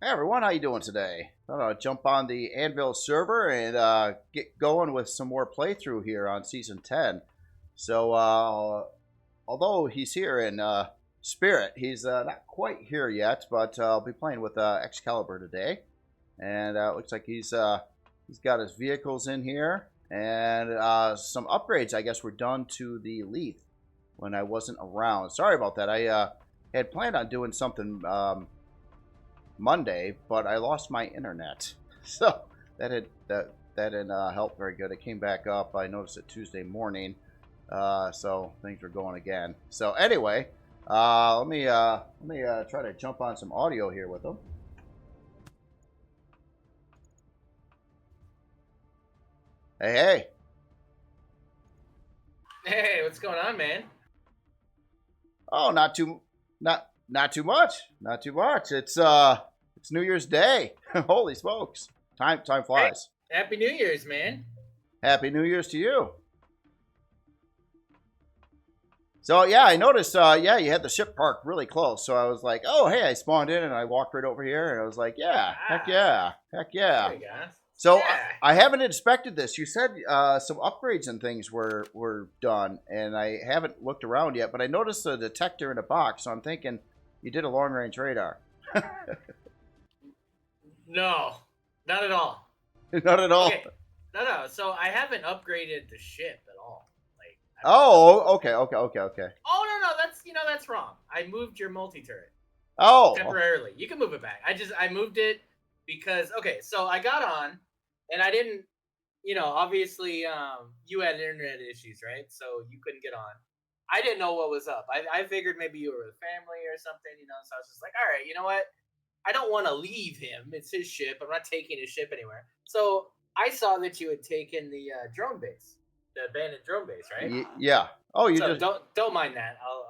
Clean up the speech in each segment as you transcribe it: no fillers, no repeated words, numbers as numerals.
Hey everyone, how you doing today? I'm gonna jump on the Anvil server and get going with some more playthrough here on Season 10. So, although he's here in spirit, he's not quite here yet, but I'll be playing with XCaliber today. And it looks like he's got his vehicles in here, and some upgrades, I guess, were done to the Leaf when I wasn't around. Sorry about that. I had planned on doing something Monday, but I lost my internet, so that didn't help very good. It came back up. I noticed it Tuesday morning, so things were going again. So anyway, let me try to jump on some audio here with them. Hey, Hey, what's going on, man? oh, not too much, not too much. It's New Year's Day. Holy smokes, time flies. Hey, Happy New Year's, man. Happy New Year's to you. So yeah, I noticed. Yeah, you had the ship parked really close. So I was like, oh hey, I spawned in and I walked right over here, and I was like, yeah, heck yeah, heck yeah. There you go. So Yeah. I haven't inspected this. You said some upgrades and things were done, and I haven't looked around yet. But I noticed a detector in a box, so I'm thinking you did a long range radar. No, not at all. Not at all. Okay. No. So I haven't upgraded the ship at all. Like. Oh, okay. Oh no, that's wrong. I moved your multi-turret Oh, temporarily. You can move it back. I moved it because so I got on, and I didn't. Obviously, you had internet issues, right? So you couldn't get on. I didn't know what was up. I figured maybe you were with family or something, so I was just like, all right, you know what? I don't want to leave him. It's his ship. I'm not taking his ship anywhere. So I saw that you had taken the drone base, the abandoned drone base, right? yeah. Oh, you so just don't mind that. I'll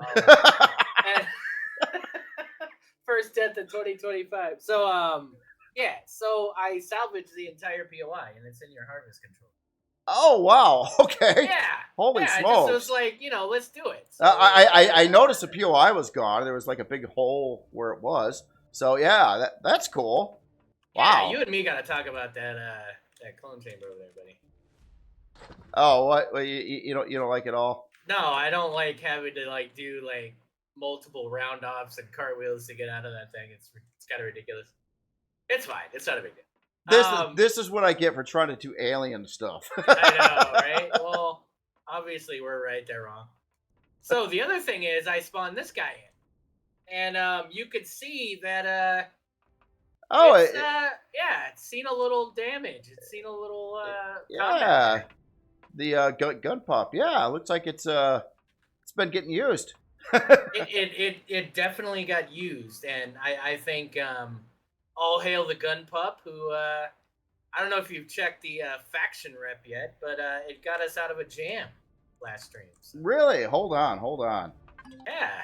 first death in 2025. So yeah. So I salvaged the entire POI, and it's in your harvest control. Oh wow. Okay. Yeah. Holy yeah, smokes. I just was like, let's do it. So, I noticed the POI was gone. There was like a big hole where it was. So yeah, that's cool. Wow. Yeah, you and me got to talk about that clone chamber over there, buddy. Oh, what? Well, you don't like it all? No, I don't like having to do multiple round offs and cartwheels to get out of that thing. It's kind of ridiculous. It's fine. It's not a big deal. This is what I get for trying to do alien stuff. I know, right? Well, obviously we're right, they're wrong. So the other thing is, I spawned this guy in, and you could see that it's seen a little damage. It's seen a little yeah. The gun pop. Yeah, it looks like it's been getting used. it definitely got used, and I think all hail the gun pup, who I don't know if you've checked the faction rep yet, but it got us out of a jam last stream. So. Really? Hold on. Yeah.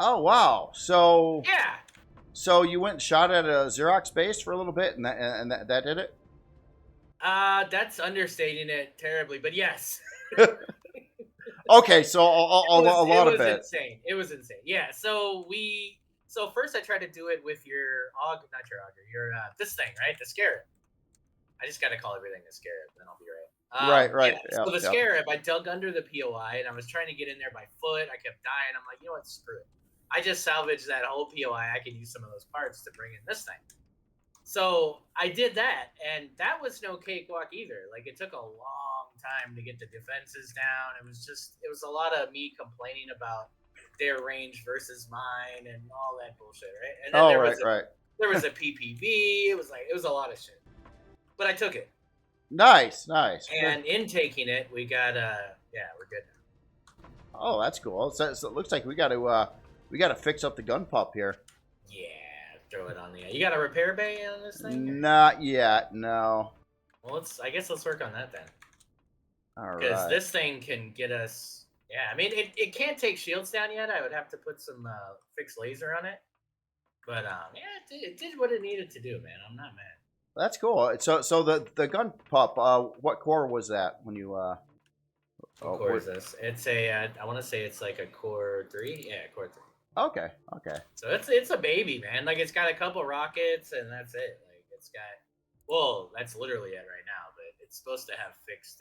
Oh wow! So yeah. So you went and shot at a Xerox base for a little bit, and that did it. That's understating it terribly, but yes. Okay, so a lot of it. Insane. It was insane. Yeah. So first I tried to do it with your this thing, right? The Scarab. I just got to call everything a Scarab, then I'll be right. Right. Yeah. So the Scarab, I dug under the POI, and I was trying to get in there by foot. I kept dying. I'm like, you know what? Screw it. I just salvaged that whole POI. I could use some of those parts to bring in this thing. So I did that, and that was no cakewalk either. It took a long time to get the defenses down. It was a lot of me complaining about their range versus mine and all that bullshit, right? And then there was a PPV. It was a lot of shit. But I took it. Nice. And in taking it, we got we're good now. Oh, that's cool. So it looks like we got to fix up the gun pop here. Yeah, throw it on the. You got a repair bay on this thing? Not yet, no. Well, I guess let's work on that then. All right. Because this thing can get us. Yeah, I mean it can't take shields down yet. I would have to put some fixed laser on it. But it did what it needed to do, man. I'm not mad. That's cool. So the gun pop. What core was that when you What Oh, core is this? It's a, I want to say it's like a core 3. Yeah, core 3. okay, okay. So it's a baby, man. Like it's got a couple rockets and that's it. Like it's got, well, that's literally it right now, but it's supposed to have fixed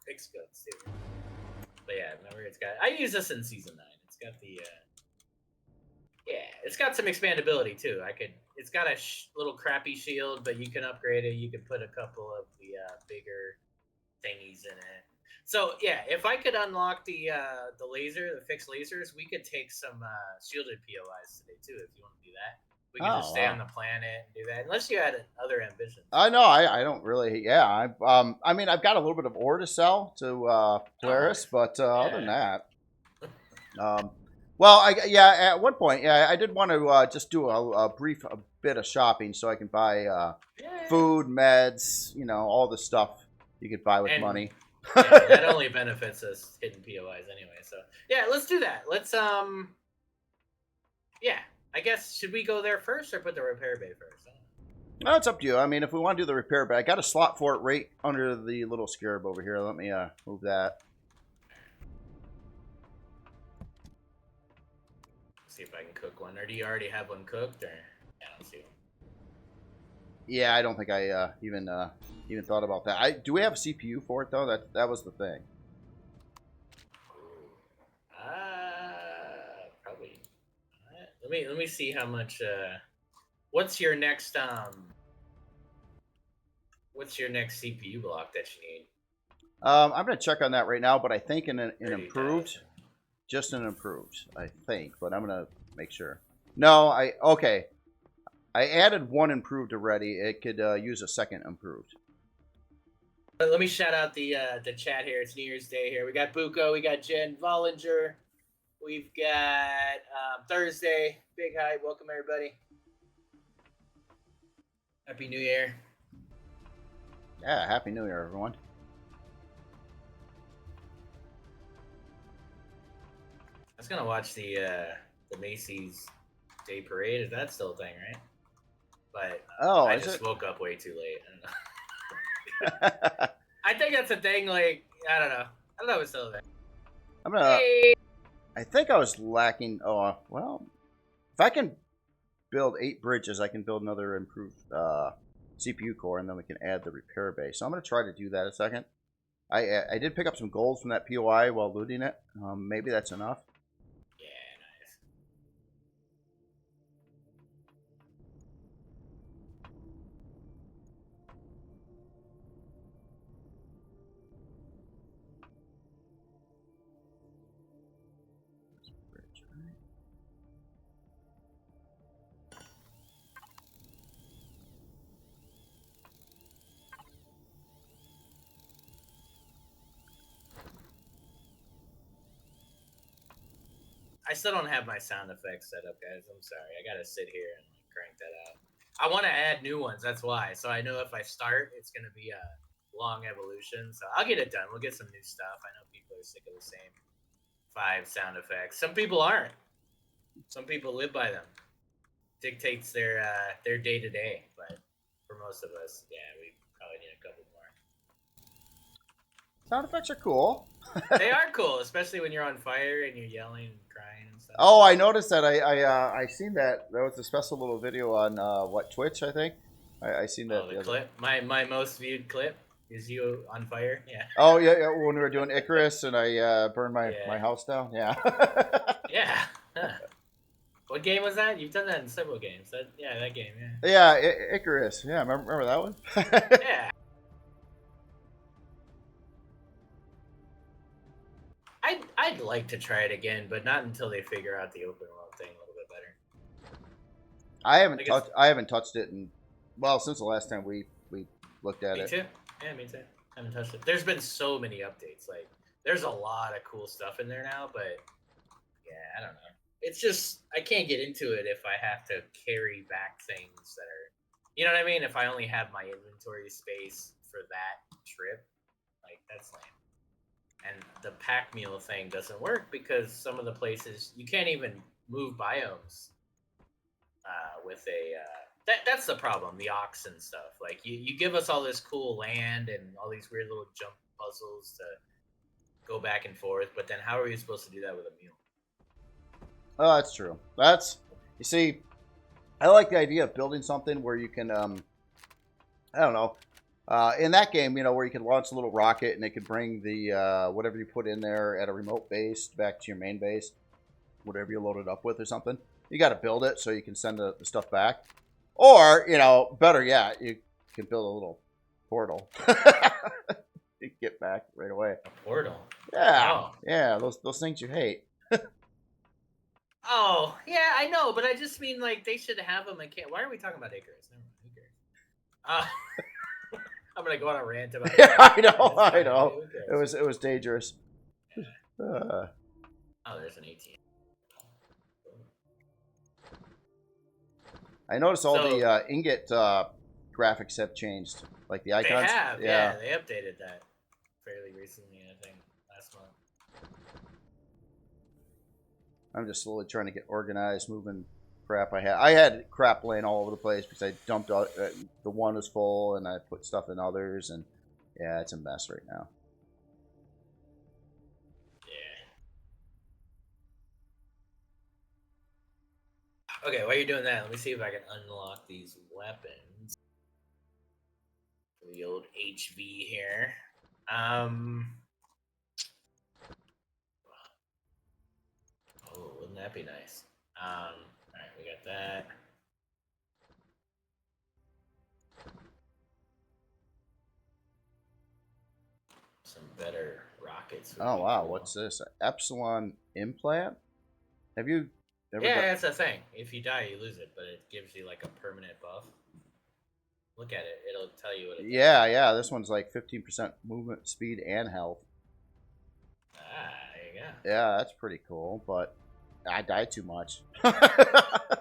fixed guns too. But yeah, remember it's got. I use this in season 9. It's got the yeah, it's got some expandability too. It's got a little crappy shield, but you can upgrade it. You can put a couple of the bigger thingies in it. So yeah, if I could unlock the fixed lasers, we could take some shielded POIs today too. If you want to do that, we can just stay on the planet and do that. Unless you had other ambitions. I know. I don't really. Yeah. I mean, I've got a little bit of ore to sell to Polaris, but other than that, well, at one point, I did want to just do a brief bit of shopping so I can buy food, meds, all the stuff you could buy with money. Yeah, that only benefits us hidden POIs anyway. So yeah, let's do that. Let's yeah, I guess should we go there first or put the repair bay first? No, it's up to you. I mean, if we want to do the repair bay, I got a slot for it right under the little scarab over here. Let me move that. See if I can cook one. Or do you already have one cooked? Or yeah, I don't see one. Yeah, I don't think I even thought about that. Do we have a CPU for it though? That was the thing. Probably. Let me see how much. What's your next CPU block that you need? I'm gonna check on that right now, but I think in an improved, just an improved, I think. But I'm gonna make sure. No, okay. I added one improved already. It could use a second improved. Let me shout out the chat here. It's New Year's Day here. We got Buko, we got Jen Vollinger, we've got Thursday. Big hi, welcome everybody. Happy New Year. Yeah, Happy New Year, everyone. I was gonna watch the Macy's Day Parade. Is that still a thing, right? But I just woke up way too late. I don't know. I think that's a thing. Like I don't know if it's still a thing. I think I was lacking. Oh well, if I can build 8 bridges, I can build another improved CPU core, and then we can add the repair bay. So I'm gonna try to do that a second. I did pick up some gold from that POI while looting it. Maybe that's enough. I still don't have my sound effects set up, guys. I'm sorry. I gotta sit here and crank that out. I want to add new ones. That's why. So I know if I start, it's gonna be a long evolution. So I'll get it done. We'll get some new stuff. I know people are sick of the same 5 sound effects. Some people aren't. Some people live by them. Dictates their day to day. But for most of us, yeah, we probably need a couple more. Sound effects are cool. They are cool, especially when you're on fire and you're yelling and crying and stuff. Oh, I noticed that. I seen that. There was a special little video on Twitch, I think. I seen that. Oh, the clip. My most viewed clip is you on fire. Yeah. Oh yeah, when we were doing Icarus and I burned my house down. Yeah. Yeah. Huh. What game was that? You've done that in several games. That game. Yeah. Yeah, Icarus. Yeah, remember that one? Yeah. I'd like to try it again, but not until they figure out the open world thing a little bit better. I haven't touched it since the last time we looked at it. Me too. Yeah, me too. I haven't touched it. There's been so many updates. Like, there's a lot of cool stuff in there now, but yeah, I don't know. It's just I can't get into it if I have to carry back things that are, you know what I mean? If I only have my inventory space for that trip, like that's lame. And the pack mule thing doesn't work because some of the places you can't even move biomes with a that's the problem, the ox and stuff. Like you give us all this cool land and all these weird little jump puzzles to go back and forth. But then how are you supposed to do that with a mule? Oh, that's true. You see, I like the idea of building something where you can, I don't know, in that game, where you can launch a little rocket and it could bring the whatever you put in there at a remote base back to your main base, whatever you load it up with or something. You got to build it so you can send the stuff back. Or, better yet, you can build a little portal. You get back right away. A portal? Yeah. Oh. Yeah, those things you hate. Oh, yeah, I know, but I just mean, like, they should have them. Why are we talking about Icarus? Never mind, who cares? I'm going to go on a rant about it. Yeah, I know. It was dangerous. Oh, there's an 18. I noticed all the ingot graphics have changed, like the icons. They have, yeah. They updated that fairly recently, I think, last month. I'm just slowly trying to get organized, moving crap I had crap laying all over the place because I dumped out, the one was full, and I put stuff in others, and yeah, it's a mess right now. Okay, while you're doing that, let me see if I can unlock these weapons. The old HV here. Oh, wouldn't that be nice? Alright, we got that. Some better rockets. Oh wow, cool. What's this? Epsilon implant? Have you that's the thing. If you die, you lose it, but it gives you like a permanent buff. Look at it; it'll tell you what it does. Yeah. This one's like 15% movement speed and health. There you go. Yeah, that's pretty cool, but I died too much. All right,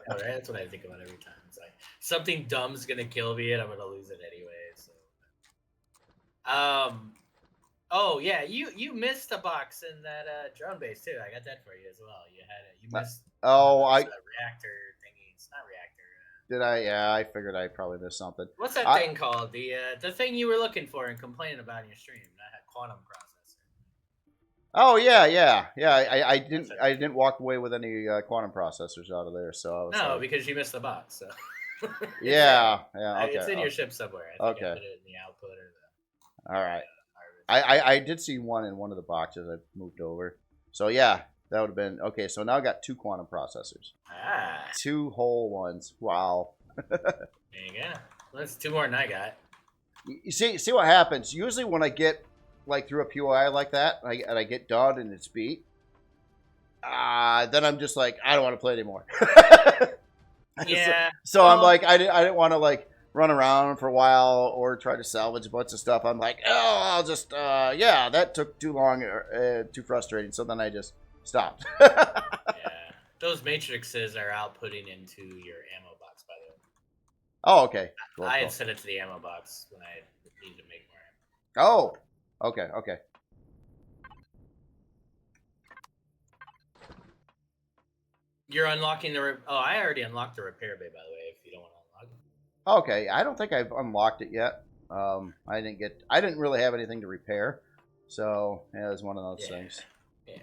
that's what I think about every time. It's like something dumb's gonna kill me, and I'm gonna lose it anyway. So, oh yeah, you missed a box in that drone base too. I got that for you as well. You missed. Reactor thingy. It's not reactor. Did I? Yeah, I figured I probably missed something. What's that thing called? The thing you were looking for and complaining about in your stream. That had quantum processor. Oh yeah. I didn't walk away with any quantum processors out of there, so I was because you missed the box. So. Yeah. Okay. It's in your ship somewhere. I think I put it in the output or the. All right. I did see one in one of the boxes I moved over. So yeah, that would have been okay. So now I got 2 quantum processors. 2 whole ones. Wow. There you go. Well, that's 2 more than I got. You see what happens. Usually when I get like through a POI like that, and I get done and it's beat, then I'm just like, I don't want to play anymore. Yeah. So I'm like, I didn't want to like run around for a while or try to salvage a bunch of stuff. I'm like, I'll just, that took too long, too frustrating. So then I just stopped. Yeah. Those matrices are outputting into your ammo box, by the way. Oh, okay. Cool, I had set it to the ammo box when I needed to make more Oh, ammo. okay. You're unlocking the... I already unlocked the repair bay, by the way, if you don't want to unlock it. Okay, I don't think I've unlocked it yet. I didn't really have anything to repair. So, yeah, it was one of those things. Yeah.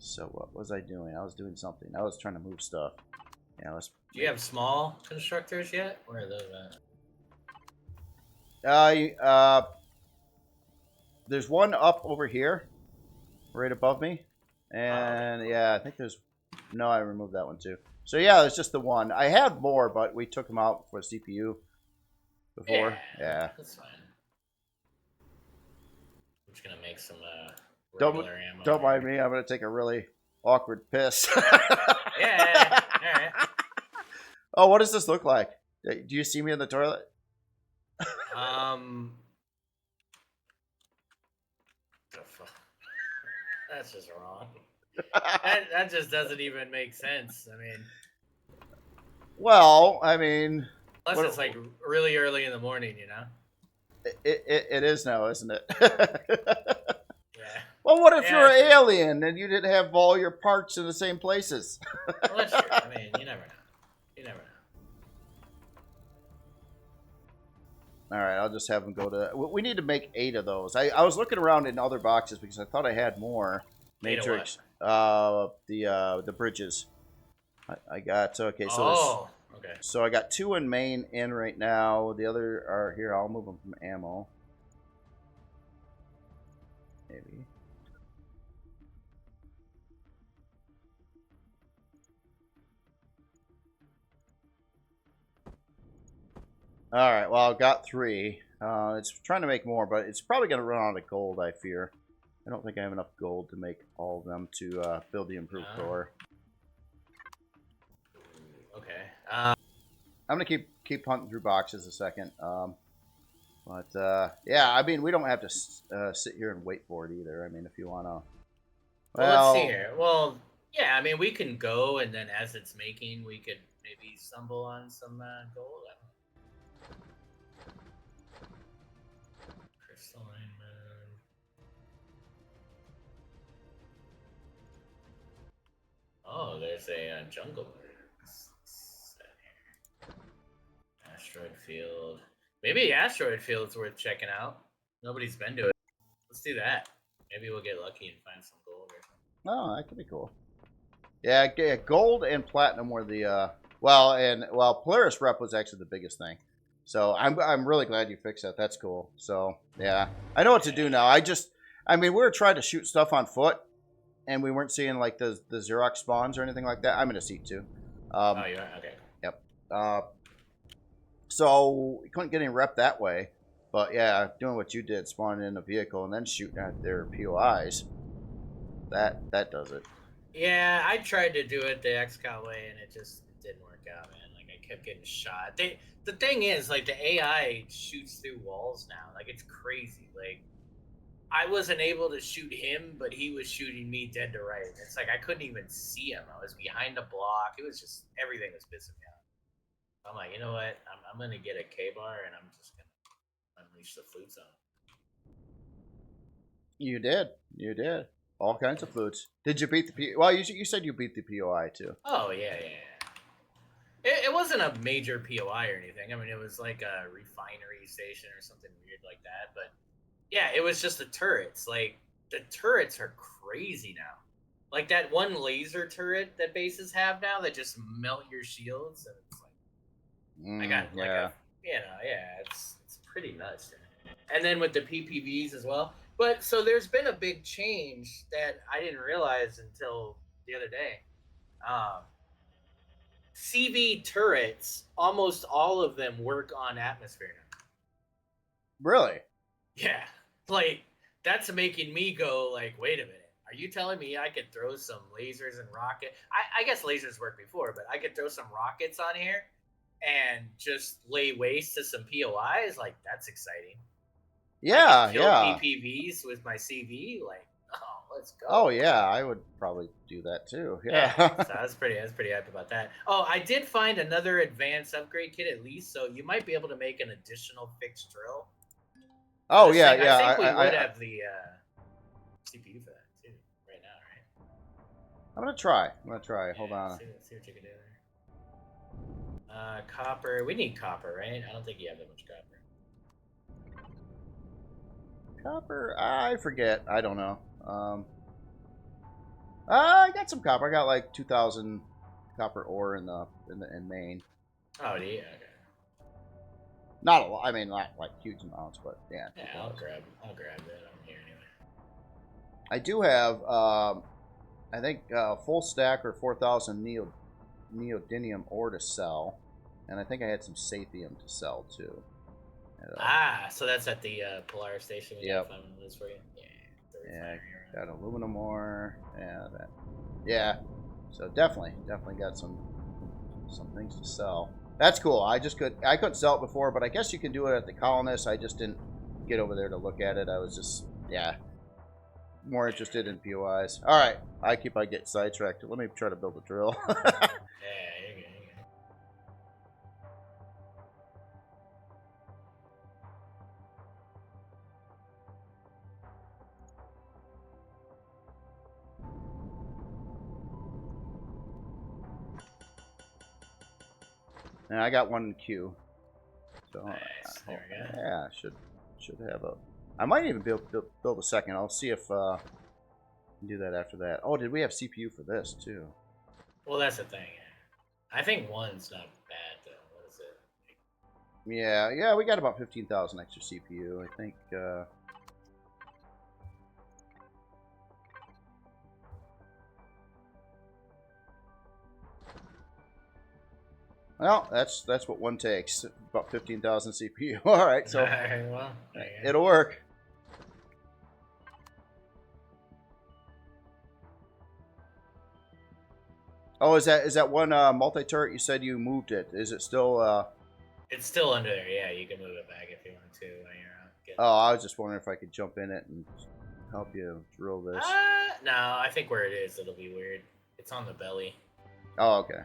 So what was I doing? I was doing something. I was trying to move stuff. Yeah, Do you have small constructors yet? Where are those at? There's one up over here, right above me, and I think there's. No, I removed that one too. So yeah, there's just the one. I have more, but we took them out for CPU before. Yeah. That's fine. I'm just gonna make some regular ammo. Don't mind me. I'm gonna take a really awkward piss. Yeah. All right. Oh, what does this look like? Do you see me in the toilet? That's just wrong. That just doesn't even make sense. I mean, unless it's like really early in the morning, you know. It is now, isn't it? Yeah. Well, what if you're an alien and you didn't have all your parts in the same places? Well, that's true. I mean, you never know. All right, I'll just have them go to. We need to make 8 of those. I was looking around in other boxes because I thought I had more. Matrix. The bridges. I got okay. So okay. So I got 2 in main in right now. The other are here. I'll move them from ammo. Maybe. All right. Well, I've got 3. It's trying to make more, but it's probably going to run out of gold. I fear. I don't think I have enough gold to make all of them to build the improved core. Okay. I'm gonna keep hunting through boxes a second. Yeah, I mean, we don't have to sit here and wait for it either. I mean, if you wanna. Well, let's see here. Well, yeah, I mean, we can go, and then as it's making, we could maybe stumble on some gold. Crystalline moon. Oh, there's a jungle. Asteroid field. Maybe asteroid field's worth checking out. Nobody's been to it. Let's do that. Maybe we'll get lucky and find some gold or something. Oh, that could be cool. Yeah, gold and platinum were the Polaris rep was actually the biggest thing. So I'm really glad you fixed that. That's cool. So yeah, I know what to do now. I mean, we were trying to shoot stuff on foot, and we weren't seeing like the Xerox spawns or anything like that. I'm in a seat too. Oh, you are? Okay. Yep. So we couldn't get any rep that way. But yeah, doing what you did, spawning in a vehicle and then shooting at their POIs, that does it. Yeah, I tried to do it the XCal way, and it didn't work out, man. Like, I kept getting shot. The thing is, like, the AI shoots through walls now. Like, it's crazy. Like, I wasn't able to shoot him, but he was shooting me dead to right. It's like I couldn't even see him. I was behind a block. It was just, everything was pissing me off. I'm like, you know what? I'm going to get a K-bar, and I'm just going to unleash the flute zone. You did. All kinds of flutes. Did you beat the POI? Well, you said you beat the POI too. Oh, yeah. It wasn't a major POI or anything. I mean, it was like a refinery station or something weird like that. But yeah, it was just the turrets. Like, the turrets are crazy now. Like that one laser turret that bases have now that just melt your shields, and it's like, I got like it's pretty nuts. And then with the PPVs as well. But so there's been a big change that I didn't realize until the other day. CV turrets, almost all of them work on atmosphere now. Really? Yeah. Like, that's making me go like, wait a minute. Are you telling me I could throw some lasers and rockets? I guess lasers worked before, but I could throw some rockets on here and just lay waste to some POIs? Like, that's exciting. Yeah, I can kill PPVs with my CV. Like, oh, let's go. Oh yeah, I would probably do that too. Yeah. So I was pretty hyped about that. Oh, I did find another advanced upgrade kit at least, so you might be able to make an additional fixed drill. Oh yeah, yeah. I think we would have the CPU for that too right now, right? I'm gonna try. Hold on. See what you can do there. Copper. We need copper, right? I don't think you have that much copper. Copper? I forget. I don't know. I got some copper. I got like 2,000 copper ore in Maine. Oh, do you? Okay. Not a lot. I mean, not like huge amounts, but yeah. Yeah, I'll grab that. I'm here anyway. I do have, I think, full stack or 4,000 neodymium ore to sell, and I think I had some sathium to sell too. So that's at the Polaris station. Yep. For you. Yeah, got aluminum ore. Yeah. So definitely got some things to sell. That's cool. I couldn't sell it before, but I guess you can do it at the Colonist. I just didn't get over there to look at it. I was just more interested in POIs. All right, I get sidetracked. Let me try to build a drill. And I got one in queue. So nice. There we go. Yeah, should have a. I might even build a second. I'll see if I can do that after that. Oh, did we have CPU for this too? Well, that's the thing. I think one's not bad though. What is it? Yeah, we got about 15,000 extra CPU. I think. Well, that's what one takes. About 15,000 CPU. All right, so Well, it'll work. Oh, is that one multi-turret? You said you moved it. Is it still? It's still under there. Yeah, you can move it back if you want to when you're out. Oh, I was just wondering if I could jump in it and help you drill this. No, I think where it is, it'll be weird. It's on the belly. Oh, okay.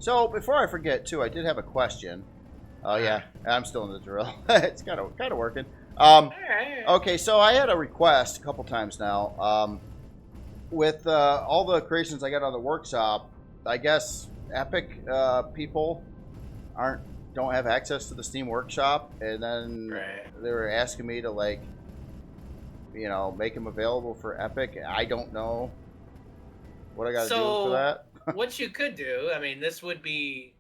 So before I forget too, I did have a question. Oh yeah, I'm still in the drill. It's kind of working. Okay, so I had a request a couple times now. With all the creations I got on the workshop, I guess Epic people don't have access to the Steam Workshop, and then they were asking me to like, make them available for Epic. I don't know what I got to do for that. What you could do, this would be,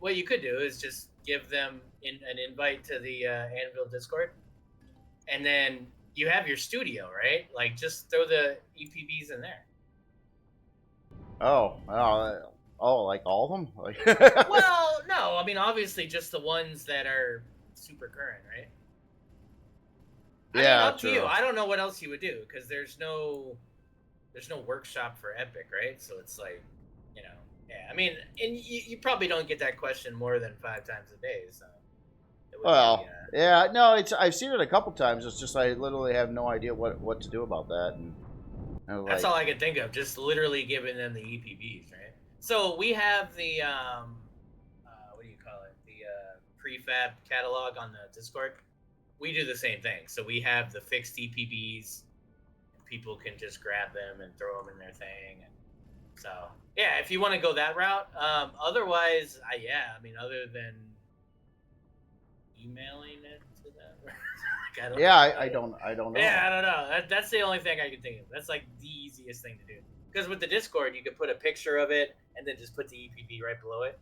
what you could do is just give them an invite to the Anvil Discord, and then you have your studio, right? Like, just throw the EPBs in there. Oh, like all of them? Well, no, obviously just the ones that are super current, right? Up to you. I don't know what else you would do, because there's no workshop for Epic, right? So it's like, and you probably don't get that question more than 5 times a day, so. Yeah, no, I've seen it a couple times. It's just I literally have no idea what to do about that, and that's all I can think of. Just literally giving them the EPBs, right? So we have the what do you call it? The prefab catalog on the Discord. We do the same thing. So we have the fixed EPBs. People can just grab them and throw them in their thing. And so, yeah, if you want to go that route. Otherwise, other than emailing it to them. I don't know. Yeah, I don't know. That's the only thing I can think of. That's like the easiest thing to do. Because with the Discord, you could put a picture of it and then just put the EPB right below it.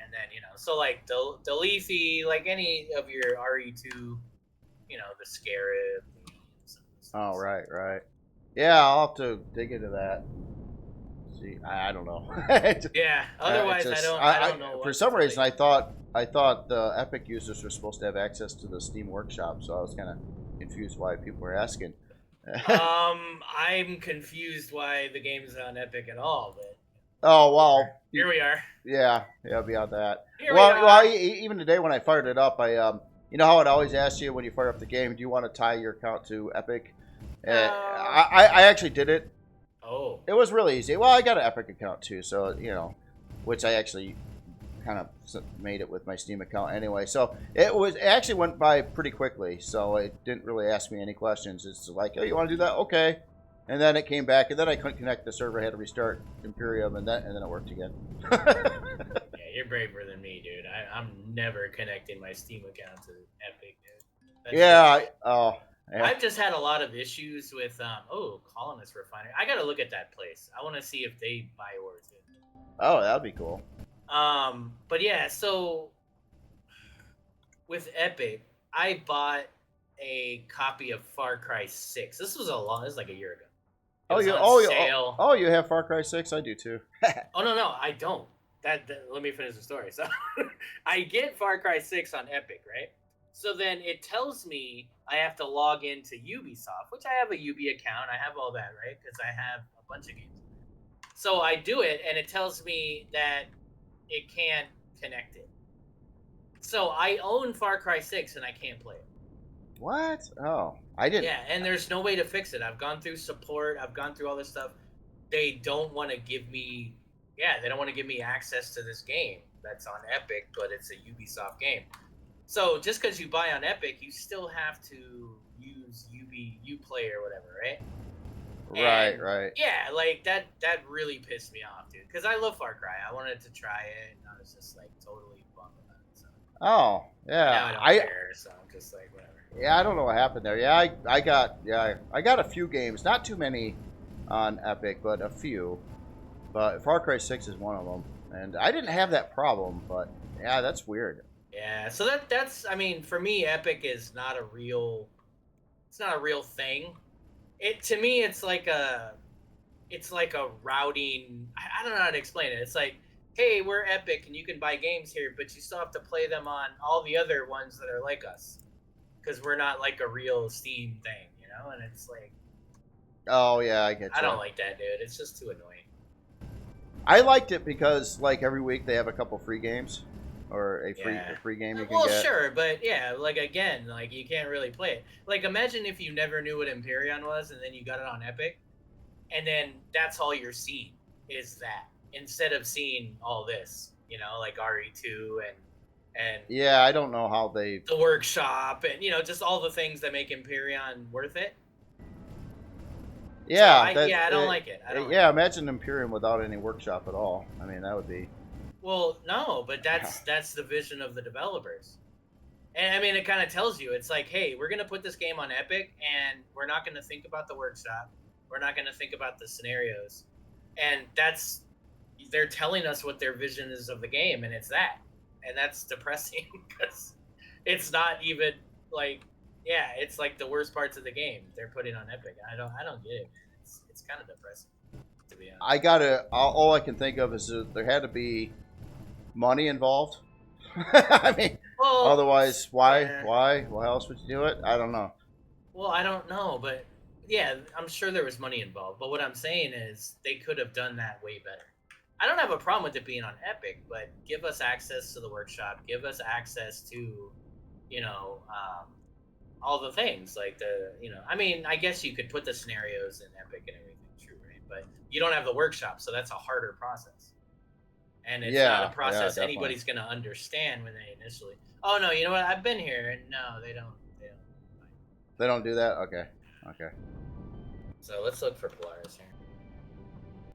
And then, so like Deleafy, like any of your RE2, the Scarab. Oh, right. Yeah, I'll have to dig into that. See, I don't know. Yeah. Otherwise, I don't know. For some reason, I thought the Epic users were supposed to have access to the Steam Workshop, so I was kind of confused why people were asking. I'm confused why the game's on Epic at all, but. Oh well. Here we are. Yeah, beyond that. Well, even today when I fired it up, I you know how it always asks you when you fire up the game, do you want to tie your account to Epic? I actually did it. Oh. It was really easy. Well, I got an Epic account too, so which I actually kind of made it with my Steam account anyway. So it actually went by pretty quickly. So it didn't really ask me any questions. It's like, oh, you want to do that? Okay. And then it came back, and then I couldn't connect the server. I had to restart Empyrion, and then it worked again. Yeah, you're braver than me, dude. I'm never connecting my Steam account to Epic, dude. I've just had a lot of issues with Colonist Refinery. I gotta look at that place. I want to see if they buy ore too. Oh, that'd be cool. But yeah, so with Epic, I bought a copy of Far Cry 6. This was like a year ago. You have Far Cry 6? I do too. Oh no, I don't. That let me finish the story. So I get Far Cry 6 on Epic, right? So then it tells me I have to log into Ubisoft, which I have a Ubi account. I have all that, right? Because I have a bunch of games. So I do it, and it tells me that it can't connect it. So I own Far Cry 6 and I can't play it. What? Oh, I didn't. Yeah, and there's no way to fix it. I've gone through support. I've gone through all this stuff. They don't want to give me, they don't want to give me access to this game that's on Epic, but it's a Ubisoft game. So just because you buy on Epic, you still have to use Uplay or whatever, right? And Right. yeah, like that really pissed me off, dude. Because I love Far Cry. I wanted to try it, and I was just like totally bummed about it. So Oh, now yeah. I don't care. So I'm just like whatever. Yeah, I don't know what happened there. Yeah, I got a few games, not too many on Epic, but a few. But Far Cry 6 is one of them, and I didn't have that problem. But yeah, that's weird. Yeah, so that's I mean, for me, Epic is not a real. It's not a real thing. It to me, it's like a routing. I don't know how to explain it. It's like, hey, we're Epic, and you can buy games here, but you still have to play them on all the other ones that are like us, because we're not like a real Steam thing, you know. And it's like, Oh yeah, I get you. I don't like that, dude. It's just too annoying. I liked it because like every week they have a couple free games, or a free game you can Well, get. sure, but yeah, like again, like you can't really play it. Like imagine if you never knew what Empyrion was, and then you got it on Epic, and then that's all you're seeing is that instead of seeing all this, you know, like RE2 and Yeah, I don't know how they. the workshop and just all the things that make Empyrion worth it. Yeah, I don't like it. Yeah, imagine Imperium without any workshop at all. I mean, that would be. Well, no, but that's the vision of the developers. And I mean, it kind of tells you, it's like, hey, we're going to put this game on Epic, and we're not going to think about the workshop. We're not going to think about the scenarios. And they're telling us what their vision is of the game, and it's that. And that's depressing because it's not even like, yeah, it's like the worst parts of the game they're putting on Epic. I don't get it, man. It's kind of depressing, to be honest. All I can think of is that there had to be money involved. I mean, Well, otherwise, why else would you do it? I don't know. Well, I don't know, but yeah, I'm sure there was money involved. But what I'm saying is they could have done that way better. I don't have a problem with it being on Epic, but give us access to the workshop, give us access to, you know, all the things like I mean, I guess you could put the scenarios in Epic and everything, true, right? But you don't have the workshop, so that's a harder process. And it's not a process anybody's going to understand when they initially. Oh no, you know what? I've been here, and no, they don't. They don't do that. Okay. So let's look for Polaris here.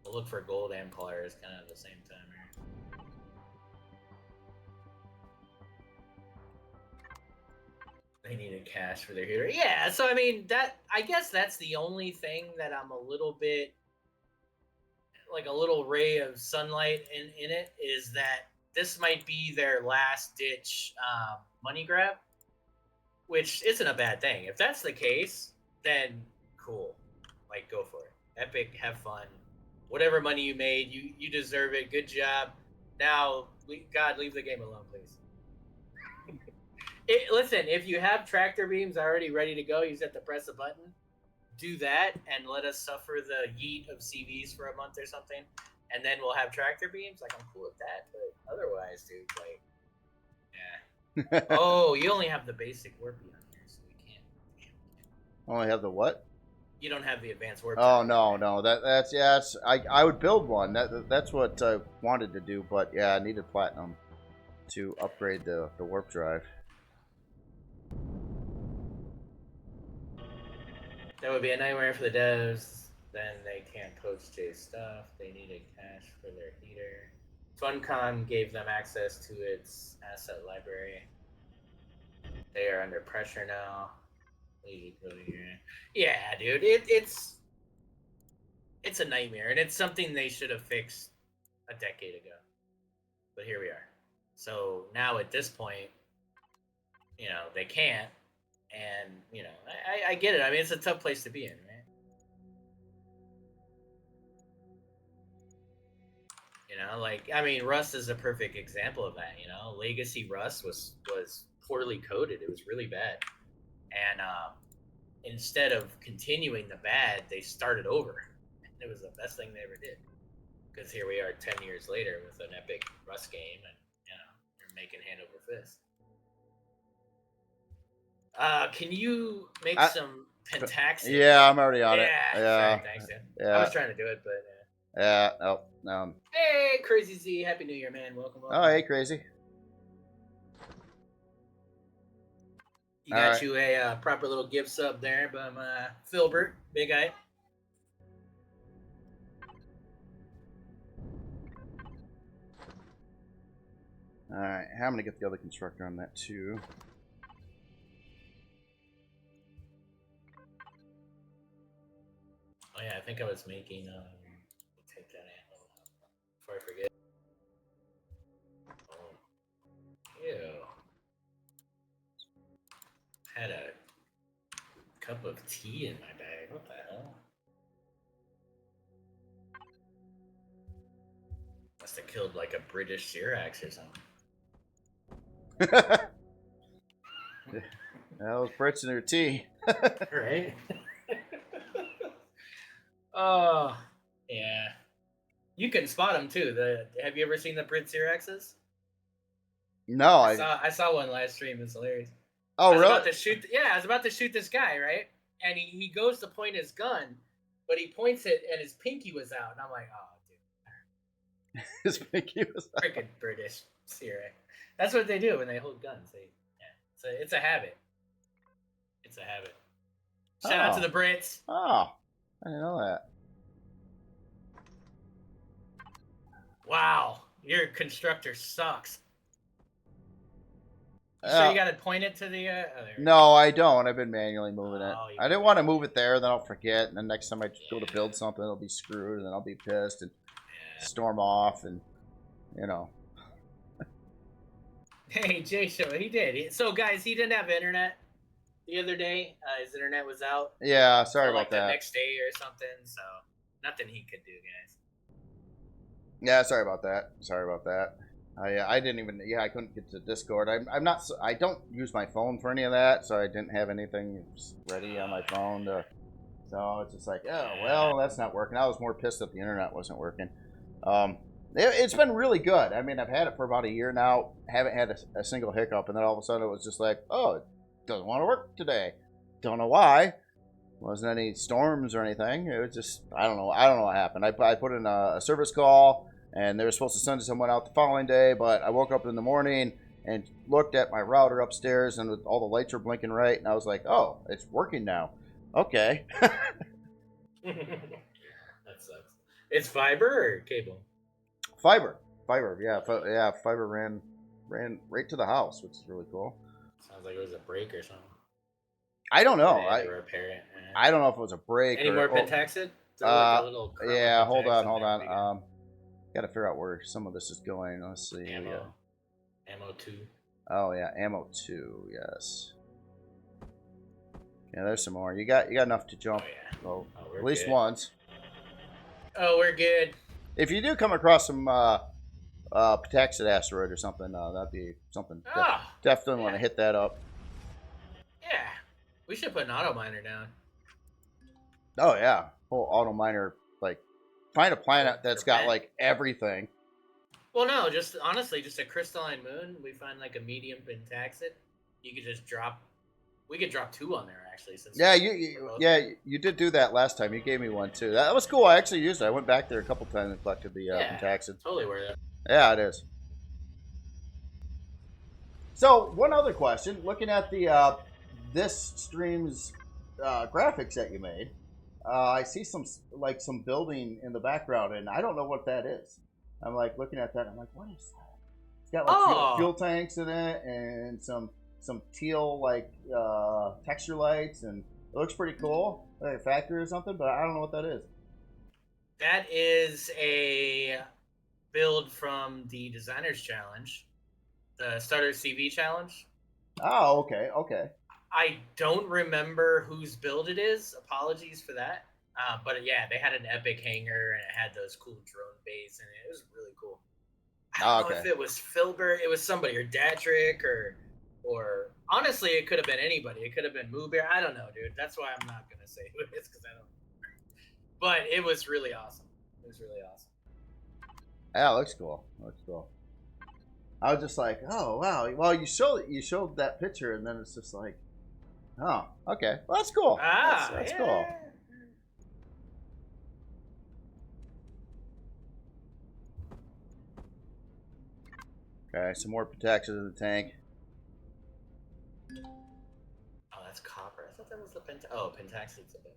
We'll look for gold and Polaris kind of at the same time here. They needed cash for their heater. Yeah, so I mean I guess that's the only thing that I'm a little bit like a little ray of sunlight in it is that this might be their last ditch money grab, which isn't a bad thing. If that's the case, then cool. Like, go for it. Epic, have fun. Whatever money you made, you deserve it. Good job. Now, God, leave the game alone, please. Listen, if you have tractor beams already ready to go, you just have to press a button. Do that and let us suffer the yeet of CVs for a month or something, and then we'll have tractor beams. Like, I'm cool with that, but otherwise, dude, like, yeah. Oh, you only have the basic warpy on here, so we can't. Only have the what? You don't have the advanced warp. Oh no, that's I would build one. That's what I wanted to do, but yeah, I needed platinum to upgrade the warp drive. That would be a nightmare for the devs. Then they can't post J stuff. They needed cash for their heater. Funcom gave them access to its asset library. They are under pressure now. Yeah, dude, it's a nightmare, and it's something they should have fixed a decade ago. But here we are. So now at this point, they can't. And, I get it. I mean, it's a tough place to be in, right? I mean, Rust is a perfect example of that, Legacy Rust was poorly coded. It was really bad. And instead of continuing the bad, they started over. And it was the best thing they ever did. Because here we are 10 years later with an epic Rust game, and, you're making hand over fist. Can you make some pentaxid? Yeah, I'm already on it. Yeah. Sorry, thanks, dude. Yeah. I was trying to do it, but. Yeah. Oh. No. Hey, Crazy Z, Happy New Year, man. Welcome. Oh, hey, Crazy. You got you a proper little gift sub there by Filbert, big eye. All right, I'm gonna get the other constructor on that too. Oh yeah, I think I was making. Take that anvil before I forget. Oh, ew. Had a cup of tea in my bag. What the hell? Must have killed like a British Syrax or something. That was Brits in their tea. Right? Oh, yeah. You can spot them too. Have you ever seen the Brit Syraxes? No, I saw one last stream. It's hilarious. Oh, really? I was about to shoot this guy, right? And he goes to point his gun, but he points it and his pinky was out. And I'm like, oh, dude. His pinky was out. Freaking British Syrax. That's what they do when they hold guns. It's a habit. It's a habit. Shout out to the Brits. Oh, I didn't know that. Wow, your constructor sucks. So you got to point it to the. No, I don't. I've been manually moving it. I didn't want to move it there, then I'll forget, and then next time I go to build something, it'll be screwed, and then I'll be pissed and storm off, and you know. Hey, Jay Show, he did. So, guys, he didn't have internet the other day. His internet was out. Yeah, sorry about that. The next day or something, so nothing he could do, guys. Yeah, sorry about that. I didn't even. Yeah, I couldn't get to Discord. I'm not. I don't use my phone for any of that, so I didn't have anything ready on my phone to. So it's just like, oh well, that's not working. I was more pissed that the internet wasn't working. It's been really good. I mean, I've had it for about a year now. Haven't had a single hiccup, and then all of a sudden it was just like, oh, it doesn't want to work today. Don't know why. Wasn't any storms or anything. It was just I don't know what happened. I put in a service call, and they were supposed to send someone out the following day, but I woke up in the morning and looked at my router upstairs, and all the lights were blinking right, and I was like, oh, it's working now. Okay. That sucks. It's fiber or cable? Fiber, yeah, fiber ran right to the house, which is really cool. Sounds like it was a break or something. I don't know. I repair it. I don't know if it was a break. Any more pentaxid? Yeah, hold on. Got to figure out where some of this is going. Let's see. Ammo 2. Oh yeah, ammo 2. Yes. Yeah, there's some more. You got enough to jump. Oh, yeah. At least once. Oh, we're good. If you do come across some pentaxid asteroid or something, that'd be something. Definitely want to hit that up. Yeah, we should put an auto miner down. Oh yeah, whole auto miner. Like, find a planet that's got like everything. Well, no, just honestly, just a crystalline moon. We find like a medium pentaxid. You could just drop. We could drop 2 on there actually. Since you did do that last time. You gave me one too. That was cool. I actually used it. I went back there a couple times and collected the pentaxid. Totally worth it. Yeah, it is. So one other question: looking at the this stream's graphics that you made, I see some building in the background, and I don't know what that is. I'm like looking at that. I'm like, what is that? It's got like fuel tanks in it and some teal like texture lights, and it looks pretty cool, like a factory or something. But I don't know what that is. That is a build from the Designers Challenge, the Starter CV Challenge. Oh, okay. I don't remember whose build it is. Apologies for that. But yeah, they had an epic hangar and it had those cool drone bays in it. It was really cool. I don't know if it was Filbert, it was somebody, or Datrick, or honestly, it could have been anybody. It could have been Moobear. I don't know, dude. That's why I'm not gonna say who it is because I don't remember. But it was really awesome. It was really awesome. Yeah, it looks cool. I was just like, oh wow. Well, you showed that picture, and then it's just like, Oh, okay. Well, that's cool. That's yeah. cool. Okay, some more protections in the tank. Oh, that's copper. I thought that was the pentaxid's a bit.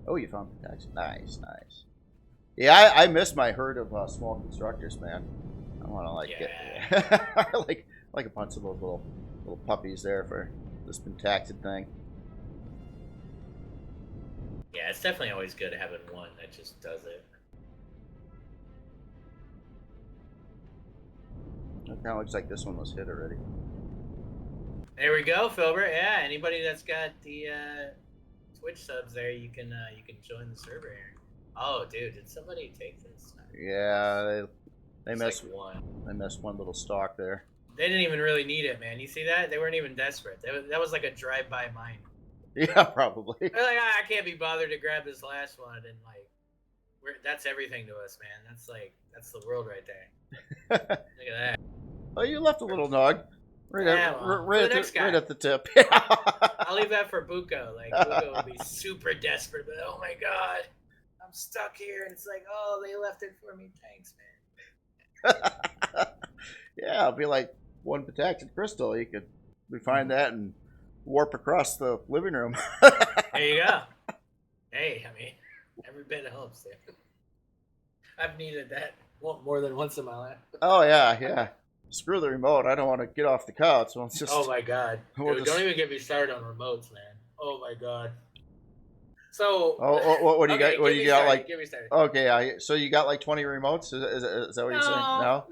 Oh, you found protection. Nice, nice. Yeah, I miss my herd of small constructors, man. I want to like get like a bunch of those little puppies there for this pentaxid thing. Yeah, it's definitely always good having one that just does it. It kind of looks like this one was hit already. There we go, Filbert. Yeah, anybody that's got the Twitch subs there, you can join the server here. Oh, dude, did somebody take this? Yeah, they missed like one. They missed one little stock there. They didn't even really need it, man. You see that? They weren't even desperate. That was like a drive-by mine. Yeah, probably. They're like, I can't be bothered to grab this last one, and like, that's everything to us, man. That's the world right there. Look at that. Oh, you left a little nog. Right at the tip. I'll leave that for Buko. Like, Buko will be super desperate, but oh my god, I'm stuck here, and it's like, oh, they left it for me. Thanks, man. Yeah, it'll be like one protected crystal. You could refine that and warp across the living room. There you go. Hey, I mean, every bit helps, dude. I've needed that more than once in my life. Oh yeah, yeah. Screw the remote. I don't want to get off the couch. So it's just, oh my god. Dude, don't even get me started on remotes, man. Oh my god. So what do you got? What do you got? Like, give me started. Okay, so you got like 20 remotes? Is that what you're saying? No.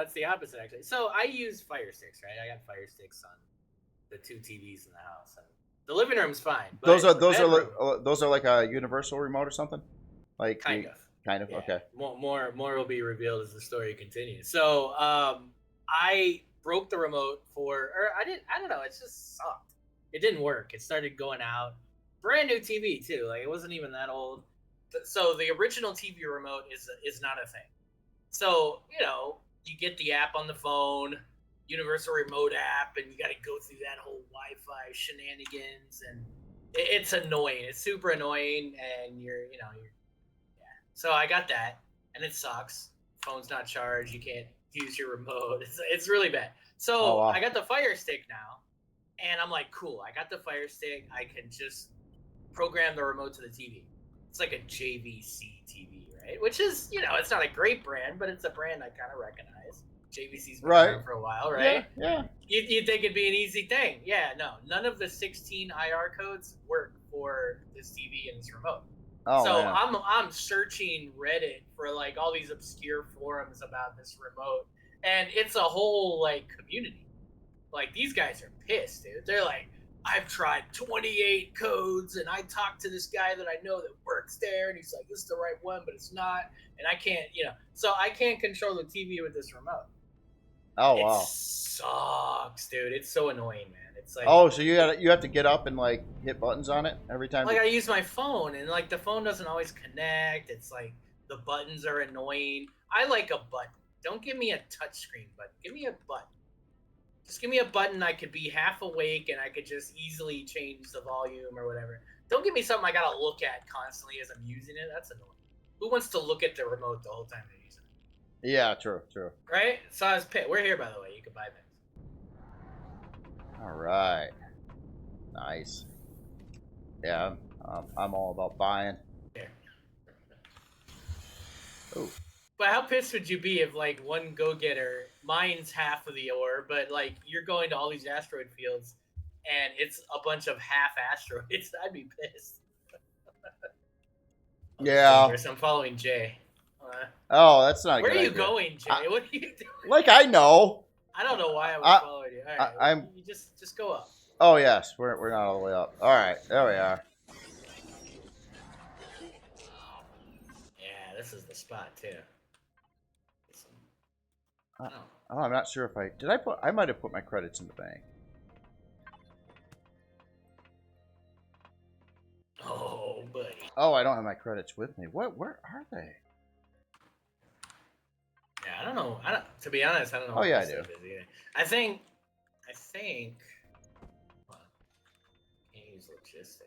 It's the opposite actually. So I use Fire Sticks, right? I got Fire Sticks on the 2 TVs in the house. And the living room's fine. Those are like a universal remote or something. Like kind of. Yeah. Okay. More will be revealed as the story continues. So I broke the remote I don't know. It just sucked. It didn't work. It started going out. Brand new TV too. Like it wasn't even that old. So the original TV remote is not a thing. So you get the app on the phone, universal remote app, and you got to go through that whole Wi-Fi shenanigans, and it's annoying. It's super annoying, and you're. So I got that, and it sucks. Phone's not charged. You can't use your remote. It's really bad. So I got the Fire Stick now, and I'm like, cool. I got the Fire Stick. I can just program the remote to the TV. It's like a JVC TV, right? Which is, it's not a great brand, but it's a brand I kind of recognize. JVC's been around for a while, right? Yeah. You'd think it'd be an easy thing. Yeah, no. None of the 16 IR codes work for this TV and this remote. I'm searching Reddit for like all these obscure forums about this remote, and it's a whole like community. Like these guys are pissed, dude. They're like, I've tried 28 codes, and I talked to this guy that I know that works there, and he's like, this is the right one, but it's not, and I can't, so I can't control the TV with this remote. Oh wow. It sucks, dude. It's so annoying, man. It's like, so you have to get up and like hit buttons on it every time. Like I use my phone, and like the phone doesn't always connect. It's like the buttons are annoying. I like a button. Don't give me a touchscreen button. Give me a button. Just give me a button I could be half awake and I could just easily change the volume or whatever. Don't give me something I gotta look at constantly as I'm using it. That's annoying. Who wants to look at the remote the whole time they're using it? Yeah, true. Right? So I was pit. We're here, by the way. You can buy things. All right. Nice. Yeah, I'm all about buying. Here. Oh. But how pissed would you be if like one go-getter mines half of the ore, but like you're going to all these asteroid fields and it's a bunch of half asteroids? I'd be pissed. Yeah. I'm following Jay. That's not. Where are you going, Jay? What are you doing? Like I know. I don't know why I was following you. All right, you just go up. Oh yes, we're not all the way up. All right, there we are. Yeah, this is the spot too. I'm not sure if I might have put my credits in the bank. Oh, buddy. Oh, I don't have my credits with me. Where are they? Yeah, I don't know. To be honest, I don't know. Oh yeah, I do. I think. use logistics.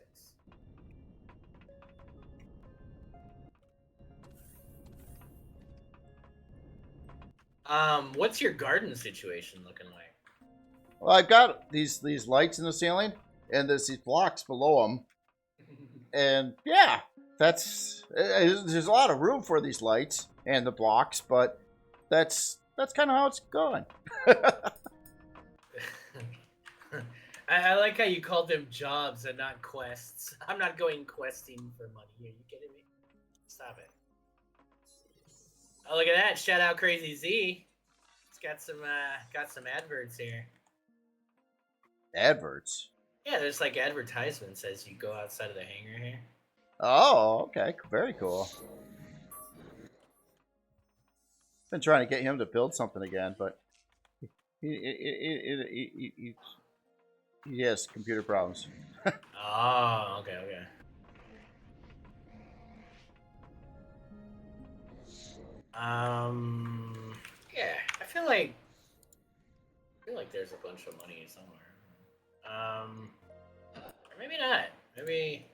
What's your garden situation looking like? Well, I've got these lights in the ceiling, and there's these blocks below them, and yeah, there's a lot of room for these lights and the blocks, but that's kind of how it's going. I like how you called them jobs and not quests. I'm not going questing for money. Are you kidding me? Stop it. Oh, look at that! Shout out Crazy Z. It's got some adverts here. Adverts. Yeah, there's like advertisements as you go outside of the hangar here. Oh, okay, very cool. Been trying to get him to build something again, but he has computer problems. Oh, okay. Yeah, I feel like there's a bunch of money somewhere. Or maybe not. Maybe.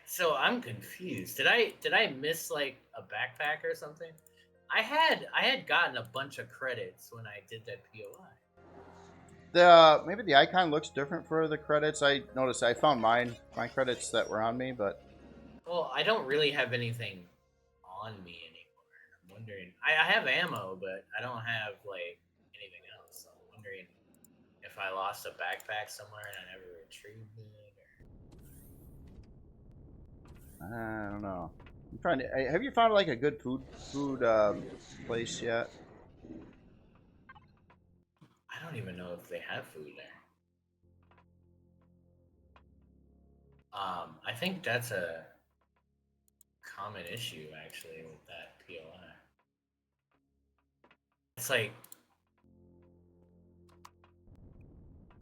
So I'm confused. Did I miss like a backpack or something? I had gotten a bunch of credits when I did that POI. Maybe the icon looks different for the credits. I noticed I found my credits that were on me, but Well, I don't really have anything on me anymore. I'm wondering. I have ammo, but I don't have like anything else. So I'm wondering if I lost a backpack somewhere and I never retrieved it. I don't know. I'm trying to. Have you found like a good food place yet? I don't even know if they have food there. I think that's a common issue actually with that POI. It's like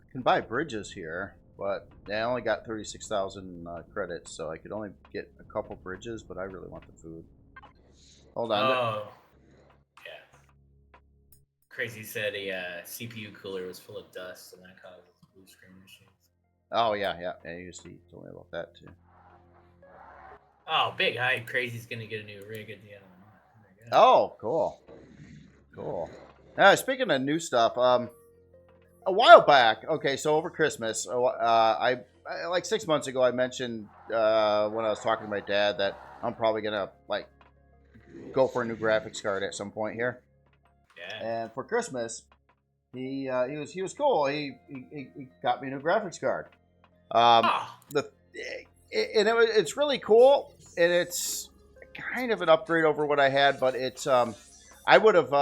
I can buy bridges here, but I only got 36,000 credits, so I could only get a couple bridges. But I really want the food. Hold on. oh yeah. Crazy said a CPU cooler was full of dust and that causes blue screen issues. Oh yeah. You told me about that too. Oh, big hype! Crazy's gonna get a new rig at the end of the month. Oh, cool. Speaking of new stuff, a while back, okay, so over Christmas, I like 6 months ago, I mentioned when I was talking to my dad that I'm probably gonna like go for a new graphics card at some point here. Yeah. And for Christmas, he was cool. He got me a new graphics card. It's really cool, and it's kind of an upgrade over what I had, but it's I would have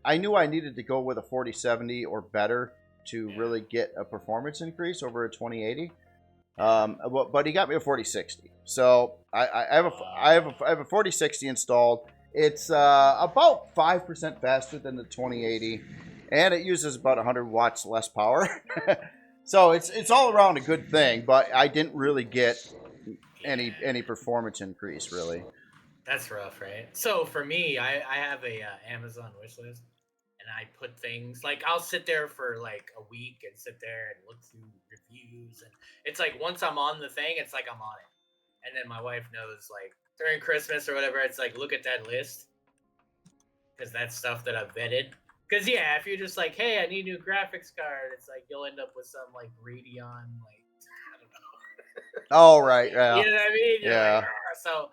I knew I needed to go with a 4070 or better to really get a performance increase over a 2080. But he got me a 4060, so I have a 4060 installed. It's about 5% faster than the 2080, and it uses about 100 watts less power. So it's all around a good thing, but I didn't really get any performance increase really. That's rough, right? So for me, I have a Amazon wish list, and I put things like I'll sit there for like a week and sit there and look through reviews, and it's like once I'm on the thing, it's like I'm on it, and then my wife knows like during Christmas or whatever, it's like look at that list because that's stuff that I've vetted. Because yeah, if you're just like, hey, I need a new graphics card, it's like you'll end up with some like Radeon, like I don't know. Oh right, yeah, You know what I mean? You're yeah. like, so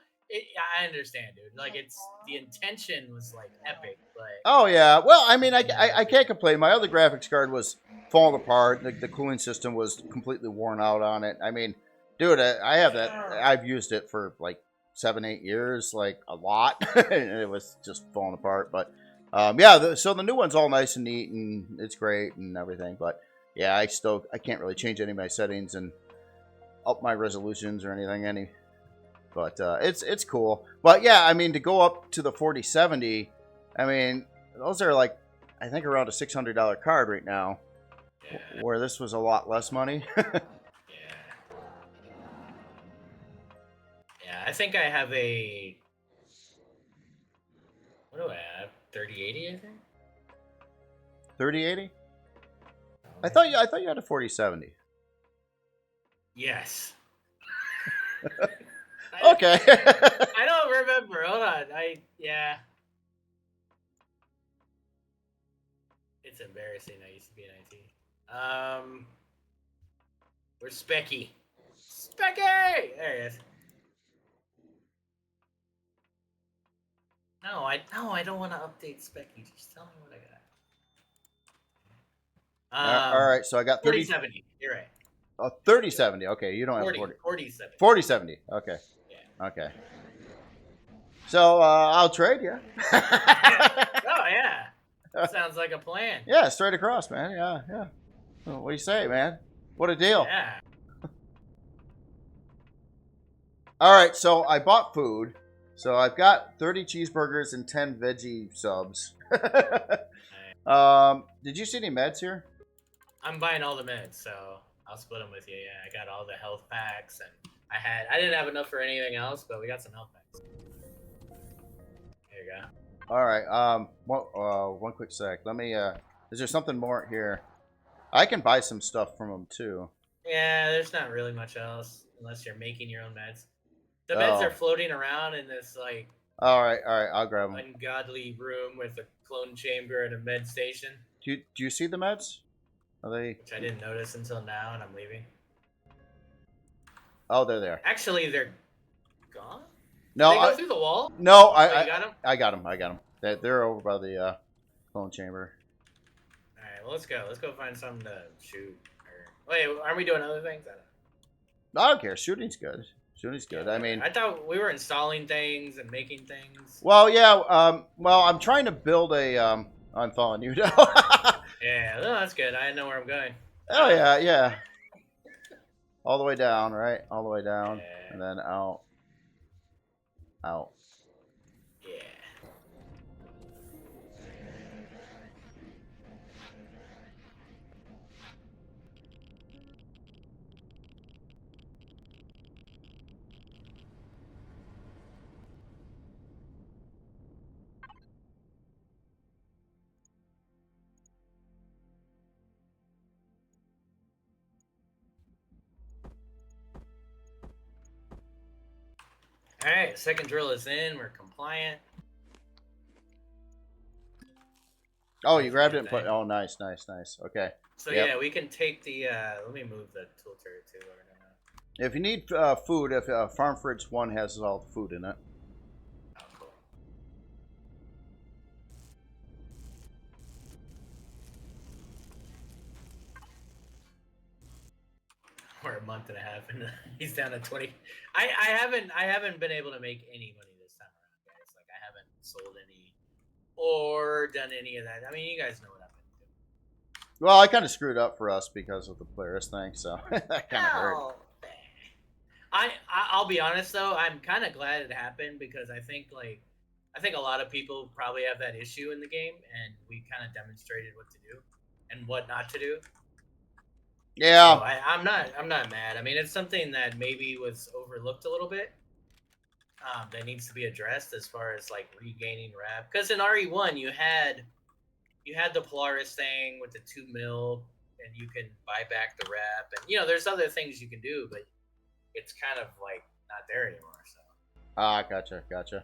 I understand, dude. Like, it's the intention was like epic, but Oh yeah. Well, I mean, I can't complain. My other graphics card was falling apart. The cooling system was completely worn out on it. I mean, dude, I have that. I've used it for like 7-8 years, like a lot, and it was just falling apart. But yeah. So the new one's all nice and neat, and it's great and everything. But yeah, I can't really change any of my settings and up my resolutions or anything. But it's cool. But yeah, I mean, to go up to the 4070, I mean, those are like, I think around a $600 card right now, yeah, where this was a lot less money. yeah, yeah. I think I have a what do I have? 3080, I think. 3080? I thought you had a 4070. Yes. Okay. I don't remember. Hold on. Yeah. It's embarrassing. I used to be in IT. Where's Specky? Specky! There he is. No, I don't want to update Specky. Just tell me what I got. All right, so I got 4070. You're right. Oh, 3070. Okay, you don't have 40. 4070. 4070. Okay. Yeah. Okay. So I'll trade you. Oh yeah. Sounds like a plan. Yeah, straight across, man. Yeah. Well, what do you say, man? What a deal. Yeah. All right, so I bought food. So I've got 30 cheeseburgers and 10 veggie subs. Did you see any meds here? I'm buying all the meds, so I'll split them with you. Yeah, I got all the health packs, and I didn't have enough for anything else, but we got some health packs. There you go. All right. One quick sec. Let me. Is there something more here? I can buy some stuff from them too. Yeah, there's not really much else unless you're making your own meds. The meds are floating around in this like. All right. I'll grab them. Ungodly room with a clone chamber and a med station. Do you see the meds? Are they? Which I didn't notice until now, and I'm leaving. Oh, they're there. Actually, they're gone. No, Did they go through the wall. No, you got them. I got them. They're over by the clone chamber. All right, well, let's go. Let's go find something to shoot. Wait, aren't we doing other things? I don't care. Shooting's good. Yeah, I mean, I thought we were installing things and making things. Well, yeah. Well, I'm trying to build a. I'm following you now. Yeah, no, that's good. I know where I'm going. Oh yeah. All the way down, right? All the way down, yeah. And then out. Yeah. All right, second drill is in. We're compliant. Oh, you grabbed it and put. Oh, nice. Okay. So yeah, we can take the. Let me move the tool turret too. If you need food, if Farm Fridge 1 has all the food in it. Oh, cool. We're a month and a half, and he's down to 20. I haven't been able to make any money this time around, guys. Like I haven't sold any or done any of that. I mean, you guys know what I've been doing. Well, I kind of screwed up for us because of the Polaris thing, so that kind of hurt. I'll be honest though, I'm kind of glad it happened because I think a lot of people probably have that issue in the game, and we kind of demonstrated what to do and what not to do. Yeah. So I'm not mad. I mean, it's something that maybe was overlooked a little bit. That needs to be addressed as far as like regaining rep. Because in RE1 you had the Polaris thing with the 2 mil, and you can buy back the rep, and there's other things you can do, but it's kind of like not there anymore. So. Gotcha.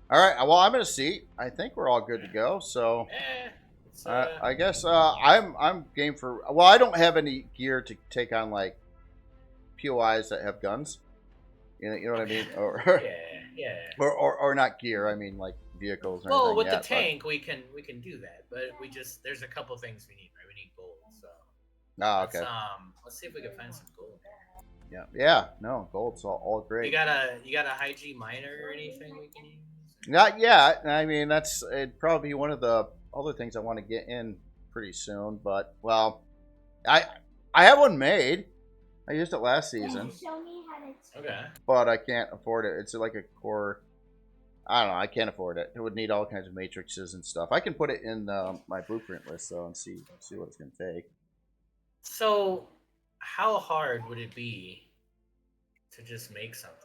All right. Well, I'm in a seat. I think we're all good to go. So. I guess I'm game for. Well, I don't have any gear to take on like POIs that have guns. You know what I mean? Or yeah. Or not gear. I mean like vehicles. Or well, anything with yet, the tank, we can do that, but there's a couple things we need. Right, we need gold. So. Okay. Let's see if we can find some gold. Yeah. No, gold's all great. You got a high G miner or anything we can use? Not yet. I mean, it'd probably be one of the other things I want to get in pretty soon. But well, I have one made. I used it last season. Show me how to. Okay. But I can't afford it. It's like a core. I don't know. I can't afford it. It would need all kinds of matrices and stuff. I can put it in my blueprint list though and see what it's gonna take. So, how hard would it be to just make something?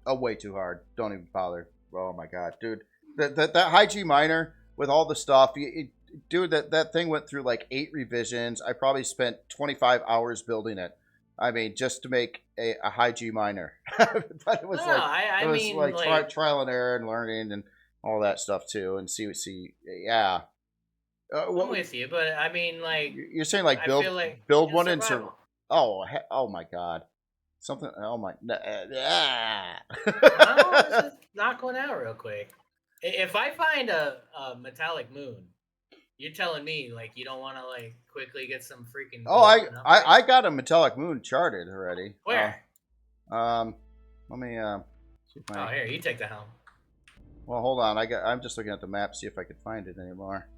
Oh, way too hard. Don't even bother. Oh my god, dude. That high G miner with all the stuff. dude, that thing went through like 8 revisions. I probably spent 25 hours building it. I mean, just to make a high G miner. But it was No, I mean, like, trial and error and learning and all that stuff too. And yeah. I'm with you, but I mean, like, You're saying like I feel like build in one and survival. oh my god, something. Oh my. Yeah. No, let's just knock one out real quick. If I find a metallic moon, you're telling me like you don't want to like quickly get some freaking Oh, gold and upgrade? I got a metallic moon charted already. Where? Let me see if Oh, here, you take the helm. Well, hold on. I'm just looking at the map, see if I could find it anymore.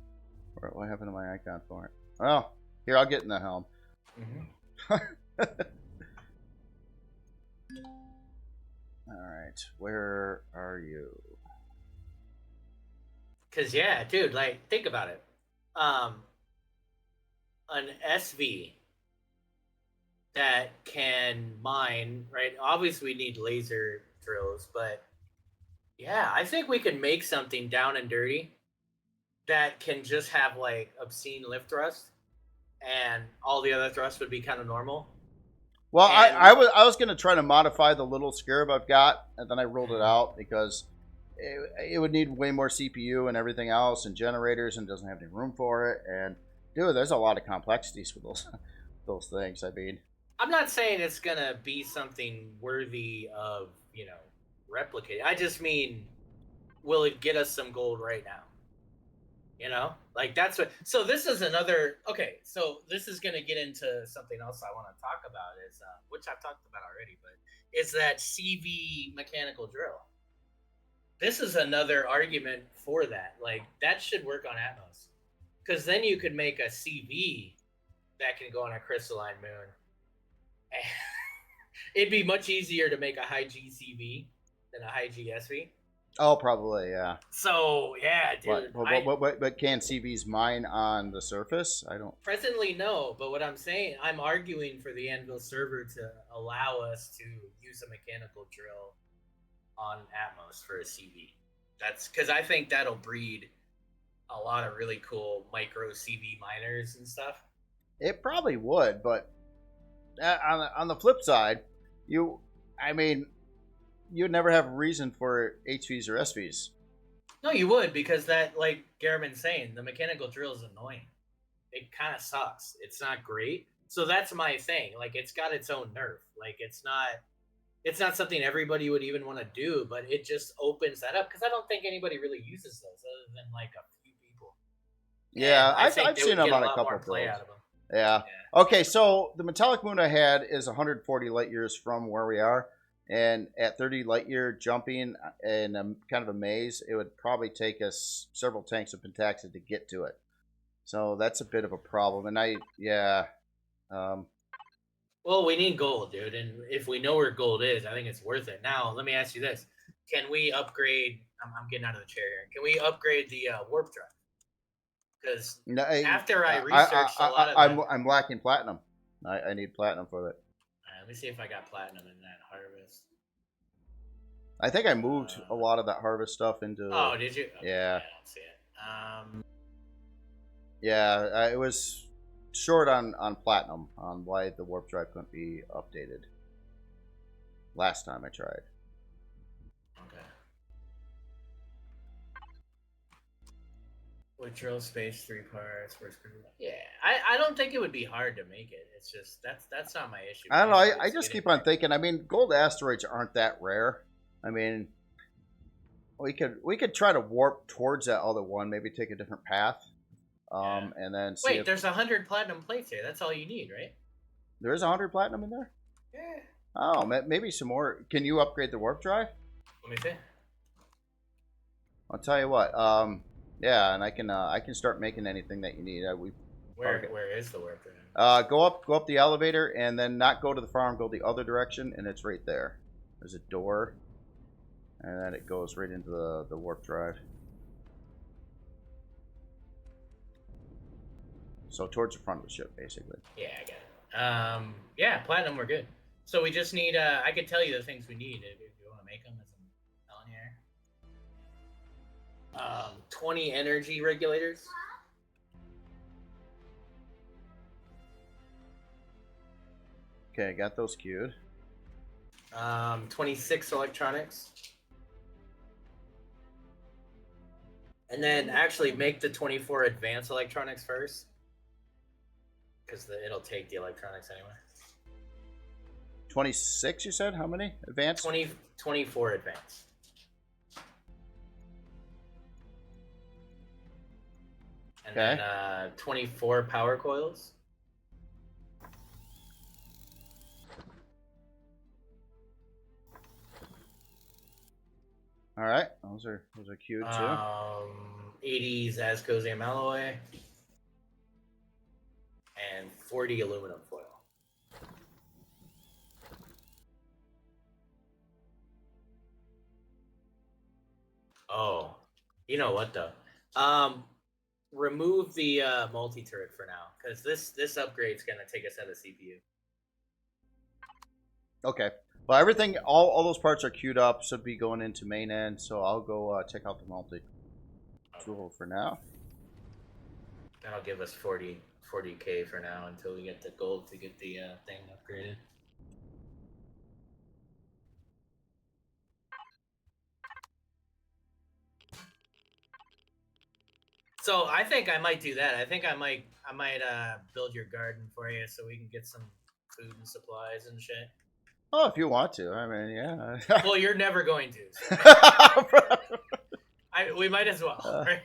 What happened to my icon for it? Well, here, I'll get in the helm. Mm-hmm. All right, where are you? Cause yeah, dude, like think about it. An SV that can mine, right? Obviously, we need laser drills, but yeah, I think we could make something down and dirty that can just have like obscene lift thrust, and all the other thrusts would be kind of normal. Well, And I was gonna try to modify the little scarab I've got, and then I ruled it out because it would need way more CPU and everything else, and generators, and doesn't have any room for it. And dude, there's a lot of complexities with those things. I mean, I'm not saying it's gonna be something worthy of replicating. I just mean, will it get us some gold right now? Like that's what. So this is another. Okay, so this is gonna get into something else I want to talk about is which I've talked about already, but is that CV mechanical drill. This is another argument for that. Like that should work on Atmos, because then you could make a CV that can go on a crystalline moon. It'd be much easier to make a high G CV than a high G SV. oh, probably, yeah. So yeah, dude. But can CVs mine on the surface? I don't. Presently, no. But what I'm saying, I'm arguing for the Anvil server to allow us to use a mechanical drill on Atmos for a CV. That's because I think that'll breed a lot of really cool micro CV miners and stuff. It probably would, but on the flip side, I mean, you'd never have a reason for HVs or SVs. No, you would, because that, like Garriman's saying, the mechanical drill is annoying. It kind of sucks. It's not great. So that's my thing. Like, it's got its own nerf. Like, it's not something everybody would even want to do, but it just opens that up, because I don't think anybody really uses those other than like a few people. Yeah, I've seen them on a couple of play out of them. Yeah. Okay, so the metallic moon I had is 140 light years from where we are, and at 30 light year jumping in a kind of a maze, it would probably take us several tanks of pentaxid to get to it. So that's a bit of a problem. And well, we need gold, dude, and if we know where gold is, I think it's worth it. Now, let me ask you this: can we upgrade? I'm getting out of the chair here. Can we upgrade the warp drive? Because after I researched a lot of I'm lacking platinum. I need platinum for it. Let me see if I got platinum in that harvest. I think I moved a lot of that harvest stuff into. Oh, did you? Okay, yeah. I don't see it. Yeah, it was short on platinum on why the warp drive couldn't be updated. Last time I tried. Okay. With drill space 3 parts. Yeah, I don't think it would be hard to make it. It's just that's not my issue. I don't know. I just keep on thinking. I mean, gold asteroids aren't that rare. I mean, we could try to warp towards that other one. Maybe take a different path, and then see. Wait, there's 100 platinum plates here. That's all you need, right? There is 100 platinum in there. Yeah. Oh, maybe some more. Can you upgrade the warp drive? Let me see. I'll tell you what. Yeah, and I can start making anything that you need. Where is the warp drive? Go up the elevator, and then not go to the farm. Go the other direction, and it's right there. There's a door, and then it goes right into the warp drive. So towards the front of the ship, basically. Yeah, I got it. Yeah, platinum, we're good. So we just need. I could tell you the things we need if you want to make them. As I'm telling you. 20 energy regulators. Okay, got those queued. 26 electronics. And then actually make the 24 advanced electronics first. Because it'll take the electronics anyway. 26, you said? How many? Advanced? 24 advanced. And Okay. then 24 power coils. All right, those are queued too. 80s Ascosium alloy. And 40 aluminum foil. Oh, you know what though? Remove the multi-turret for now, because this upgrade's gonna take us out of CPU. Okay. Well, everything, all those parts are queued up. Should be going into main end. So I'll go check out the multi-tool for now. That'll give us 40K for now until we get the gold to get the thing upgraded. So I think I might do that. I think I might build your garden for you so we can get some food and supplies and shit. Oh, if you want to. I mean, yeah. Well, you're never going to. So. We might as well, right?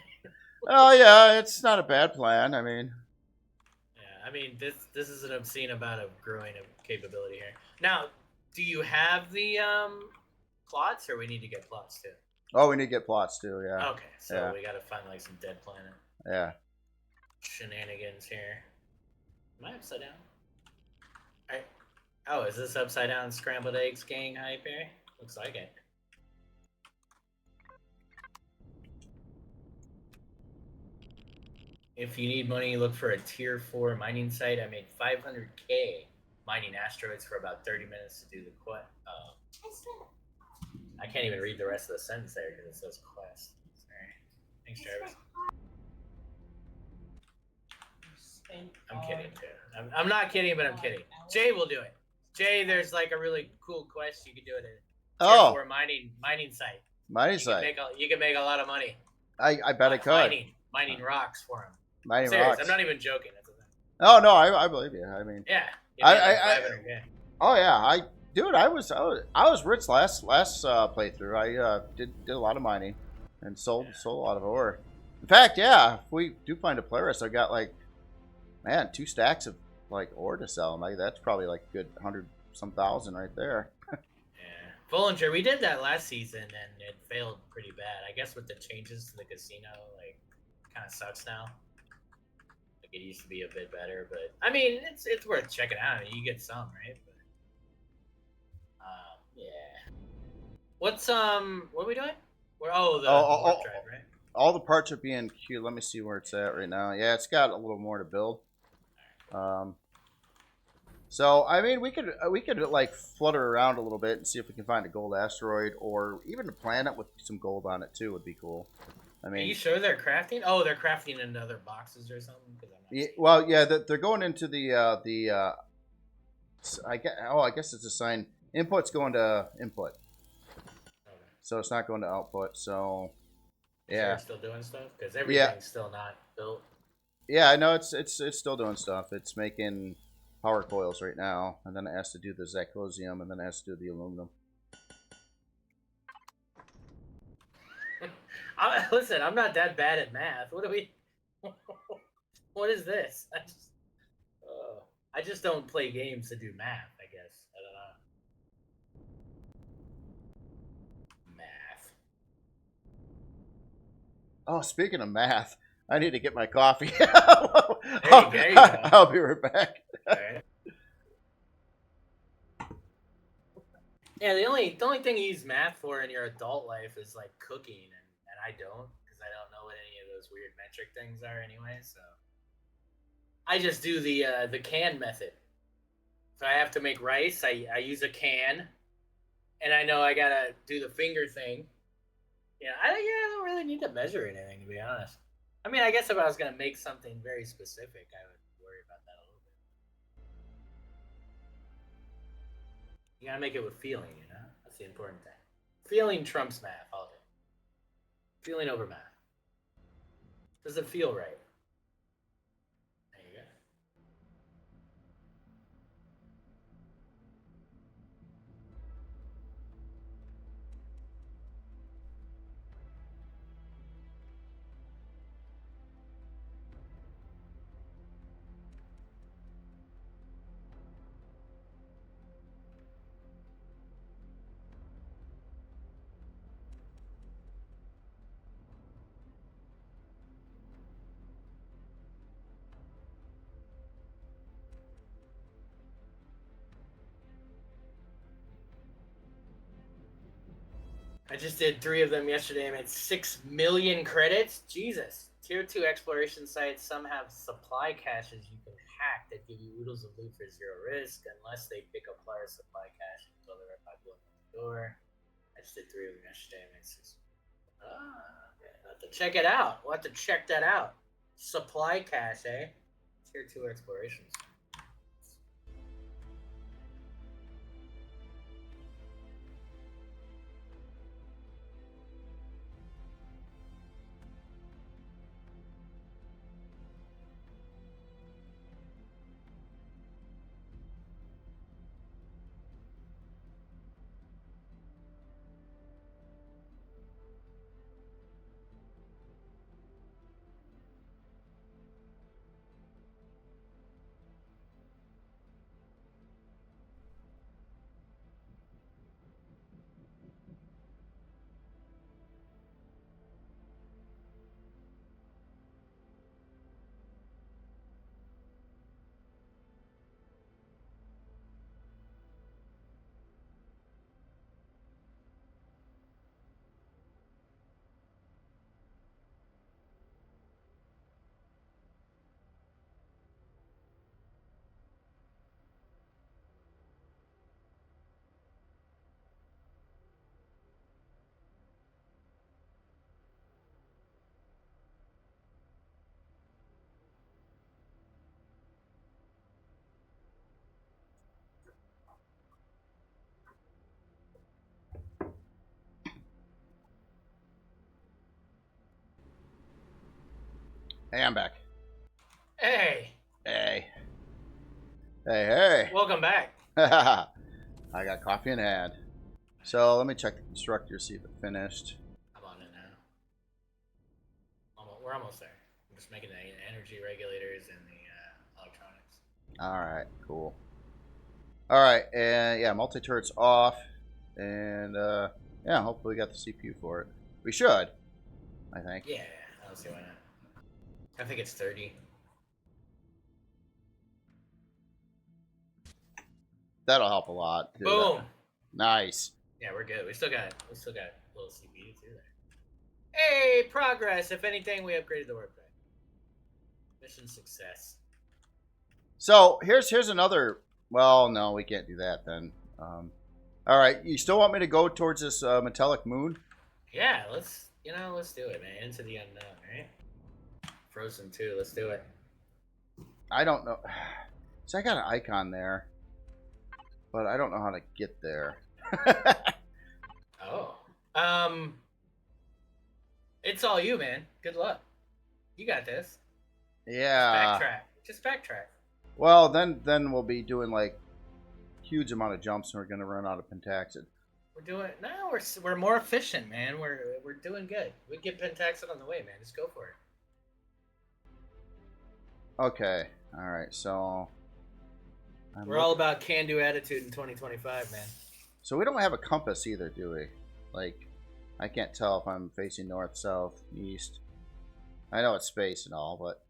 Oh, yeah, it's not a bad plan. I mean... Yeah, I mean, this is an obscene amount of growing capability here. Now, do you have the plots, or we need to get plots too? Oh, we need to get plots too, yeah. Okay, so we gotta find like some dead planet. Yeah. Shenanigans here. Am I upside down? Alright. Oh, is this upside down scrambled eggs gang hype here? Looks like it. If you need money, look for a tier 4 mining site. I made 500K mining asteroids for about 30 minutes to do the quest. I can't even read the rest of the sentence there because it says quest. Sorry. Thanks, Travis. I'm kidding, too. I'm not kidding, but I'm kidding. Jay will do it. Jay, there's like a really cool quest you can do it in. Tier 4 mining site. Mining site. You can make a lot of money. I bet I could. Mining rocks for him. Mining serious, rocks. I'm not even joking. That's a thing. Oh no, I believe you. I mean, yeah. Oh yeah, dude, I was rich last playthrough. I did a lot of mining and sold a lot of ore. In fact, yeah, if we do find a Polaris, I got like, man, 2 stacks of like ore to sell. Like that's probably like a good 100-some thousand right there. Yeah, Bollinger, we did that last season and it failed pretty bad. I guess with the changes to the casino, like, kind of sucks now. Like it used to be a bit better, but I mean, it's worth checking out. I mean, you get some, right? But, yeah. What are we doing? The warp drive, right? All the parts are being queued. Let me see where it's at right now. Yeah, it's got a little more to build. So I mean, we could like flutter around a little bit and see if we can find a gold asteroid or even a planet with some gold on it too would be cool. I mean, are you sure they're crafting? Oh, they're crafting in other boxes or something. They're going into the I guess it's a sign. Input's going to input. Okay. So it's not going to output. So yeah, they're still doing stuff because everything's still not built. Yeah, I know it's still doing stuff. It's making power coils right now, and then it has to do the Zacosium, and then it has to do the aluminum. Listen, I'm not that bad at math. What is this? I just don't play games to do math, I guess. I don't know. Math. Oh, speaking of math, I need to get my coffee. There you go. I'll be right back. All right. Yeah, the only thing you use math for in your adult life is like cooking, and I don't, because I don't know what any of those weird metric things are anyway. So I just do the can method. So I have to make rice. I use a can, and I know I gotta do the finger thing. Yeah, I don't really need to measure anything, to be honest. I mean, I guess if I was gonna make something very specific, I would worry about that a little You gotta make it with feeling, you know? That's the important thing. Feeling trumps math all day. Feeling over math. Does it feel right? There you go. I just did 3 of them yesterday. I made 6 million credits. Jesus. Tier 2 exploration sites. Some have supply caches you can hack that give you oodles of loot for 0 risk, unless they pick up player supply cache until they're right by blowing the door. I just did 3 of them yesterday. I made 6. Yeah, I'll have to check it out. We'll have to check that out. Supply cache, eh? Tier 2 explorations. Hey, I'm back. Hey. Hey. Hey. Welcome back. I got coffee in hand. So let me check the constructor, see if it finished. I'm on it now. We're almost there. I'm just making the energy regulators and the electronics. Alright, cool. Alright, and yeah, multi-turret's off. And yeah, hopefully we got the CPU for it. We should, I think. Yeah, I don't see why not. I think it's 30. That'll help a lot. Too. Boom. Nice. Yeah, we're good. We still got a little CPU too there. Hey, progress. If anything, we upgraded the workbench. Mission success. So here's another. Well, no, we can't do that then. All right, you still want me to go towards this metallic moon? Yeah, let's do it, man. Into the unknown, right? Frozen 2, let's do it. I don't know. So I got an icon there, but I don't know how to get there. Oh. It's all you, man. Good luck. You got this. Yeah. Just backtrack. Well, then we'll be doing like huge amount of jumps, and we're gonna run out of pentaxid. We're more efficient, man. We're doing good. We get pentaxid on the way, man. Just go for it. Okay. All right. So we're all about can-do attitude in 2025, man. So we don't have a compass either, do we? Like, I can't tell if I'm facing north, south, east. I know it's space and all, but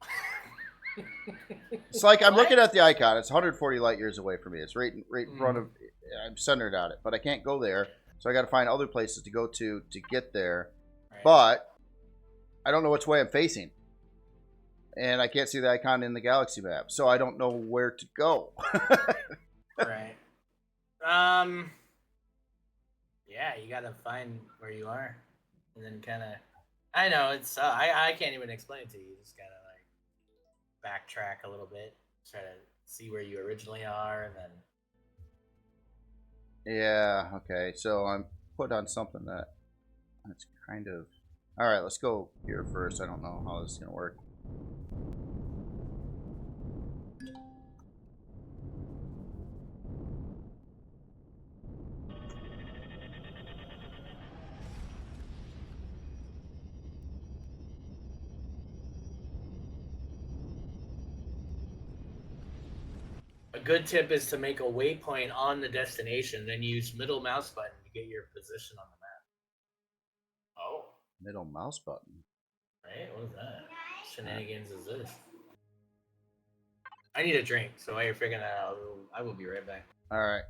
it's like I'm looking at the icon. It's 140 light years away from me. It's right in front of. I'm centered on it, but I can't go there. So I got to find other places to go to get there. Right. But I don't know which way I'm facing, and I can't see the icon in the galaxy map, so I don't know where to go. Right. Yeah, you gotta find where you are, and then kind of. I know it's. I can't even explain it to you. You just gotta like backtrack a little bit, try to see where you originally are, and then. Yeah, okay. So I'm put on something that's kind of... Alright, let's go here first. I don't know how this is going to work. A good tip is to make a waypoint on the destination, then use middle mouse button to get your position on the map. Oh. Middle mouse button. Right? What is that? Shenanigans is this? I need a drink, so while you're figuring that out, I will be right back. Alright.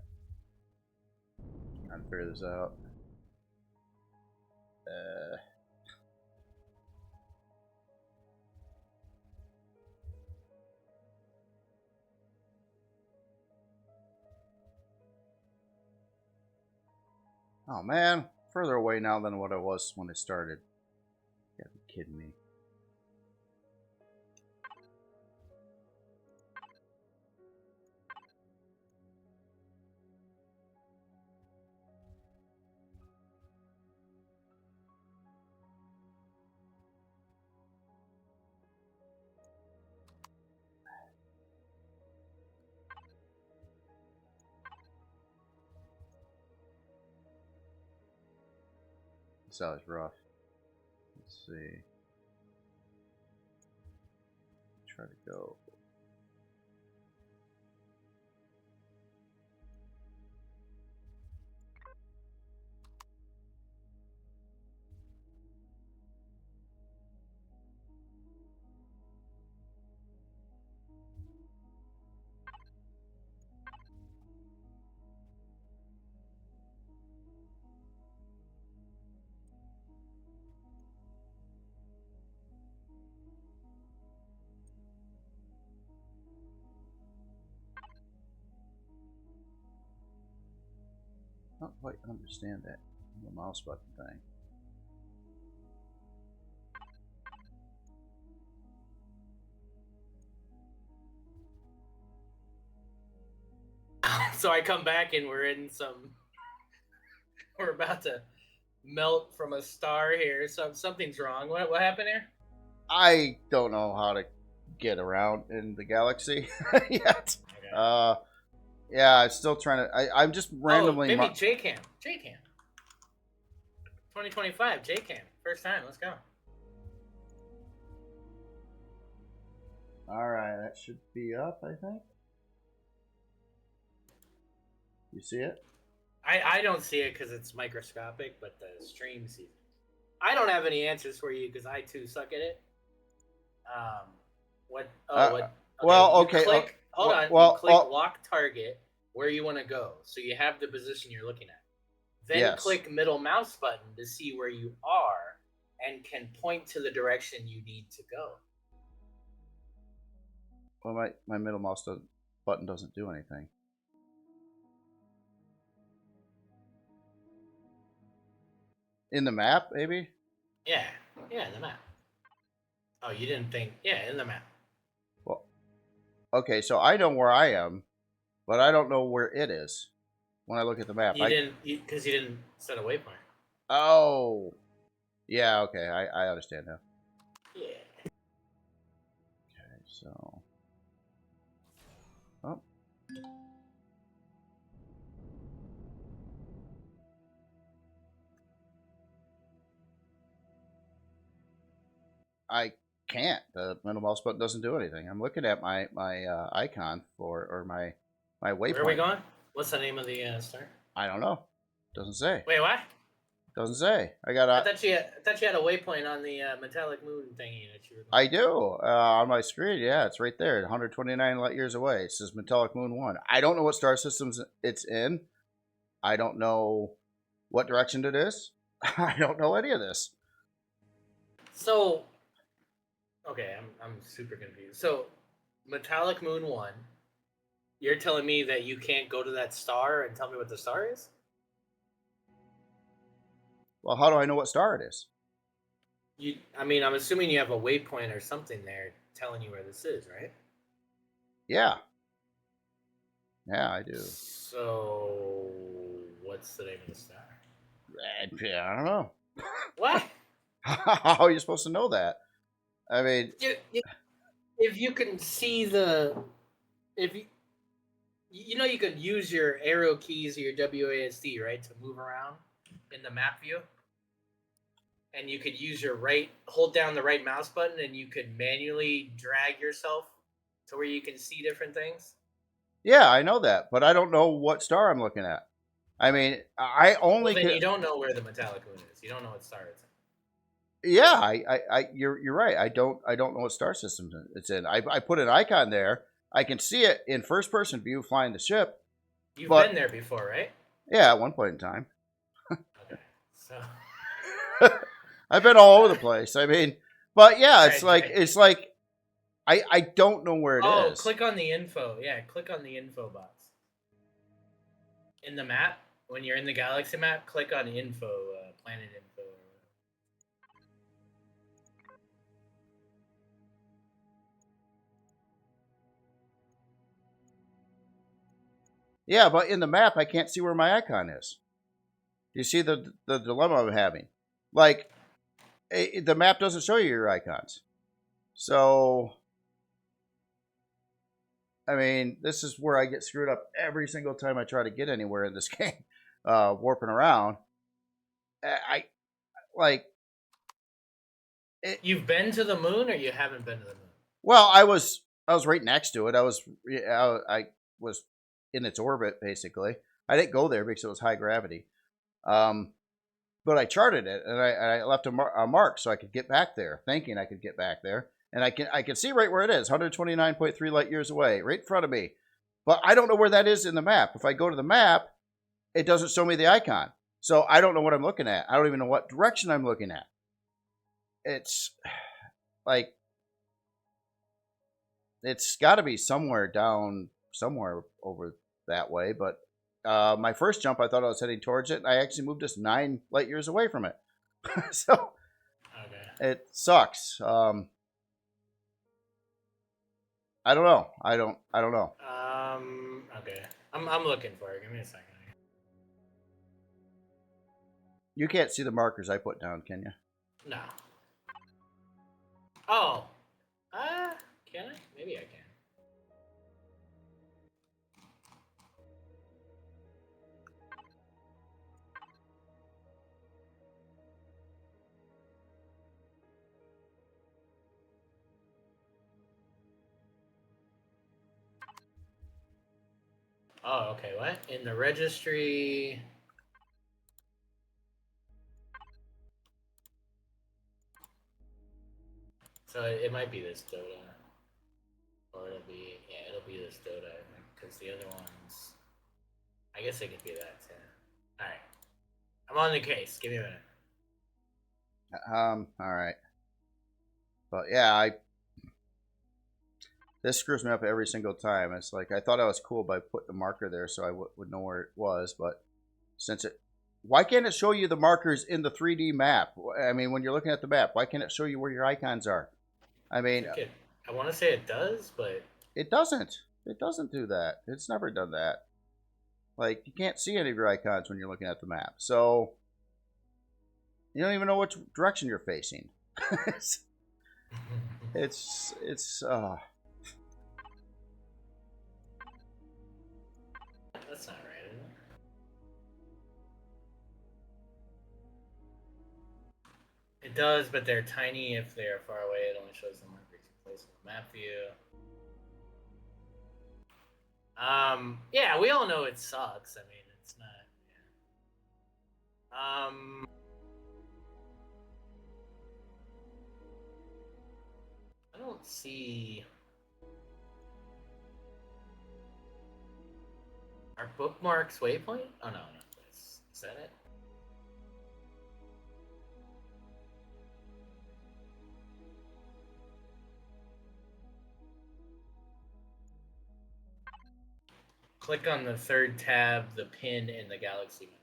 Trying to figure this out. Oh man, further away now than what I was when it started. You gotta be kidding me. This is rough. Let's see. Try to go. I don't quite understand that the mouse button thing. So I come back and we're about to melt from a star here. So something's wrong. What happened here? I don't know how to get around in the galaxy yet. Okay. Yeah, I'm still trying to. I'm just randomly. Oh, maybe JCam. 2025 JCam. First time. Let's go. All right, that should be up, I think. You see it? I don't see it because it's microscopic, but the stream sees it. I don't have any answers for you because I too suck at it. What? Oh, what? Okay, well, okay. Click, hold on. You click lock target where you want to go, so you have the position you're looking at. Then click middle mouse button to see where you are and can point to the direction you need to go. Well, my middle mouse button doesn't do anything. In the map, maybe? Yeah, in the map. Oh, you didn't think? Yeah, in the map. Well, okay, so I know where I am, but I don't know where it is when I look at the map. Because you didn't set a waypoint. Oh, yeah. Okay, I understand now. Yeah. Okay, so. Oh. I can't. The middle mouse button doesn't do anything. I'm looking at my icon or my waypoint. Where are we going? What's the name of the star? I don't know. Doesn't say. Wait, what? Doesn't say. I thought you had a waypoint on the metallic moon thingy that you were. I do on my screen. Yeah, it's right there. 129 light years away. It says Metallic Moon 1. I don't know what star systems it's in. I don't know what direction it is. I don't know any of this. So, okay, I'm super confused. So, Metallic Moon 1, you're telling me that you can't go to that star and tell me what the star is? Well, how do I know what star it is? I'm assuming you have a waypoint or something there telling you where this is, right? Yeah. Yeah, I do. So, what's the name of the star? I don't know. What? How are you supposed to know that? I mean, if you can see if you could use your arrow keys or your WASD, right, to move around in the map view, and you could use hold down the right mouse button, and you could manually drag yourself to where you can see different things. yeah, I know that, but I don't know what star I'm looking at. I mean, I only. Well, then you don't know where the metallic moon is. You don't know what star it's in. Yeah, you're right. I don't know what star system it's in. I put an icon there. I can see it in first person view flying the ship. You've been there before, right? Yeah, at one point in time. Okay, so I've been all over the place. I mean, but yeah, it's like I don't know where it is. Oh, click on the info. Yeah, click on the info box in the map. When you're in the galaxy map, click on info, planet info. Yeah, but in the map, I can't see where my icon is. You see the dilemma I'm having? Like, the map doesn't show you your icons. So, I mean, this is where I get screwed up every single time I try to get anywhere in this game, warping around. You've been to the moon, or you haven't been to the moon? Well, I was right next to it. I was in its orbit basically. I didn't go there because it was high gravity. But I charted it and I left a mark so I could get back there, thinking I could get back there. And I can see right where it is, 129.3 light years away, right in front of me. But I don't know where that is in the map. If I go to the map, it doesn't show me the icon. So I don't know what I'm looking at. I don't even know what direction I'm looking at. It's like, it's got to be somewhere over that way. But my first jump, I thought I was heading towards it. And I actually moved just 9 light years away from it. So it sucks. I don't know. I don't know. Okay. I'm looking for it. Give me a second. You can't see the markers I put down, can you? No. Oh. Can I? Maybe I can. Oh, okay. What? In the registry. So it might be this Dota. Or it'll be this Dota, because the other ones, I guess it could be that too. Alright. I'm on the case. Give me a minute. Alright. But yeah, this screws me up every single time. It's like, I thought I was cool by putting the marker there so I would know where it was, but why can't it show you the markers in the 3D map? I mean, when you're looking at the map, why can't it show you where your icons are? I mean, I want to say it does, but it doesn't. It doesn't do that. It's never done that. Like, you can't see any of your icons when you're looking at the map. So, you don't even know which direction you're facing. it's That's not right, is it? It does, but they're tiny if they are far away. It only shows the markers you place in the map view. Yeah, we all know it sucks. I mean, it's not. Yeah. I don't see. Are bookmarks waypoint? Oh no, is that it? Click on the third tab, the pin in the galaxy map.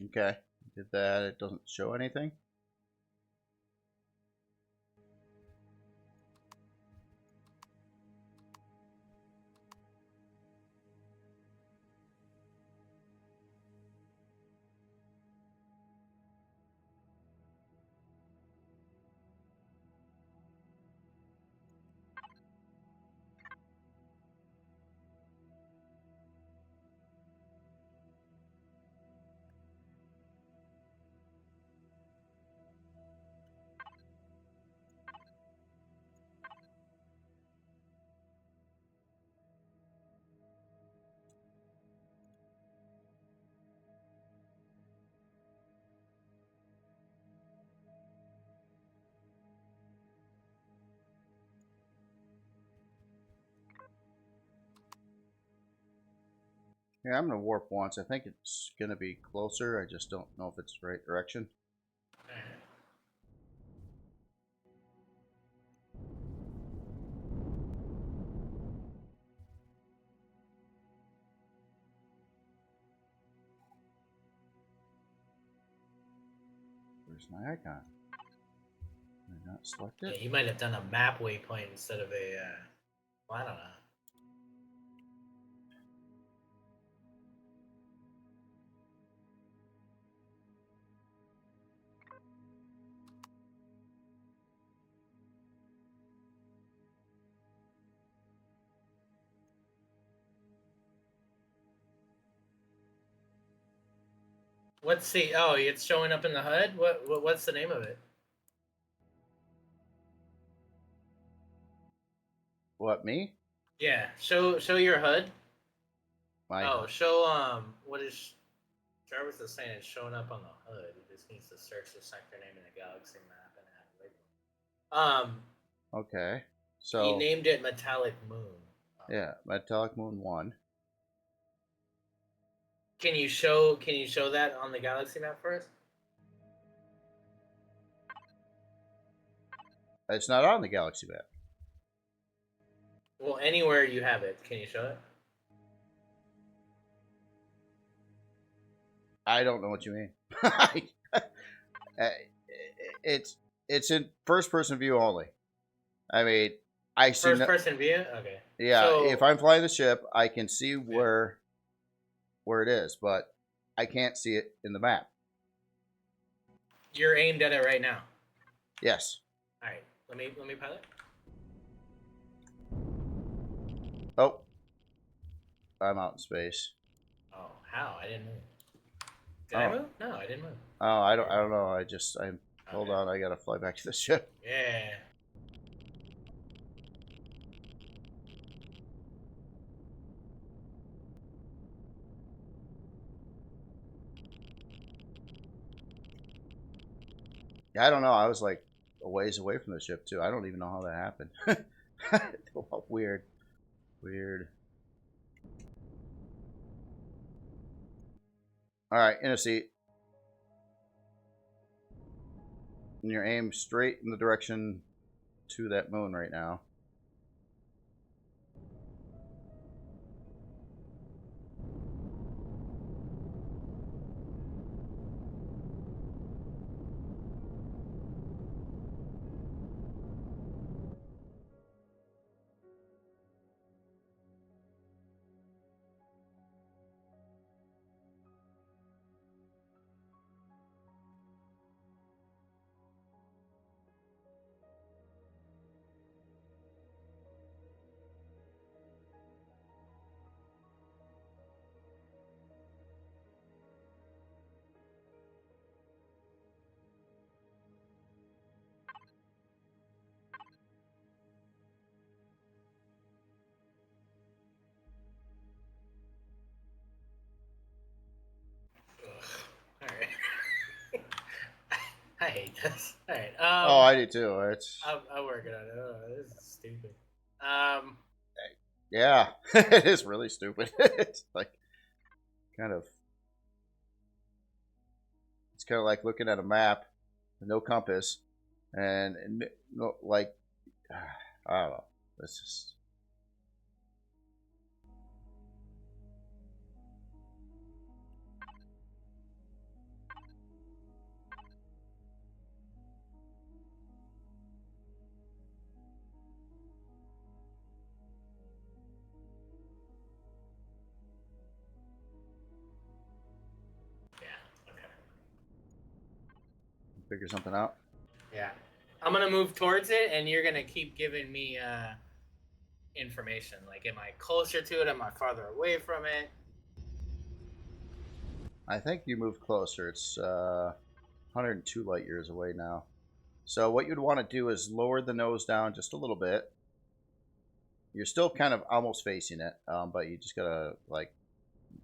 okay. Did that. It doesn't show anything. Yeah, I'm gonna warp once. I think it's gonna be closer. I just don't know if it's the right direction. Alright. Where's my icon? Did I not select it? Yeah, you might have done a map waypoint instead of a. Well, I don't know. Let's see. Oh, it's showing up in the HUD. What's the name of it? What, me? Yeah, show your HUD. My Show what is Jarvis is saying it's showing up on the HUD. He just needs to search the sector name in the galaxy map and add label. Okay. He So named it Metallic Moon. yeah, Metallic Moon 1. Can you show that on the galaxy map for us? It's not on the galaxy map. Well, anywhere you have it, can you show it? I don't know what you mean. It's in first person view only. I mean, I see First person view. Okay. Yeah, So, if I'm flying the ship, I can see where it is, but I can't see it in the map. you're aimed at it right now. Yes. All right. Let me pilot. Oh, I'm out in space. Oh, how? I didn't move. Did I move? No, I didn't move. Oh, I don't know. Hold on. I gotta fly back to the ship. Yeah. Yeah, I don't know. I was like a ways away from the ship too. I don't even know how that happened. Weird. All right, in a seat. And you're aimed straight in the direction to that moon right now. All right. I hate this. All right. Oh, I do too. I'm working on it. Oh, this is stupid. Yeah, it is really stupid. It's like it's kind of like looking at a map with no compass and no, like I don't know. This is Yeah. Okay. figure something out. Yeah. I'm gonna move towards it, and you're gonna keep giving me information. Like, am I closer to it? Am I farther away from it? I think you moved closer. It's 102 light years away now. So what you'd want to do is lower the nose down just a little bit. You're still kind of almost facing it, but you just gotta like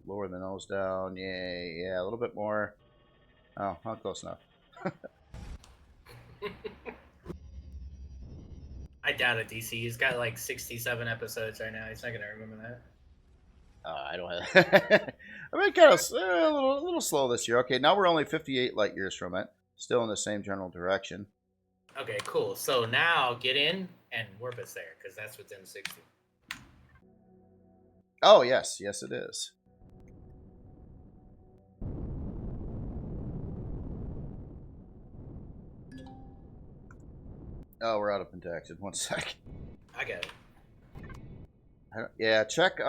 lower the nose down. Yeah, a little bit more. Oh, not close enough. I doubt it, DC. He's got like 67 episodes right now. He's not gonna remember that. I don't have. I mean, kind of a little slow this year. Okay, now we're only 58 light years from it. Still in the same general direction. Okay, cool. So now get in and warp us there, because that's within 60. Oh, yes. Yes, it is. Oh, we're out of Pentaxid. 1 sec. I got it. Yeah, check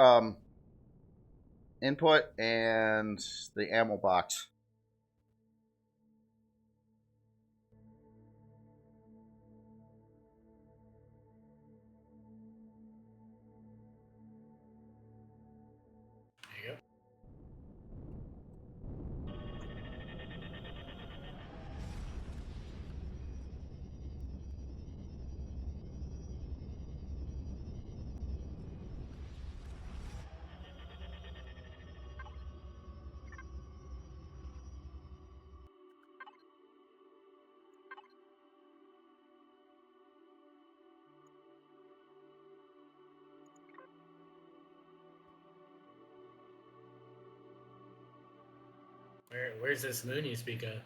input and the ammo box. There you go. Where's this moon you speak of?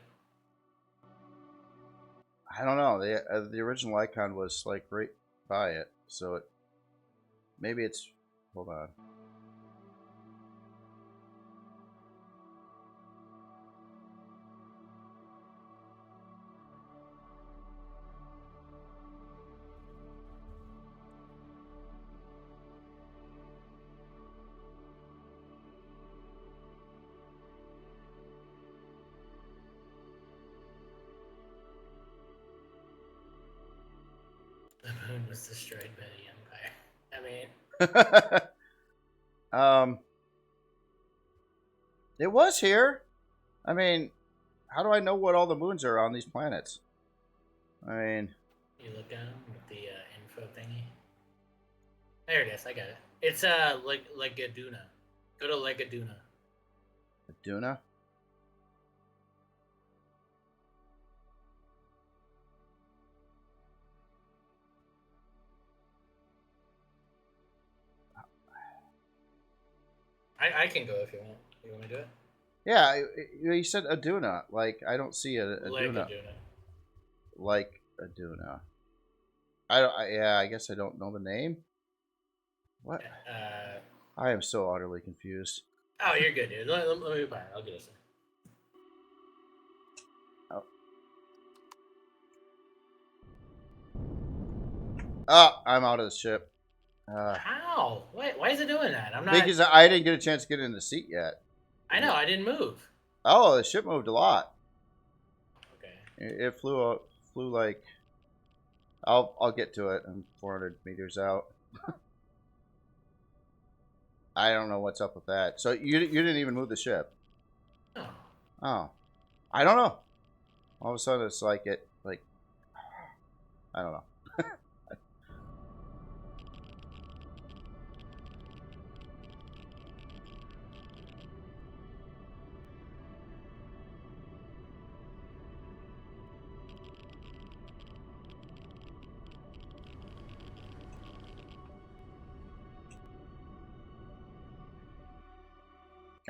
I don't know. The original icon was like right by it, so it maybe it's. Hold on. The moon was destroyed by the Empire. I mean, It was here. I mean, how do I know what all the moons are on these planets? I mean, you look down with the info thingy. There it is. I got it. It's Legaduna. Go to Legaduna. Aduna. I can go if you want. You want me to do it? Yeah, you said Aduna. Like I don't see a Aduna. Legaduna. Like Aduna. Yeah, I guess I don't know the name. What? I am so utterly confused. Oh, you're good, dude. Let me buy it. I'll get us Oh. Oh, I'm out of the ship. How? Why is it doing that? I'm not. Because I didn't get a chance to get in the seat yet. I know. I didn't move. Oh, the ship moved a lot. Okay. It flew like. I'll get to it. I'm 400 meters out. I don't know what's up with that. So you didn't even move the ship. Oh. Oh, I don't know. All of a sudden it's like I don't know.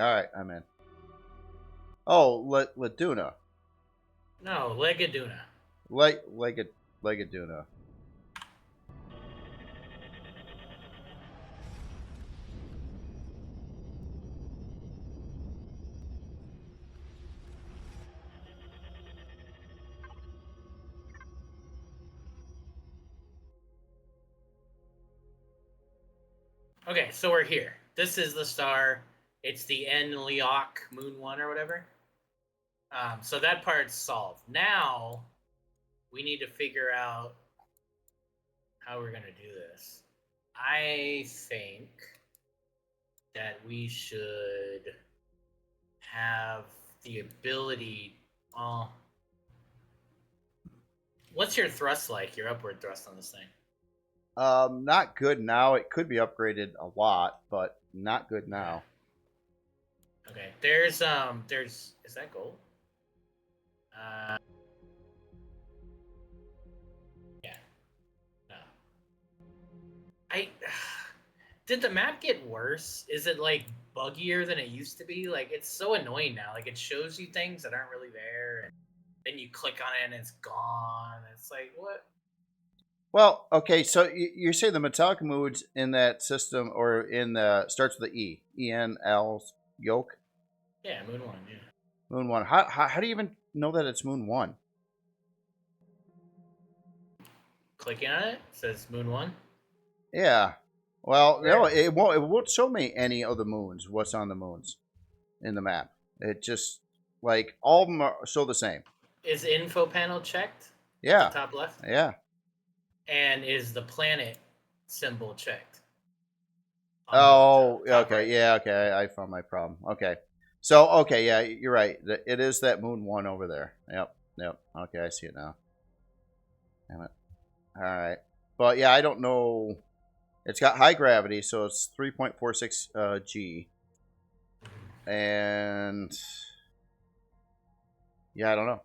All right, I'm in. Oh, Laduna. No, Legaduna. Legaduna. Okay, so we're here. This is the star. It's the Leok Moon 1 or whatever. So that part's solved. Now we need to figure out how we're gonna do this. I think that we should have the ability. What's your thrust like? Your upward thrust on this thing? Not good now. It could be upgraded a lot, but not good now. Okay. There's is that gold? Yeah. No. Did the map get worse? Is it like buggier than it used to be? Like it's so annoying now. Like it shows you things that aren't really there, and then you click on it and it's gone. It's like what? Well, okay, so you say the metallic moods in that system, or in the starts with the E-N-L, yoke, Yeah, Moon One. Yeah. Moon One. How do you even know that it's Moon One? Clicking on it says Moon One. Yeah. Well, no, Where? it won't. It won't show me any of the moons. What's on the moons in the map? It just like all of them are show the same. Is info panel checked at the Yeah. top left? Yeah. And is the planet symbol checked? On Oh, the top okay. right. Yeah. Okay. I found my problem. Okay. So, okay. Yeah, you're right. It is that Moon One over there. Yep. Yep. Okay, I see it now. Damn it. All right. But yeah, I don't know. It's got high gravity, so it's 3.46 G. And yeah, I don't know.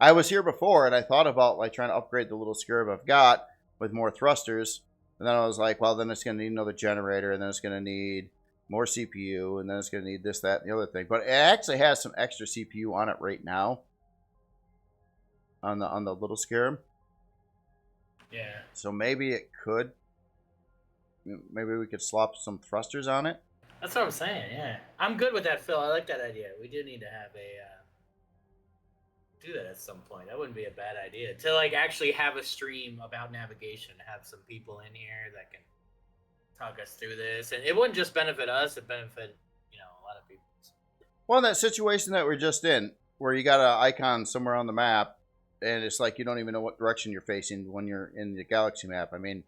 I was here before, and I thought about like trying to upgrade the little Scarab I've got with more thrusters. And then I was like, well, then it's going to need another generator, and then it's going to need more CPU, and then it's going to need this, that, and the other thing. But it actually has some extra CPU on it right now on the little Scarab. Yeah. So maybe it could. Maybe we could slop some thrusters on it. That's what I'm saying. Yeah, I'm good with that, Phil. I like that idea. We do need to have do that at some point. That wouldn't be a bad idea to like actually have a stream about navigation. Have some people in here that can talk us through this, and it wouldn't just benefit us; it benefit a lot of people. Well, in that situation that we're just in, where you got an icon somewhere on the map, and it's like you don't even know what direction you're facing when you're in the galaxy map. I mean,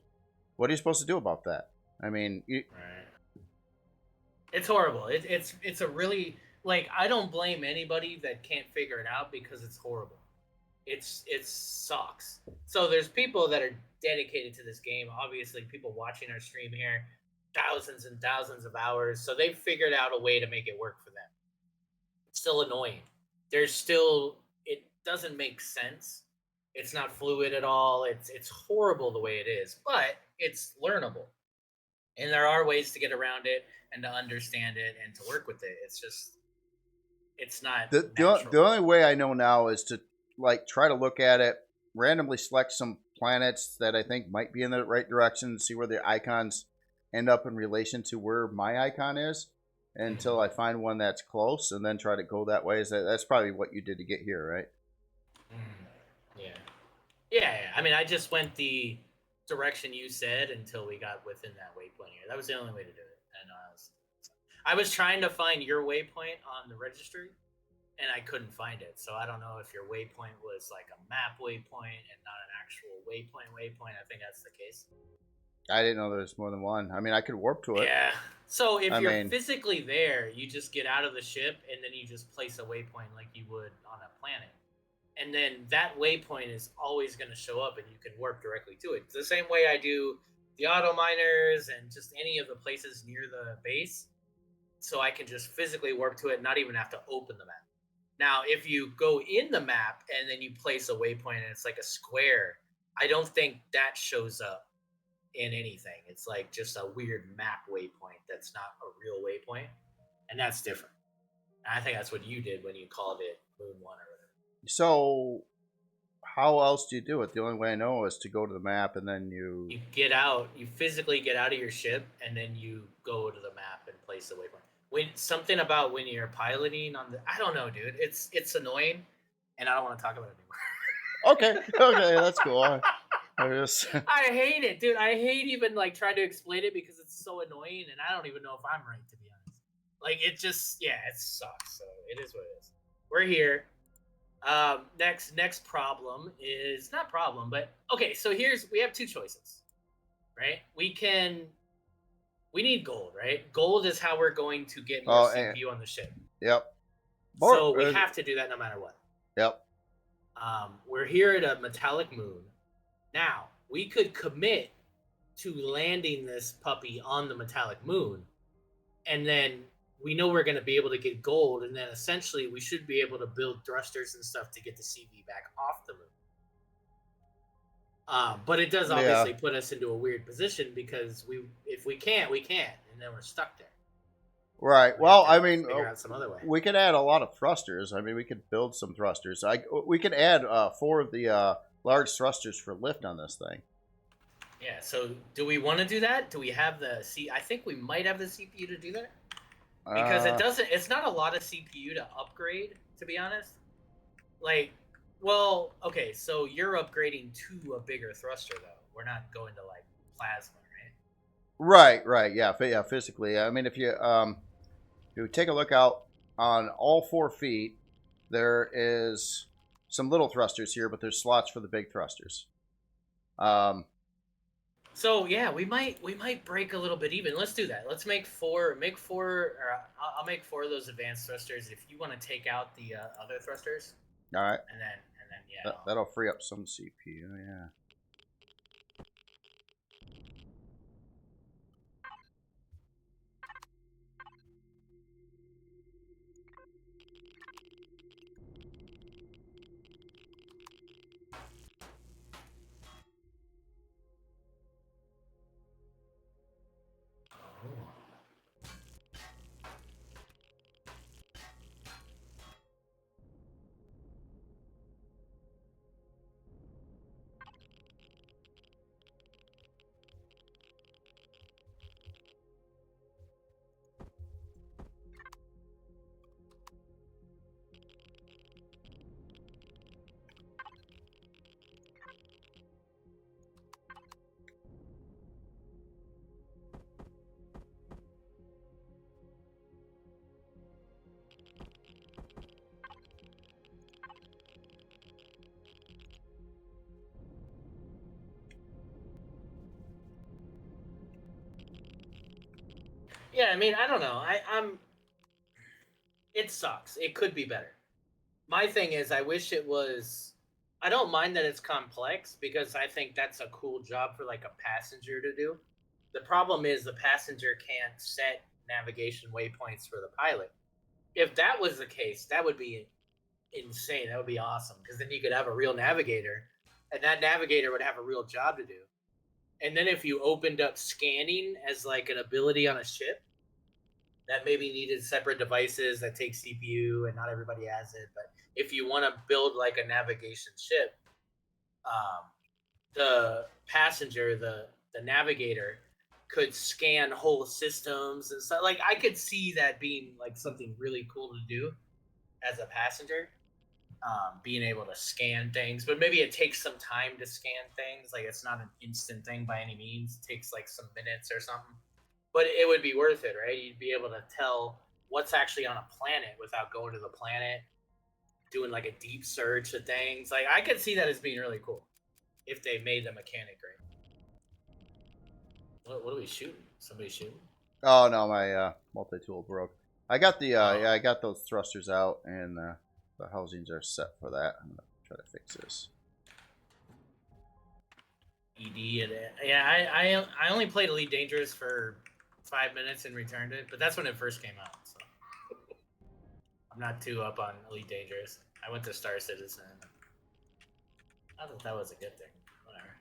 what are you supposed to do about that? I mean, Right. It's horrible. It's a really like I don't blame anybody that can't figure it out because it's horrible. It sucks. So there's people that are dedicated to this game. Obviously, people watching our stream here, thousands and thousands of hours. So they've figured out a way to make it work for them. It's still annoying. There's still it doesn't make sense. It's not fluid at all. It's horrible the way it is, but it's learnable. And there are ways to get around it and to understand it and to work with it. It's just it's not natural. the only way I know now is to like try to look at it, randomly select some planets that I think might be in the right direction, see where the icons end up in relation to where my icon is, until I find one that's close, and then try to go that way. That's probably what you did to get here, right? Yeah. Yeah. I mean, I just went the direction you said until we got within that waypoint here. That was the only way to do it. And I was trying to find your waypoint on the registry, and I couldn't find it. So I don't know if your waypoint was like a map waypoint and not an actual waypoint. I think that's the case. I didn't know there was more than one. I mean, I could warp to it. Yeah. So if you're physically there, you just get out of the ship and then you just place a waypoint like you would on a planet. And then that waypoint is always going to show up and you can warp directly to it. It's the same way I do the auto miners and just any of the places near the base. So I can just physically warp to it, not even have to open the map. Now, if you go in the map and then you place a waypoint and it's like a square, I don't think that shows up in anything. It's like just a weird map waypoint that's not a real waypoint. And that's different. And I think that's what you did when you called it Moon 1 or whatever. So, how else do you do it? The only way I know is to go to the map and then you get out. You physically get out of your ship and then you go to the map and place the waypoint. When something about when you're piloting on the, I don't know, dude. It's annoying, and I don't want to talk about it anymore. Okay, that's cool. I hate it, dude. I hate even like trying to explain it because it's so annoying, and I don't even know if I'm right, to be honest. Like it just, yeah, it sucks. So it is what it is. We're here. Next problem is not problem, but okay. So we have two choices, right? We need gold, right? Gold is how we're going to get more CPU on the ship. Yep. So we have to do that no matter what. Yep. We're here at a metallic moon. Now, we could commit to landing this puppy on the metallic moon, and then we know we're going to be able to get gold, and then essentially we should be able to build thrusters and stuff to get the CV back off the moon. But it does obviously put us into a weird position because if we can't, we can't, and then we're stuck there. Right. Well, I mean, figure out some other way. we could add a lot of thrusters. I mean, we could build some thrusters. We could add 4 of the large thrusters for lift on this thing. Yeah. So, do we want to do that? Do we have the I think we might have the CPU to do that because it doesn't. It's not a lot of CPU to upgrade, to be honest. Like, well, okay. So you're upgrading to a bigger thruster, though. We're not going to like plasma, right? Right. Yeah. Physically. I mean, if you take a look out on all 4 feet, there is some little thrusters here, but there's slots for the big thrusters. So yeah, we might break a little bit even. Let's do that. Let's make 4. Or I'll make 4 of those advanced thrusters. If you want to take out the other thrusters. All right. And then yeah. That'll free up some CPU. Yeah. Yeah, I mean, I don't know. I'm. It sucks. It could be better. My thing is, I wish it was. I don't mind that it's complex because I think that's a cool job for like a passenger to do. The problem is the passenger can't set navigation waypoints for the pilot. If that was the case, that would be insane. That would be awesome because then you could have a real navigator, and that navigator would have a real job to do. And then if you opened up scanning as like an ability on a ship, that maybe needed separate devices that take CPU, and not everybody has it. But if you want to build like a navigation ship, the passenger, the navigator, could scan whole systems and stuff. Like I could see that being like something really cool to do as a passenger, being able to scan things. But maybe it takes some time to scan things. Like it's not an instant thing by any means. It takes like some minutes or something. But it would be worth it, right? You'd be able to tell what's actually on a planet without going to the planet, doing like a deep search of things. Like I could see that as being really cool if they made the mechanic right. What are we shooting? Somebody shooting? Oh no, my multi-tool broke. I got the I got those thrusters out, and the housings are set for that. I'm gonna try to fix this. ED and yeah, I only played Elite Dangerous for 5 minutes and returned it, but that's when it first came out. So I'm not too up on Elite Dangerous. I went to Star Citizen. I thought that was a good thing. Whatever.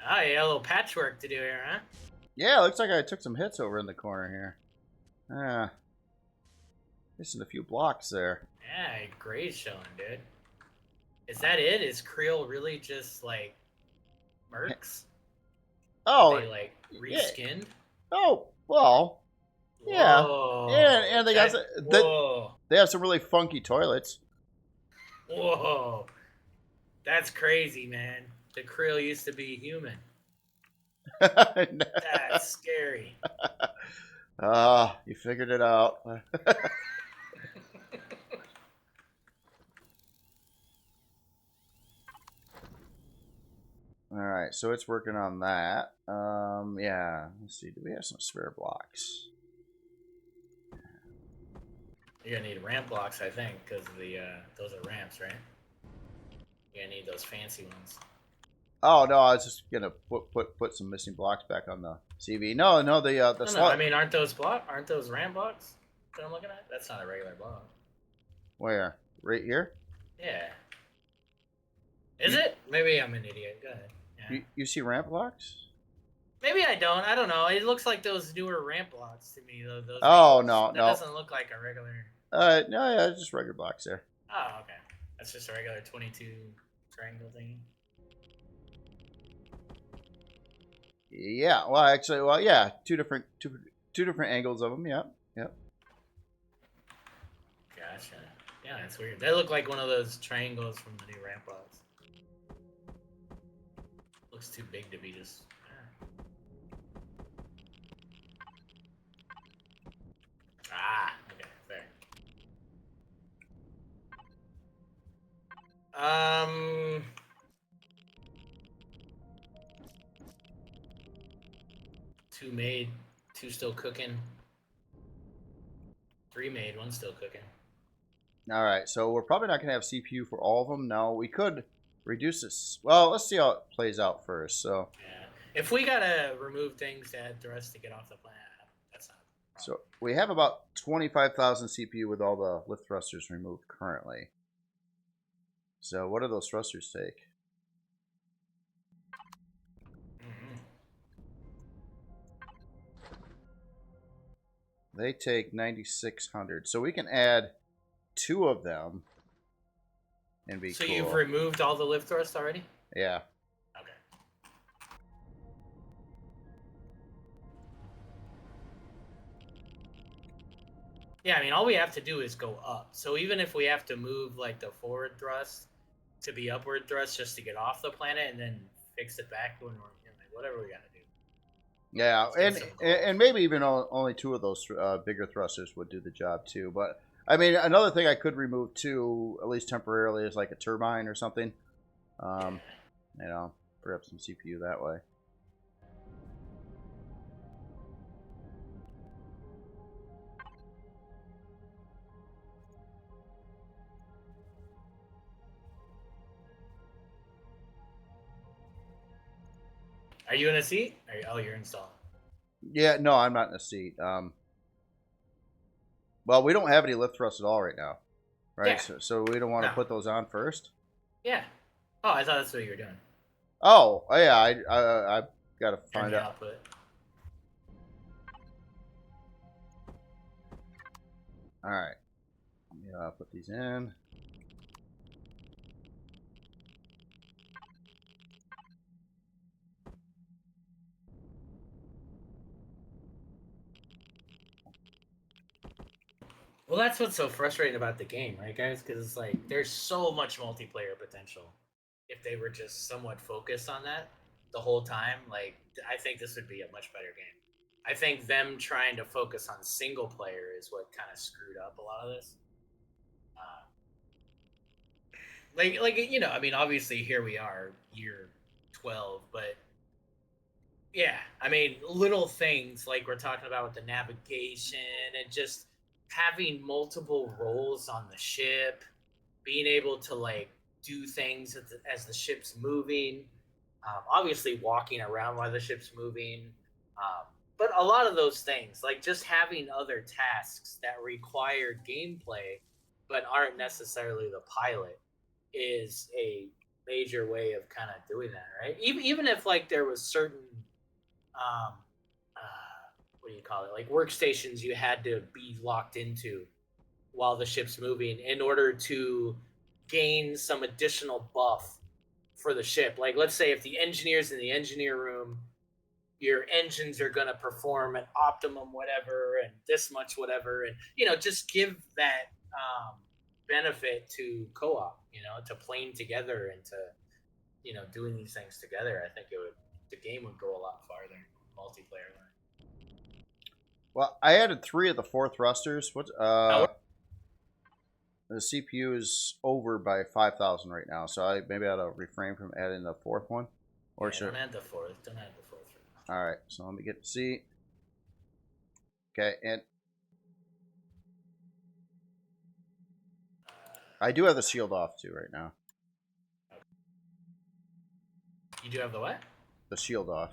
Ah, yeah, a little patchwork to do here, huh? Yeah, looks like I took some hits over in the corner here. Missing a few blocks there. Yeah, great showing, dude. Is that it? Is Creel really just like mercs? Oh, are they like reskinned? Yeah. Oh, well, yeah, Whoa, yeah, and they have some really funky toilets. Whoa, that's crazy, man. The Creel used to be human. That's scary. You figured it out. All right, so it's working on that. Yeah, let's see. Do we have some spare blocks? You're gonna need ramp blocks, I think, because the those are ramps, right? You're gonna need those fancy ones. Oh no, I was just gonna put some missing blocks back on the CV. No, the No, I mean, aren't those ramp blocks? What I'm looking at? That's not a regular block. Where? Right here? Yeah. Is it? Maybe I'm an idiot. Go ahead. Yeah. You see ramp blocks? Maybe I don't. I don't know. It looks like those newer ramp blocks to me. Those Oh, angles. no, That no. doesn't look like a regular. No, yeah, it's just regular blocks there. Oh, okay. That's just a regular 22 triangle thing. Yeah, well, actually, well, yeah, two different angles of them. Yep, yep. Gotcha. Yeah, that's weird. They look like one of those triangles from the new ramp blocks. Looks too big to be just. Ah, okay, fair. Two made, two still cooking. Three made, one still cooking. All right, so we're probably not going to have CPU for all of them. Now, we could reduce this. Well, let's see how it plays out first. So, yeah, if we gotta remove things to add thrust to get off the planet, that's not. So we have about 25,000 CPU with all the lift thrusters removed currently. So what do those thrusters take? They take 9,600. So we can add 2 of them and be So cool. you've removed all the lift thrust already? Yeah. Okay. Yeah, I mean, all we have to do is go up. So even if we have to move like the forward thrust to be upward thrust just to get off the planet and then fix it back when we're like whatever we gotta do. Yeah, and maybe even only 2 of those bigger thrusters would do the job too. But I mean, another thing I could remove too, at least temporarily, is like a turbine or something. You know, free up some CPU that way. Are you in a seat? Oh, you're installing. Yeah, no, I'm not in a seat. Well, we don't have any lift thrust at all right now, right? Yeah. So we don't want to put those on first. Yeah. Oh, I thought that's what you were doing. Oh yeah, I've got to find out. Output. All right, let me put these in. Well, that's what's so frustrating about the game, right, guys? Because it's like there's so much multiplayer potential. If they were just somewhat focused on that the whole time, like I think this would be a much better game. I think them trying to focus on single player is what kind of screwed up a lot of this. Like you know, I mean, obviously here we are, year 12, but yeah, I mean, little things like we're talking about with the navigation and just having multiple roles on the ship, being able to like do things as the ship's moving, obviously walking around while the ship's moving, but a lot of those things, like just having other tasks that require gameplay but aren't necessarily the pilot, is a major way of kind of doing that, right? Even if like there was certain um, what do you call it? Like workstations you had to be locked into while the ship's moving in order to gain some additional buff for the ship. Like, let's say if the engineer's in the engineer room, your engines are going to perform at optimum whatever and this much whatever, and you know, just give that benefit to co-op, you know, to playing together and to, you know, doing these things together. I think the game would go a lot farther multiplayer. Well, I added 3 of the 4 thrusters. What? The CPU is over by 5,000 right now, so I maybe I ought to refrain from adding the 4th one. Or yeah, don't add the 4th. Don't add the 4th. All right, so let me get the seat. Okay, and I do have the shield off too right now. You do have the what? The shield off.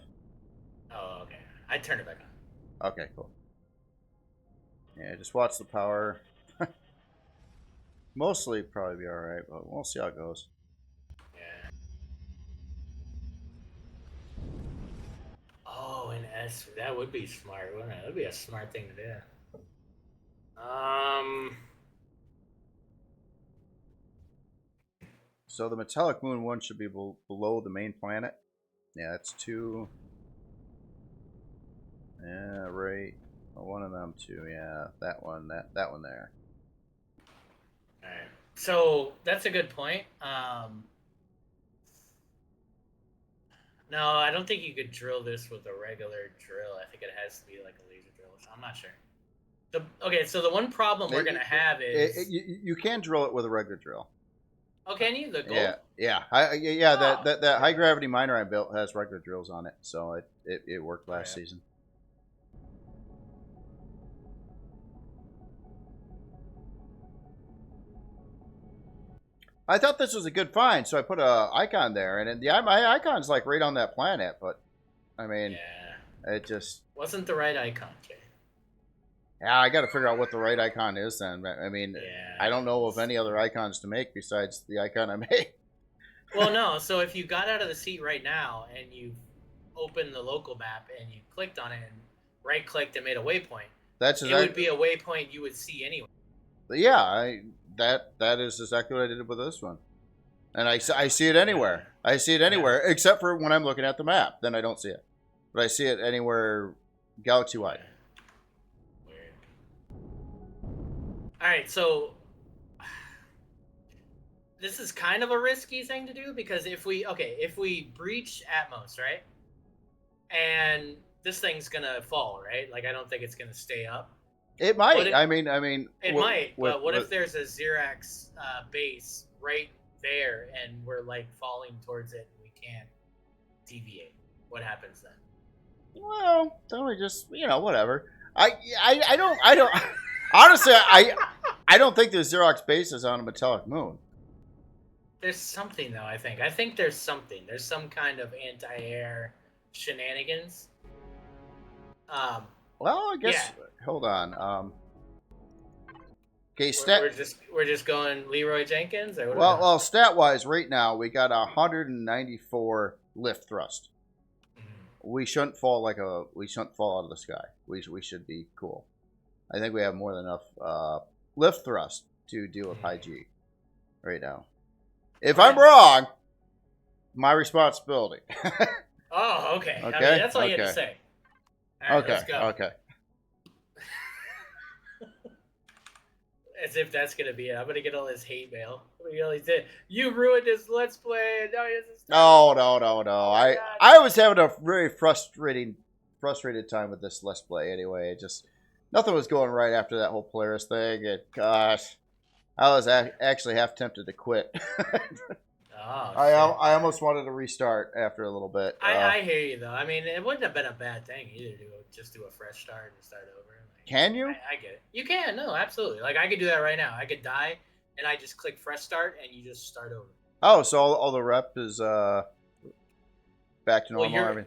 Oh, okay. I turned it back on. Okay, cool. Yeah, just watch the power. Mostly probably be alright, but we'll see how it goes. Yeah. Oh, an S. That would be smart, wouldn't it? That would be a smart thing to do. So the metallic moon one should be below the main planet. Yeah, that's 2. Yeah, right. Well, one of them too. Yeah, that one. That one there. All right. So that's a good point. No, I don't think you could drill this with a regular drill. I think it has to be like a laser drill. I'm not sure. Okay, so the one problem we're gonna have is you can drill it with a regular drill. Oh, can you? The gold? Yeah. That high gravity miner I built has regular drills on it, so it worked last season. I thought this was a good find, so I put a icon there, and my icon's like right on that planet, but I mean, it just wasn't the right icon, Jay. Yeah, I got to figure out what the right icon is then. I mean, I don't know of any other icons to make besides the icon I made. Well, no. So if you got out of the seat right now and you opened the local map and you clicked on it and right-clicked and made a waypoint, it would be a waypoint you would see anyway. Yeah, that is exactly what I did with this one, and I see it anywhere. I see it anywhere except for when I'm looking at the map. Then I don't see it, but I see it anywhere galaxy-wide. Weird. All right, so this is kind of a risky thing to do because if we breach Atmos, right, and this thing's gonna fall, right? Like I don't think it's gonna stay up. It might. It might. But what if there's a Xerax base right there, and we're like falling towards it, and we can't deviate? What happens then? Well, then we just whatever. I don't. Honestly, I don't think there's Xerox bases on a metallic moon. There's something though. I think there's something. There's some kind of anti-air shenanigans. Well, I guess. Yeah. Hold on. Okay, we're just going Leroy Jenkins. Or well, stat wise, right now we got 194 lift thrust. Mm-hmm. We shouldn't fall out of the sky. We should be cool. I think we have more than enough lift thrust to deal with high G right now. If I'm wrong, my responsibility. Oh, okay. I mean, that's all you have to say. All right, let's go. Okay. As if that's gonna be it. I'm gonna get all this hate mail. You ruined his Let's Play. Now he doesn't. No. Oh, I was having a very frustrated time with this Let's Play. Anyway, nothing was going right after that whole Polaris thing. And gosh, I was actually half tempted to quit. I almost wanted to restart after a little bit. I hear you though. I mean, it wouldn't have been a bad thing either to just do a fresh start and start over. Can you? I get it. You can. No, absolutely. Like I could do that right now. I could die and I just click fresh start and you just start over. Oh, so all the rep is back to normal.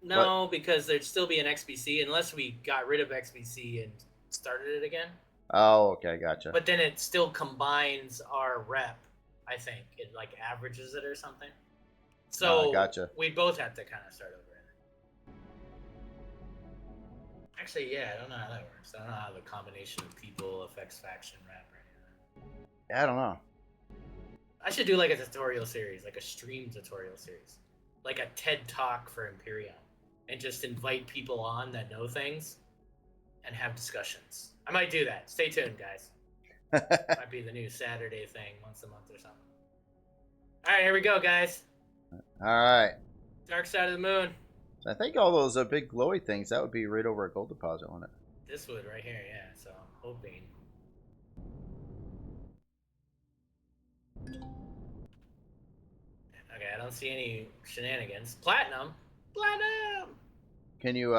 No, because there'd still be an XBC unless we got rid of XBC and started it again. Oh, okay, gotcha. But then it still combines our rep. I think it like averages it or something. So gotcha. We both have to kind of start over. Actually, yeah, I don't know how that works. I don't know how the combination of people affects faction rep or anything. Yeah, I don't know. I should do like a tutorial series, like a stream tutorial series, like a TED Talk for Empyrion, and just invite people on that know things and have discussions. I might do that. Stay tuned, guys. Might be the new Saturday thing once a month or something. All right, here we go, guys. All right. Dark side of the moon. I think all those big glowy things, that would be right over a gold deposit, wouldn't it? This would right here, yeah. So I'm hoping. Okay, I don't see any shenanigans. Platinum. Can you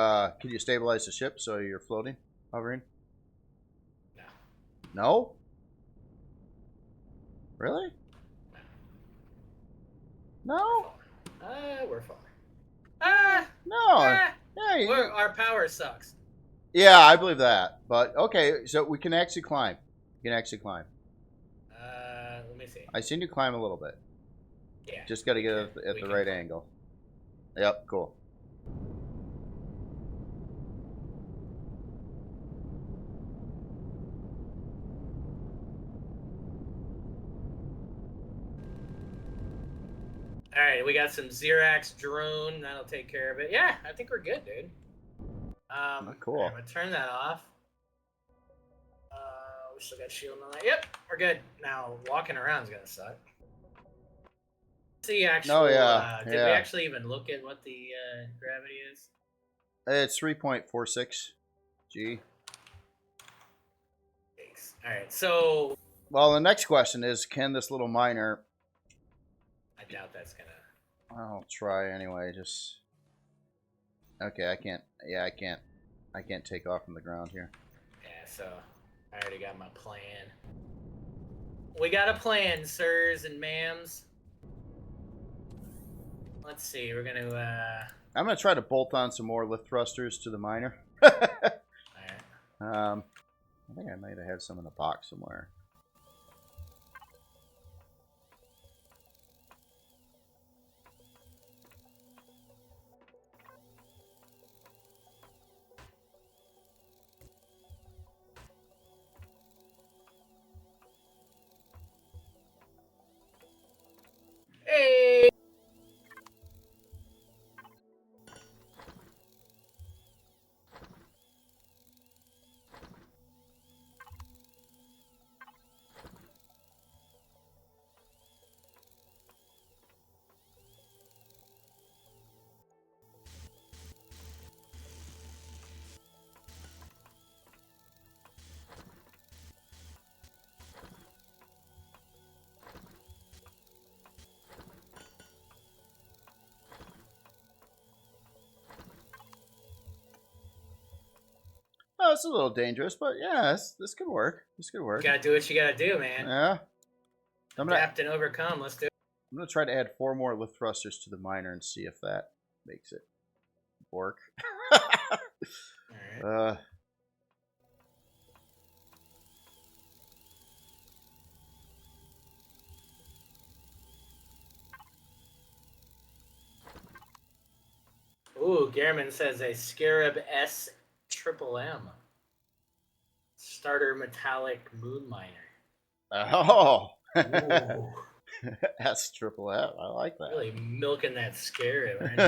stabilize the ship so you're floating, hovering? No. No? Really? No? We're falling. No. Our power sucks. Yeah, I believe that. But okay, so we can actually climb. We can actually climb. Let me see. I seen you climb a little bit. Yeah. Just got to get it at the right angle. Yep, cool. All right, we got some Xerax drone. That'll take care of it. Yeah, I think we're good, dude. Cool. Right, I'm gonna turn that off. We still got shield on that. Yep, we're good. Now walking around is gonna suck. The actual. Oh yeah. Did we actually even look at what the gravity is? It's 3.46 G. Thanks. All right, so. Well, the next question is, can this little miner? I doubt that's gonna. I'll try anyway. Just okay. I can't. Yeah, I can't. I can't take off from the ground here. Yeah, so I already got my plan. We got a plan, sirs and ma'ams. Let's see. We're gonna. I'm gonna try to bolt on some more lift thrusters to the miner. All right. I think I might have had some in the box somewhere. Hey. Oh, it's a little dangerous, but yeah, this could work. This could work. You gotta do what you gotta do, man. Yeah. Adapt and overcome. Let's do it. I'm gonna try to add 4 more lift thrusters to the miner and see if that makes it work. All right. Ooh, Gehrman says a Scarab S triple M. Starter metallic moon miner. Oh. Ooh. S triple F. I like that. Really milking that Scarab right now.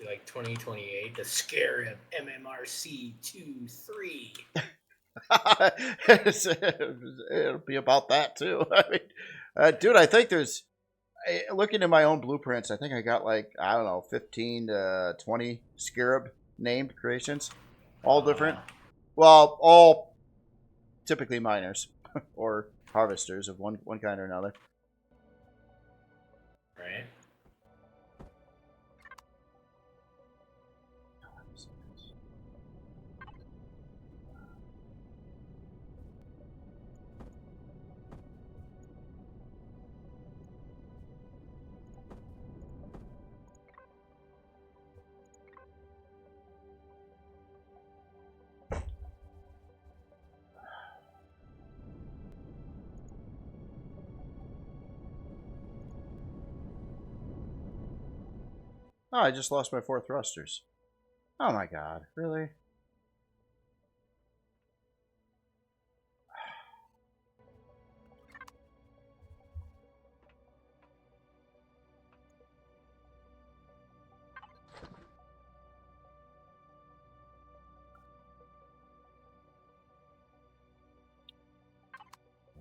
Like 2028, the Scarab MMRC 23. It'll be about that too. I mean, dude, I think there's. Looking at my own blueprints, I think I got like, I don't know, 15 to 20 Scarab named creations. All different. Wow. Well, all typically miners or harvesters of one kind or another. Right. Oh, I just lost my 4 thrusters. Oh my god, really?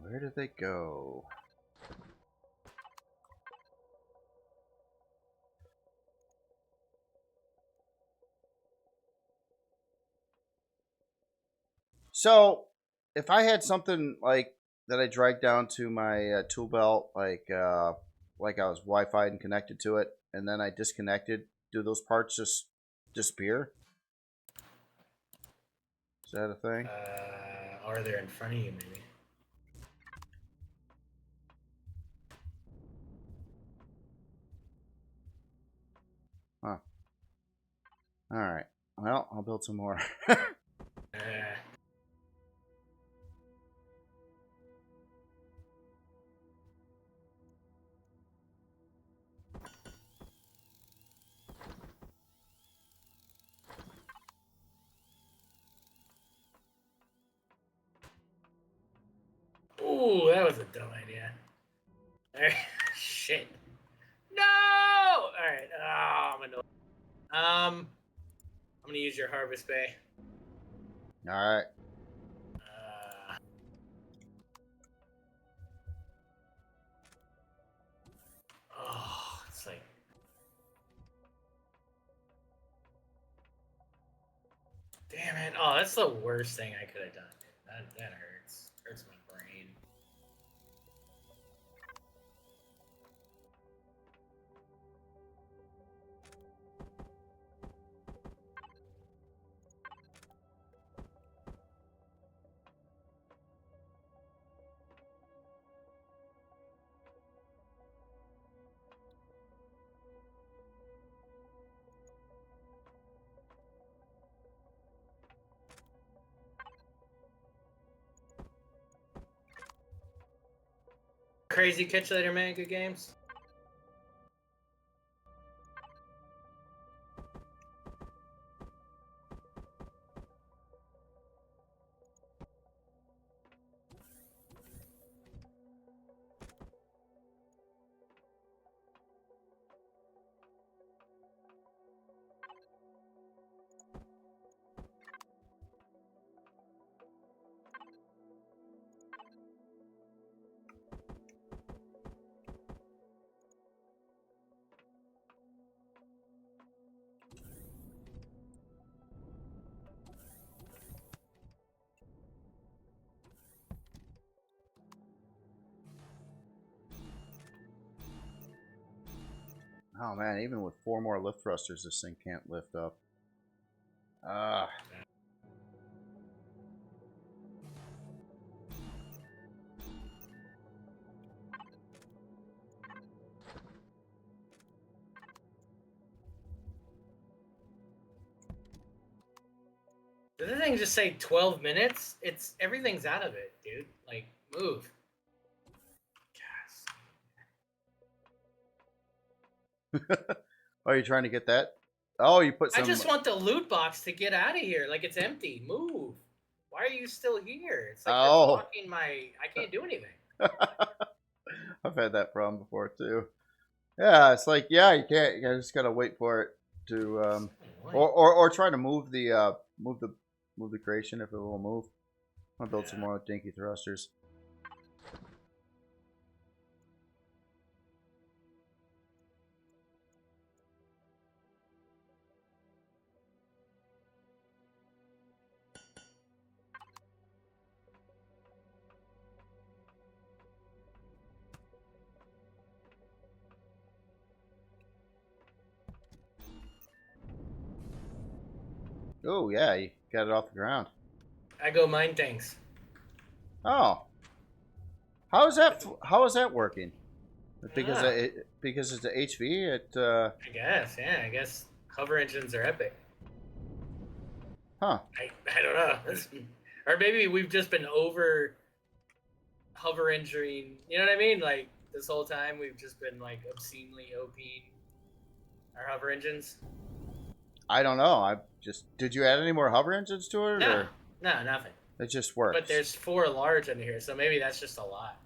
Where did they go? So, if I had something like that I dragged down to my tool belt, like I was Wi-Fi and connected to it, and then I disconnected, do those parts just disappear? Is that a thing? Or they're in front of you, maybe. Huh. All right. Well, I'll build some more. Ooh, that was a dumb idea. Shit. No! Alright, I'm annoyed. I'm gonna use your harvest bay. Alright. Oh, it's like... Damn it. Oh, that's the worst thing I could have done. That hurts. Hurts my brain. Crazy Catch Later, man. Good games. Oh man, even with 4 more lift thrusters, this thing can't lift up. Ah. Did the thing just say 12 minutes? Everything's out of it, dude. Like, move. Oh, you're trying to get that? Oh, you put some... I just want the loot box to get out of here. Like, it's empty. Move. Why are you still here? It's like you're blocking my... I can't do anything. I've had that problem before, too. Yeah, it's like, yeah, you can't... You just gotta wait for it to... Or try to move the creation if it will move. I'm gonna build some more dinky thrusters. Oh yeah, you got it off the ground. I go mine things. Oh, how is that working? Because because it's the HV. I guess, yeah. I guess hover engines are epic. Huh. I don't know. Or maybe we've just been over hover engineering. You know what I mean? Like this whole time we've just been like obscenely OPing our hover engines. I don't know. Did you add any more hover engines to it? No, or? No, nothing. It just works. But there's 4 large under here, so maybe that's just a lot.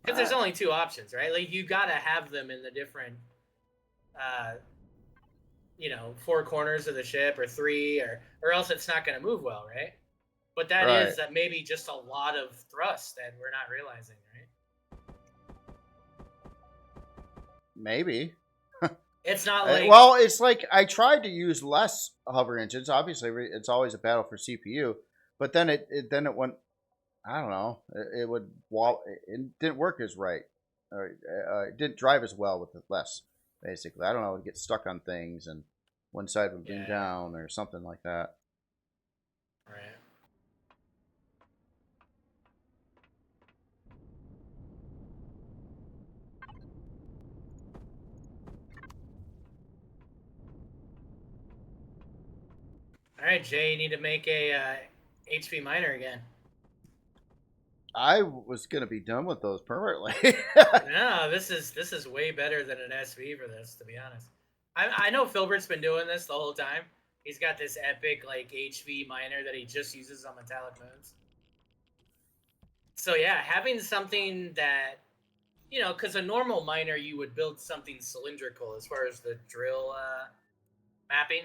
Because there's only 2 options, right? Like you gotta have them in the different, 4 corners of the ship or 3, or else it's not gonna move well, right? But that is maybe just a lot of thrust that we're not realizing, right? Maybe. It's not like... Well, it's like I tried to use less hover engines. Obviously, it's always a battle for CPU. But then it went... I don't know. It didn't work as right. It didn't drive as well with less, basically. I don't know. It would get stuck on things and one side would beam down or something like that. Right. All right, Jay, you need to make a HP miner again. I was gonna be done with those permanently. No, this is way better than an SV for this, to be honest. I know Filbert's been doing this the whole time. He's got this epic like HV miner that he just uses on metallic moons. So yeah, having something that, you know, because a normal miner you would build something cylindrical as far as the drill mapping,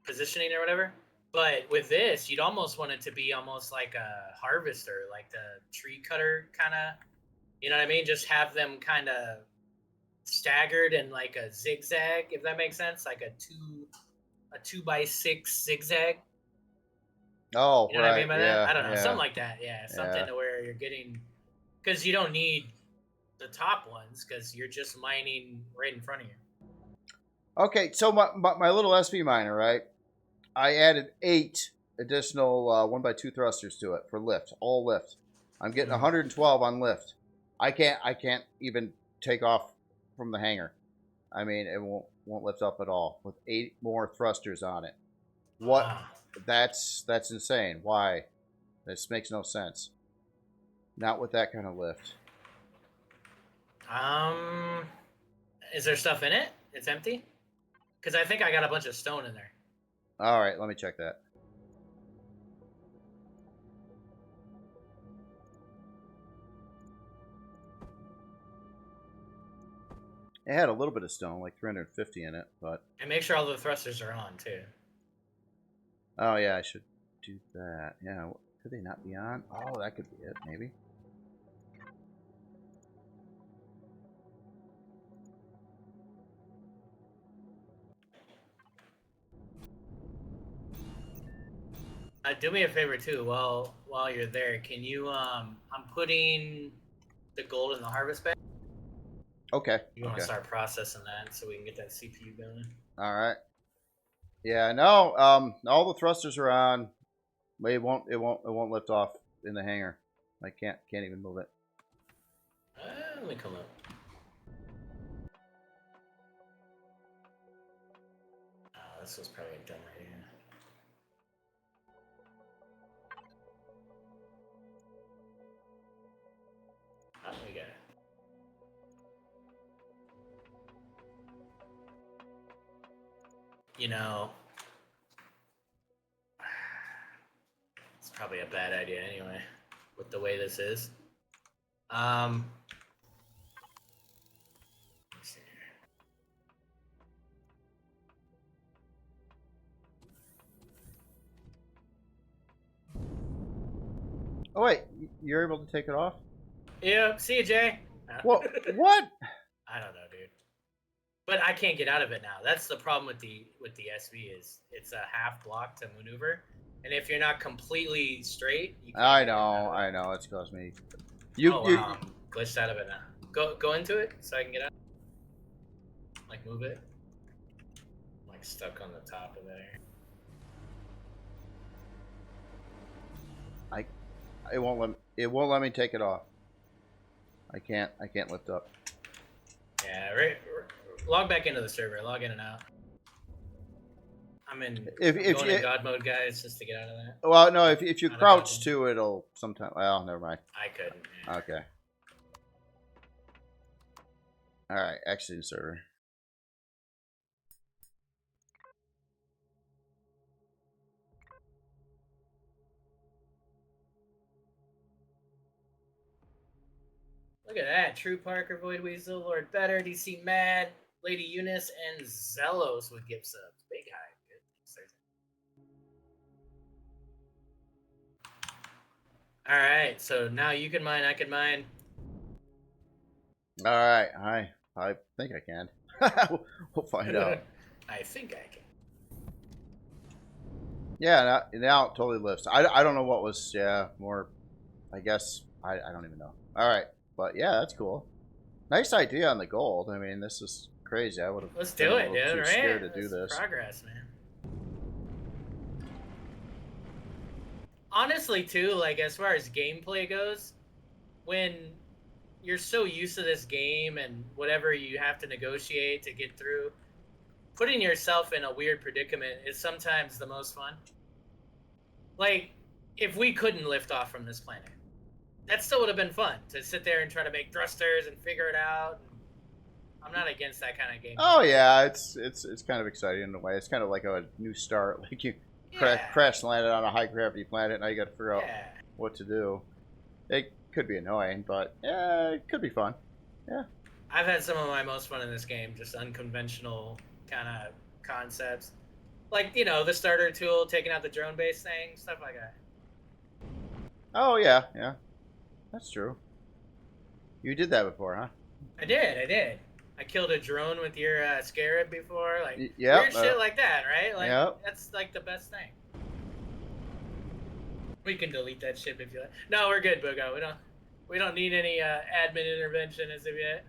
positioning or whatever. But with this, you'd almost want it to be almost like a harvester, like the tree cutter kind of. You know what I mean? Just have them kind of staggered and like a zigzag, if that makes sense, like a 2x6 zigzag. Oh, You know what I mean by that? yeah, I don't know, yeah, something like that. Yeah, something to where you're getting, because you don't need the top ones because you're just mining right in front of you. Okay, so my little SV miner, right? I added 8 additional 1x2 thrusters to it for lift, all lift. I'm getting 112 on lift. I can't even take off from the hangar. I mean, it won't lift up at all with 8 more thrusters on it. What? Wow. That's insane. Why? This makes no sense. Not with that kind of lift. Is there stuff in it? It's empty? Because I think I got a bunch of stone in there. All right, let me check that. It had a little bit of stone, like 350 in it, but... And make sure all the thrusters are on, too. Oh, yeah, I should do that. Yeah, could they not be on? Oh, that could be it, maybe. Do me a favor, too, while you're there. Can you, I'm putting the gold in the harvest bag. Okay. You want to start processing that so we can get that CPU going. All right. Yeah, no, all the thrusters are on. It won't lift off in the hangar. I can't even move it. Let me come up. Oh, this was probably a dumb idea. Oh, we got it. You know, it's probably a bad idea anyway, with the way this is. Let me see here. Oh wait, you're able to take it off? Yeah, see you, Jay. What? What? I don't know, dude. But I can't get out of it now. That's the problem with the SV is it's a half block to maneuver, and if you're not completely straight, you can't I know. It's caused me. Wow. I'm glitched out of it now. Go into it so I can get out. Like move it. I'm like stuck on the top of there. It won't let me take it off. I can't lift up. Yeah, right. Log back into the server. Log in and out. I'm in. I'm going in God mode, guys, just to get out of that. Well, no, if you crouch too, it'll sometimes. Well, never mind. I couldn't. Yeah. Okay. All right, exiting server. Look at that. True Parker, Void Weasel, Lord Better, DC Mad, Lady Eunice, and Zelos with gift subs. Big high. Good. All right, so now you can mine, I can mine. All right, I think I can. We'll find out. I think I can. Yeah, now it totally lifts. I don't know what was more. I guess I don't even know. All right, but yeah, that's cool. Nice idea on the gold. I mean, this is crazy. I would have. Let's do it, dude. Too right? scared to do this. Progress, man. Honestly, too, like as far as gameplay goes, when you're so used to this game and whatever you have to negotiate to get through, putting yourself in a weird predicament is sometimes the most fun. Like, if we couldn't lift off from this planet, that still would have been fun to sit there and try to make thrusters and figure it out. I'm not against that kind of game. Oh yeah, it's kind of exciting in a way. It's kind of like a new start. Like you crash landed on a high gravity planet. Now you got to figure out what to do. It could be annoying, but yeah, it could be fun. Yeah. I've had some of my most fun in this game, just unconventional kind of concepts. Like, you know, the starter tool, taking out the drone base thing, stuff like that. Oh, yeah, yeah. That's true. You did that before, huh? I did. I killed a drone with your Scarab before. Like, yep, weird shit like that, right? Like, yep. That's, like, the best thing. We can delete that shit if you like. No, we're good, Boogo. We don't need any admin intervention as of yet.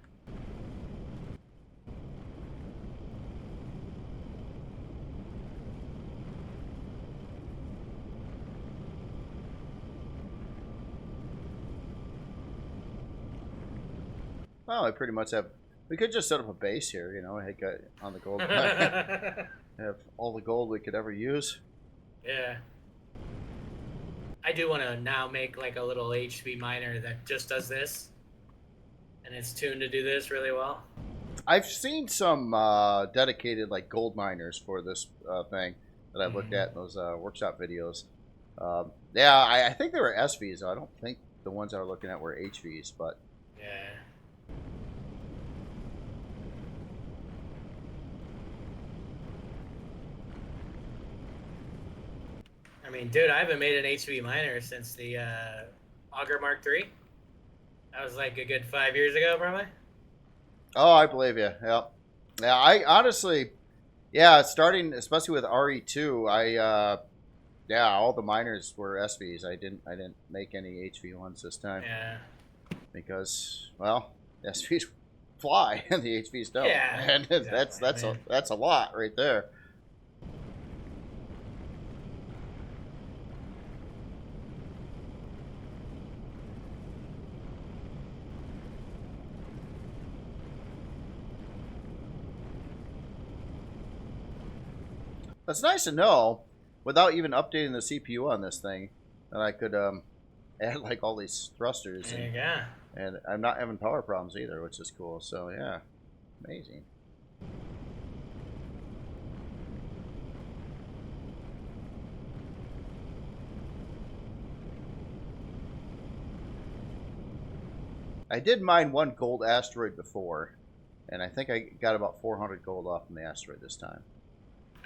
Well, I pretty much have. We could just set up a base here, you know, on the gold planet. Have all the gold we could ever use. Yeah. I do want to now make like a little HP miner that just does this, and it's tuned to do this really well. I've seen some dedicated like gold miners for this thing that I've looked at in those workshop videos. Yeah, I think they were SVs. I don't think the ones I was looking at were HVs, but yeah. I mean, dude, I haven't made an HV miner since the Auger Mark III. That was like a good 5 years ago, probably. Oh, I believe you. Yep. Yeah, I honestly, yeah, starting especially with RE2, yeah, all the miners were SVs. I didn't make any HV ones this time. Yeah. Because, well, SVs fly and the HVs don't. Yeah. And Exactly, that's a lot right there. That's nice to know, without even updating the CPU on this thing, that I could add like all these thrusters. There you go. And I'm not having power problems either, which is cool. So yeah, amazing. I did mine one gold asteroid before, and I think I got about 400 gold off from the asteroid this time.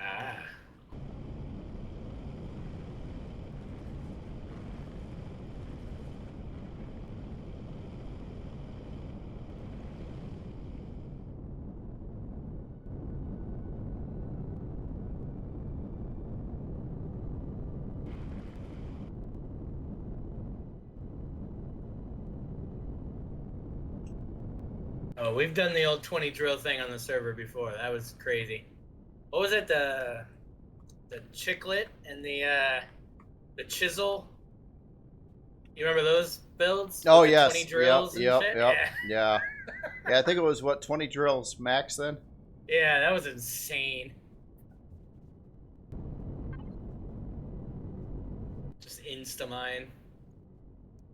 Ah. Oh, we've done the old 20 drill thing on the server before. That was crazy. What was it? The chiclet and the chisel. You remember those builds? Oh with the yes, 20 drills and shit? Yeah. Yeah, I think it was what 20 drills max then. Yeah, that was insane. Just insta-mine.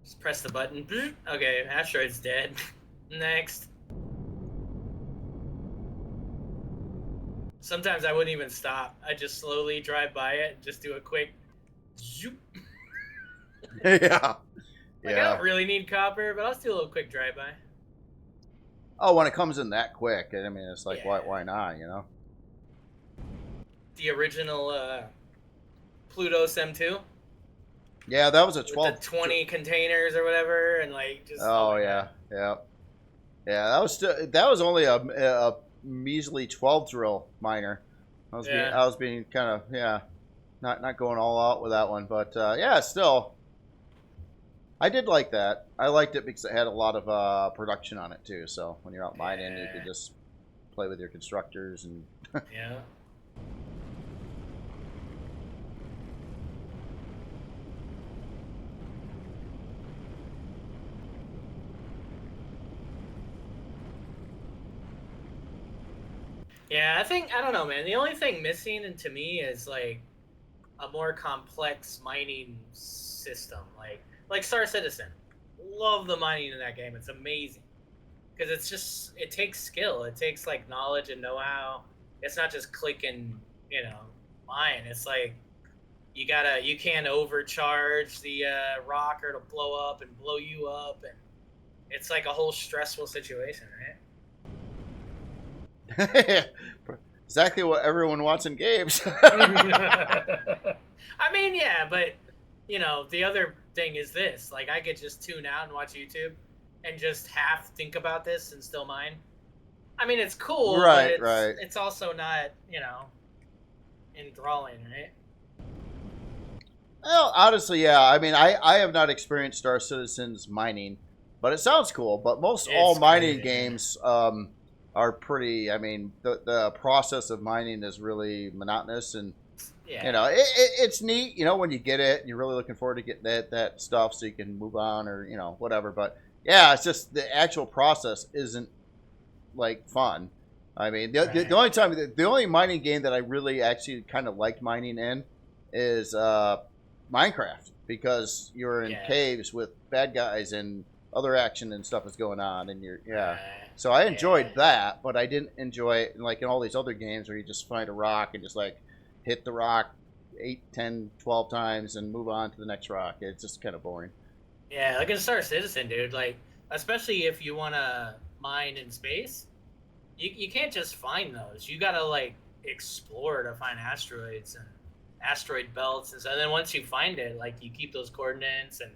Just press the button. Okay, asteroid's dead. Next. Sometimes I wouldn't even stop. I'd just slowly drive by it and just do a quick zoop. Yeah. Like, I don't really need copper, but I'll just do a little quick drive-by. Oh, when it comes in that quick, I mean, it's like, Yeah. why not, you know? The original Pluto's M2. Yeah, that was a 12. With the 20 containers or whatever, and like just. Oh yeah, yeah, yeah. That was only a measly 12 drill miner. I was being kind of not going all out with that one, but yeah, still. I did like that. I liked it because it had a lot of production on it too. So when you're out mining, you could just play with your constructors and. Yeah. Yeah, I don't know, man. The only thing missing and to me is like a more complex mining system, like Star Citizen. Love the mining in that game. It's amazing because it takes skill. It takes like knowledge and know-how. It's not just click and mine. It's like you can't overcharge the rock or it'll blow up and blow you up, and it's like a whole stressful situation, right? Exactly what everyone wants in games. I mean, yeah, but the other thing is this: like, I could just tune out and watch YouTube, and just half think about this and still mine. I mean, it's cool, Right, but right. it's also not enthralling, right? Well, honestly, yeah. I mean, I have not experienced Star Citizen's mining, but it sounds cool. But most all It's mining great, games are pretty. I mean, the process of mining is really monotonous, and Yeah. it's neat. When you get it, and you're really looking forward to getting that stuff, so you can move on or whatever. But yeah, it's just the actual process isn't like fun. I mean, the only time the only mining game that I really actually kind of liked mining in is Minecraft, because you're in caves with bad guys and other action and stuff is going on, and you're So I enjoyed that, but I didn't enjoy it like in all these other games where you just find a rock and just like hit the rock 8, 10, 12 times and move on to the next rock. It's just kind of boring. Yeah, like in Star Citizen, dude. Like, especially if you want to mine in space, you can't just find those. You gotta like explore to find asteroids and asteroid belts, and so then once you find it, like you keep those coordinates, and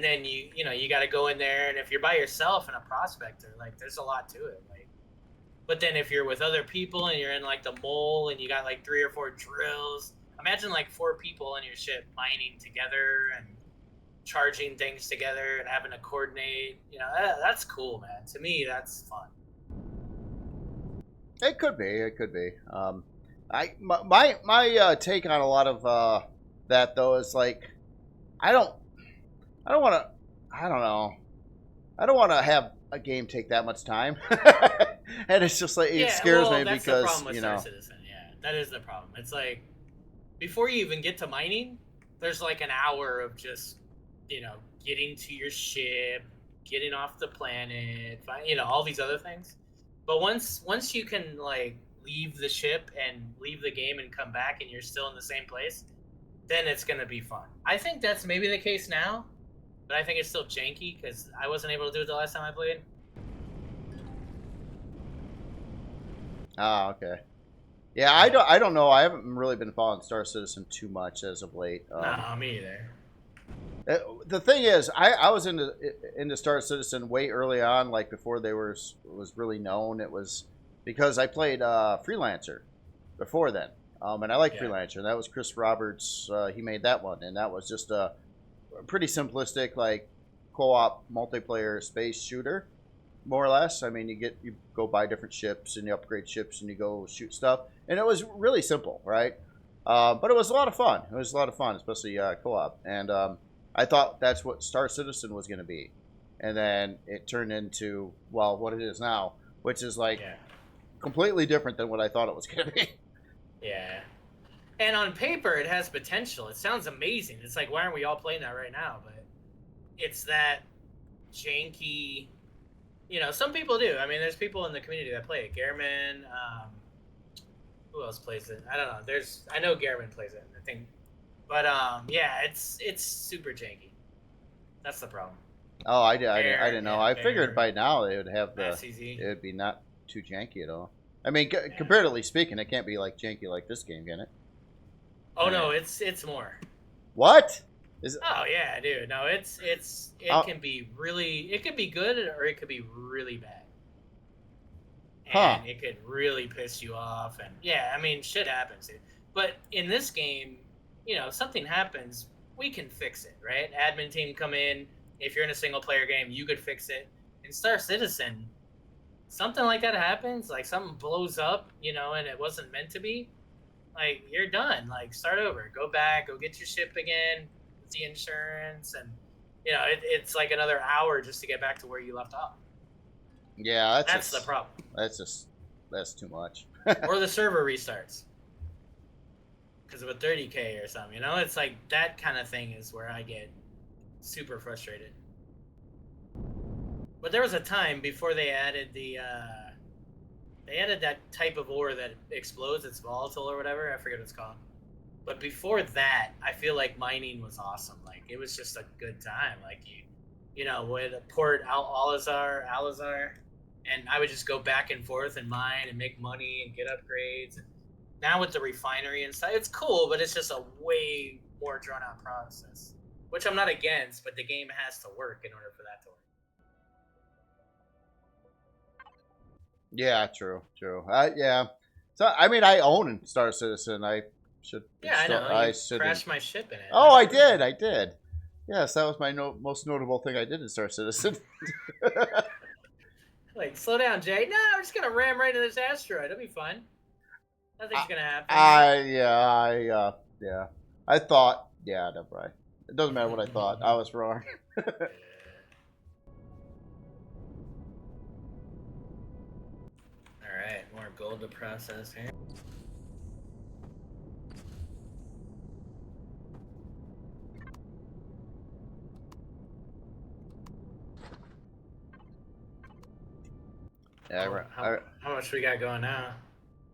then you got to go in there. And if you're by yourself and a prospector, like there's a lot to it. Like, but then if you're with other people and you're in like the mole and you got like 3 or 4 drills, imagine like 4 people in your ship mining together and charging things together and having to coordinate. That's cool, man. To me, that's fun. It could be. It could be. My take on a lot of that though is like I don't I don't want to I don't know I don't want to have a game take that much time, and it's just like it scares me that's the because problem with Star Citizen. Yeah, that is the problem. It's like before you even get to mining, there's like an hour of just getting to your ship, getting off the planet, all these other things. But once you can like leave the ship and leave the game and come back and you're still in the same place, then it's gonna be fun. I think that's maybe the case now, but I think it's still janky because I wasn't able to do it the last time I played. Oh, okay. Yeah, I don't know. I haven't really been following Star Citizen too much as of late. No, me either. The thing is, I was into Star Citizen way early on, like before they was really known. It was because I played Freelancer before then, and I like Freelancer. And that was Chris Roberts. He made that one, and that was just a pretty simplistic, like co-op multiplayer space shooter, more or less. I mean, you go buy different ships and you upgrade ships and you go shoot stuff, and it was really simple, right? But it was a lot of fun. It was a lot of fun, especially co-op, and I thought that's what Star Citizen was going to be, and then it turned into what it is now, which is like completely different than what I thought it was going to be. Yeah, and on paper it has potential. It sounds amazing. It's like, why aren't we all playing that right now? But it's that janky. Some people do. I mean, there's people in the community that play it. Gehrman, who else plays it? I don't know. I know Gehrman plays it, I think. But yeah, it's super janky. That's the problem. Oh, I didn't know. I figured by now they would have easy. It would be not too janky at all. I mean, comparatively speaking, it can't be like janky like this game, can it? Oh no, it's more. What? Oh yeah, dude. No, it can be it could be good or it could be really bad. And it could really piss you off. And yeah, I mean, shit happens, dude. But in this game, something happens, we can fix it, right? Admin team come in. If you're in a single player game, you could fix it. In Star Citizen, something like that happens, like something blows up, and it wasn't meant to be. Like, you're done. Like, start over. Go back. Go get your ship again. The insurance, and it's like another hour just to get back to where you left off. Yeah, that's the problem. That's just that's too much. Or the server restarts because of a 30K or something. You know, it's like that kind of thing is where I get super frustrated. But there was a time before they added that type of ore that explodes. It's volatile or whatever. I forget what it's called. But before that, I feel like mining was awesome. Like it was just a good time. Like you know, with Port Alazar, and I would just go back and forth and mine and make money and get upgrades. And now with the refinery and stuff, it's cool, but it's just a way more drawn out process, which I'm not against. But the game has to work in order for that to work. Yeah, true. Yeah. So I mean, I own Star Citizen. I should. Yeah, I know. I should crashed my ship in it. Oh, I did. Yes, that was my most notable thing I did in Star Citizen. Like, slow down, Jay. No, I'm just gonna ram right into this asteroid. It'll be fun. Nothing's gonna happen. Yeah. I thought, yeah, never mind. It doesn't matter what I thought. I was wrong. All right, more gold to process here. Yeah, how much we got going now?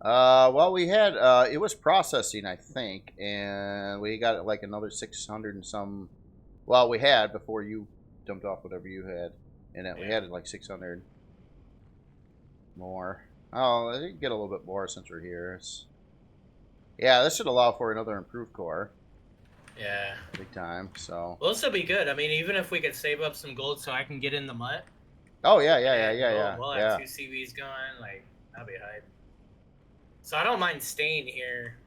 Well, we had it was processing, I think, and we got like another 600 and some. Well, we had before you dumped off whatever you had, and we had like 600 more. Oh, I did get a little bit more since we're here. Yeah, this should allow for another improved core. Yeah, big time. So. Well, this will be good. I mean, even if we could save up some gold so I can get in the mutt. Oh yeah. We'll have 2 CVs going. Like that'll be hype. So I don't mind staying here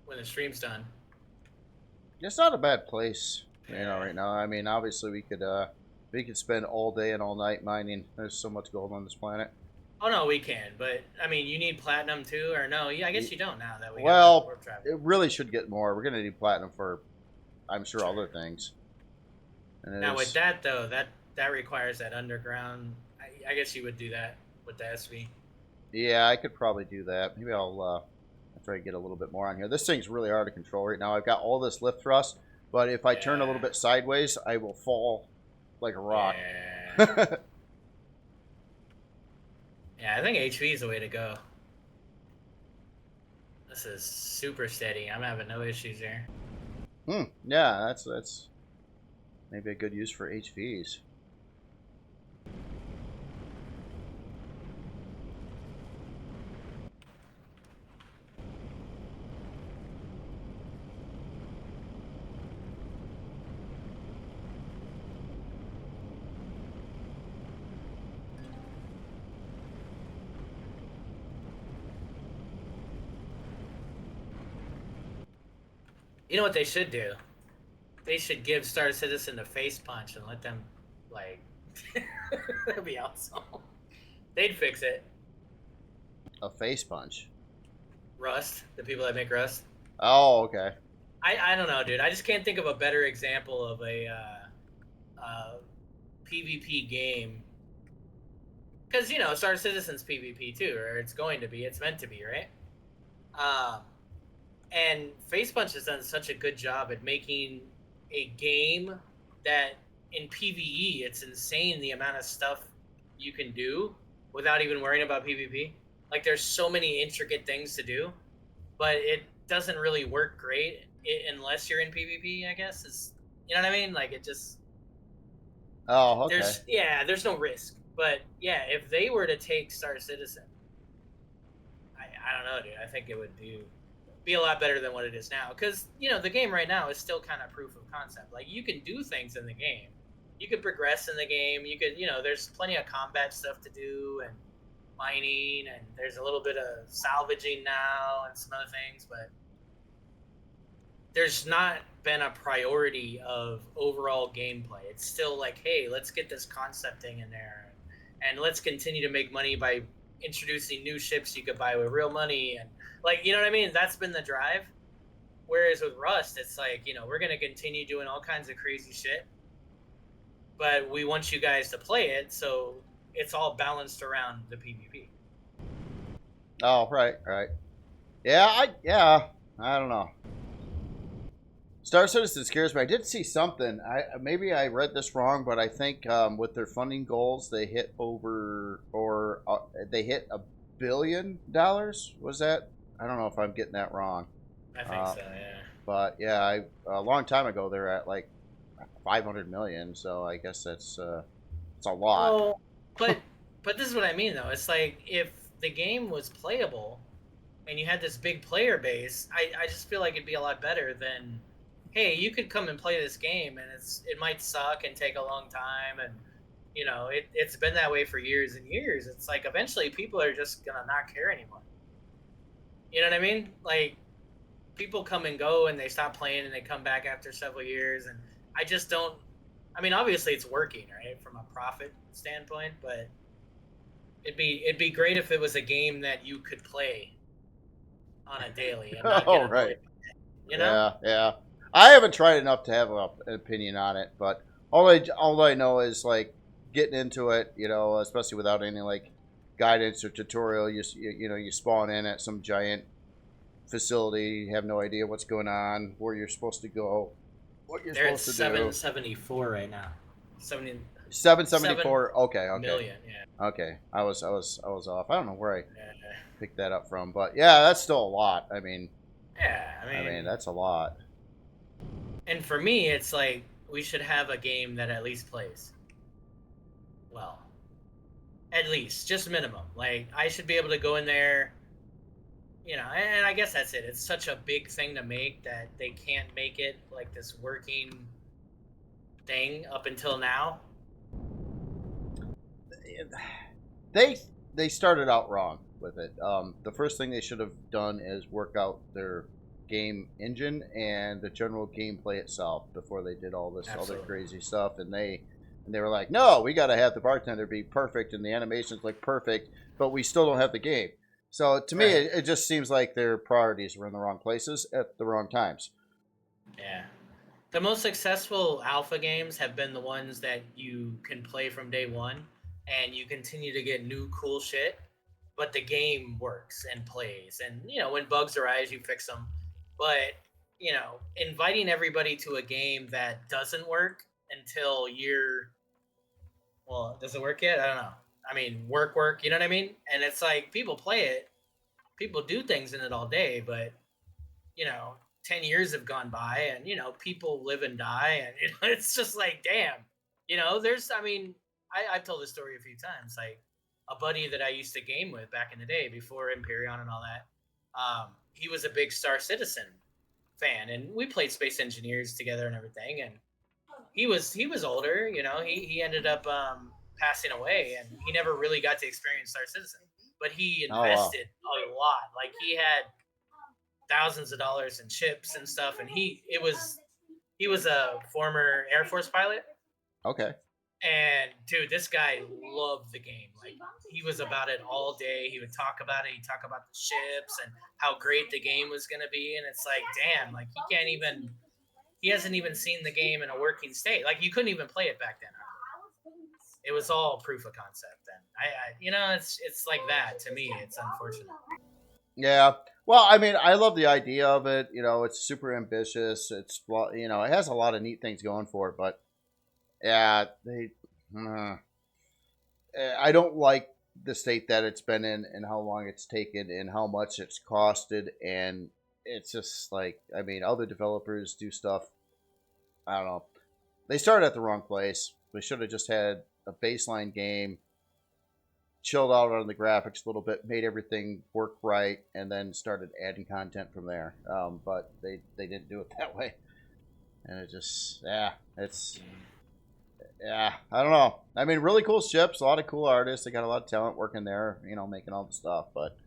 when the stream's done. It's not a bad place, you know. Right now, I mean, obviously we could spend all day and all night mining. There's so much gold on this planet. Oh no, we can. But I mean, you need platinum too, or no? Yeah, I guess you don't now that we. Well, got warp travel. It really should get more. We're gonna need platinum for, I'm sure, other things. And now with that though, that requires that underground. I guess you would do that with the SV. Yeah, I could probably do that. Maybe I'll try to get a little bit more on here. This thing's really hard to control right now. I've got all this lift thrust, but if I turn a little bit sideways, I will fall like a rock. Yeah. Yeah, I think HV is the way to go. This is super steady. I'm having no issues here. Yeah, that's maybe a good use for HVs. You know what they should do? They should give Star Citizen a face punch and let them, like, that'd be awesome. They'd fix it. A face punch? Rust, the people that make Rust. Oh, okay. I don't know, dude. I just can't think of a better example of a PvP game. Because, you know, Star Citizen's PvP too, or it's going to be. It's meant to be, right? And Face Punch has done such a good job at making a game that in PvE, it's insane the amount of stuff you can do without even worrying about PvP. Like, there's so many intricate things to do, but it doesn't really work great unless you're in PvP, I guess. You know what I mean? Like, it just... Oh, okay. There's no risk. But, yeah, if they were to take Star Citizen, I don't know, dude. I think it would be a lot better than what it is now, because you know the game right now is still kind of proof of concept. Like, you can do things in the game, you could progress in the game, you could, you know, there's plenty of combat stuff to do and mining, and there's a little bit of salvaging now and some other things, but there's not been a priority of overall gameplay. It's still like, hey, let's get this concept thing in there, and let's continue to make money by introducing new ships you could buy with real money, and like, you know what I mean? That's been the drive. Whereas with Rust, it's like, you know, we're going to continue doing all kinds of crazy shit, but we want you guys to play it, so it's all balanced around the PvP. Oh, right. Yeah, I don't know. Star Citizen scares me. I did see something. Maybe I read this wrong, but I think with their funding goals, they hit they hit $1 billion. Was that? I don't know if I'm getting that wrong. I think so, yeah. But yeah, a long time ago they're at like 500 million. So I guess it's a lot. Oh, but this is what I mean though. It's like if the game was playable and you had this big player base, I just feel like it'd be a lot better than, hey, you could come and play this game and it might suck and take a long time, and it's been that way for years and years. It's like eventually people are just gonna not care anymore. You know what I mean? Like people come and go and they stop playing and they come back after several years, and I just don't. I mean, obviously it's working, right, from a profit standpoint, but it'd be great if it was a game that you could play on a daily and not get annoyed. Yeah. I haven't tried enough to have an opinion on it, but all I know is like getting into it, especially without any like guidance or tutorial. You spawn in at some giant facility, you have no idea what's going on, where you're supposed to go, what you're They're supposed to do. They're at 774 right now. 774. Okay. Million, yeah. Okay, I was off. I don't know where I picked that up from, but yeah, that's still a lot. I mean, that's a lot. And for me, it's like we should have a game that at least plays well. At least, just minimum. Like I should be able to go in there, and I guess that's it. It's such a big thing to make that they can't make it like this working thing up until now. They started out wrong with it. The first thing they should have done is work out their game engine and the general gameplay itself before they did all this other crazy stuff. And they were like, no, we got to have the bartender be perfect and the animations look perfect, but we still don't have the game. So to me, it just seems like their priorities were in the wrong places at the wrong times. Yeah. The most successful alpha games have been the ones that you can play from day one and you continue to get new cool shit, but the game works and plays. And, when bugs arise, you fix them. But, inviting everybody to a game that doesn't work until does it work yet? I don't know. I mean, work, you know what I mean? And it's like people play it, people do things in it all day, but, 10 years have gone by and, people live and die. And, it's just like, damn, I've told this story a few times. Like a buddy that I used to game with back in the day before Empyrion and all that, he was a big Star Citizen fan, and we played Space Engineers together and everything. And he was older, he ended up passing away, and he never really got to experience Star Citizen. But he invested a lot. Like he had thousands of dollars in chips and stuff, and he was a former Air Force pilot. Okay. And dude, this guy loved the game. Like he was about it all day. He would talk about it. He'd talk about the ships and how great the game was going to be. And it's like, damn, like he hasn't even seen the game in a working state. Like you couldn't even play it back then. It was all proof of concept. And it's like that to me. It's unfortunate. Yeah. Well, I mean, I love the idea of it. It's super ambitious. It's, it has a lot of neat things going for it, but yeah, I don't like the state that it's been in and how long it's taken and how much it's costed. And it's just like, I mean, other developers do stuff. I don't know. They started at the wrong place. We should have just had a baseline game, chilled out on the graphics a little bit, made everything work right, and then started adding content from there. But they didn't do it that way. And it just, I don't know. I mean, really cool ships, a lot of cool artists. They got a lot of talent working there, making all the stuff. But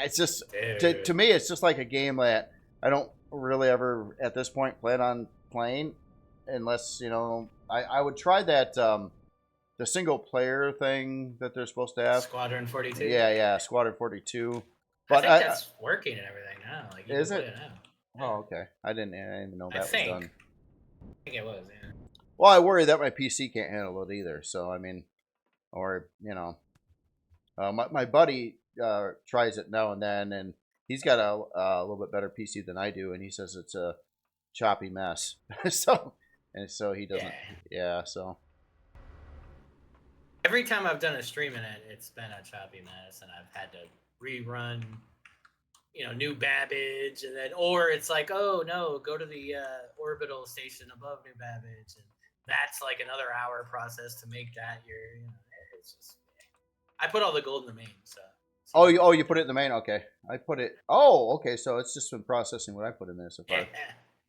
it's just, to me, it's just like a game that I don't really ever, at this point, plan on playing unless, I would try that, the single player thing that they're supposed to have. Squadron 42? Yeah, Squadron 42. But I think that's working and everything now. Like, is it? Oh, okay. I didn't even know that was done. I think it was, yeah. Well, I worry that my PC can't handle it either. So, I mean, or you know, my buddy tries it now and then, and he's got a little bit better PC than I do, and he says it's a choppy mess. so he doesn't. Yeah. So Every time I've done a stream in it, it's been a choppy mess, and I've had to rerun, New Babbage, and then, or it's like, oh no, go to the orbital station above New Babbage, and that's like another hour process to make that. It's just, I put all the gold in the main, so. You put it in the main. Okay, I put it. Oh, okay. So it's just been processing what I put in there so far.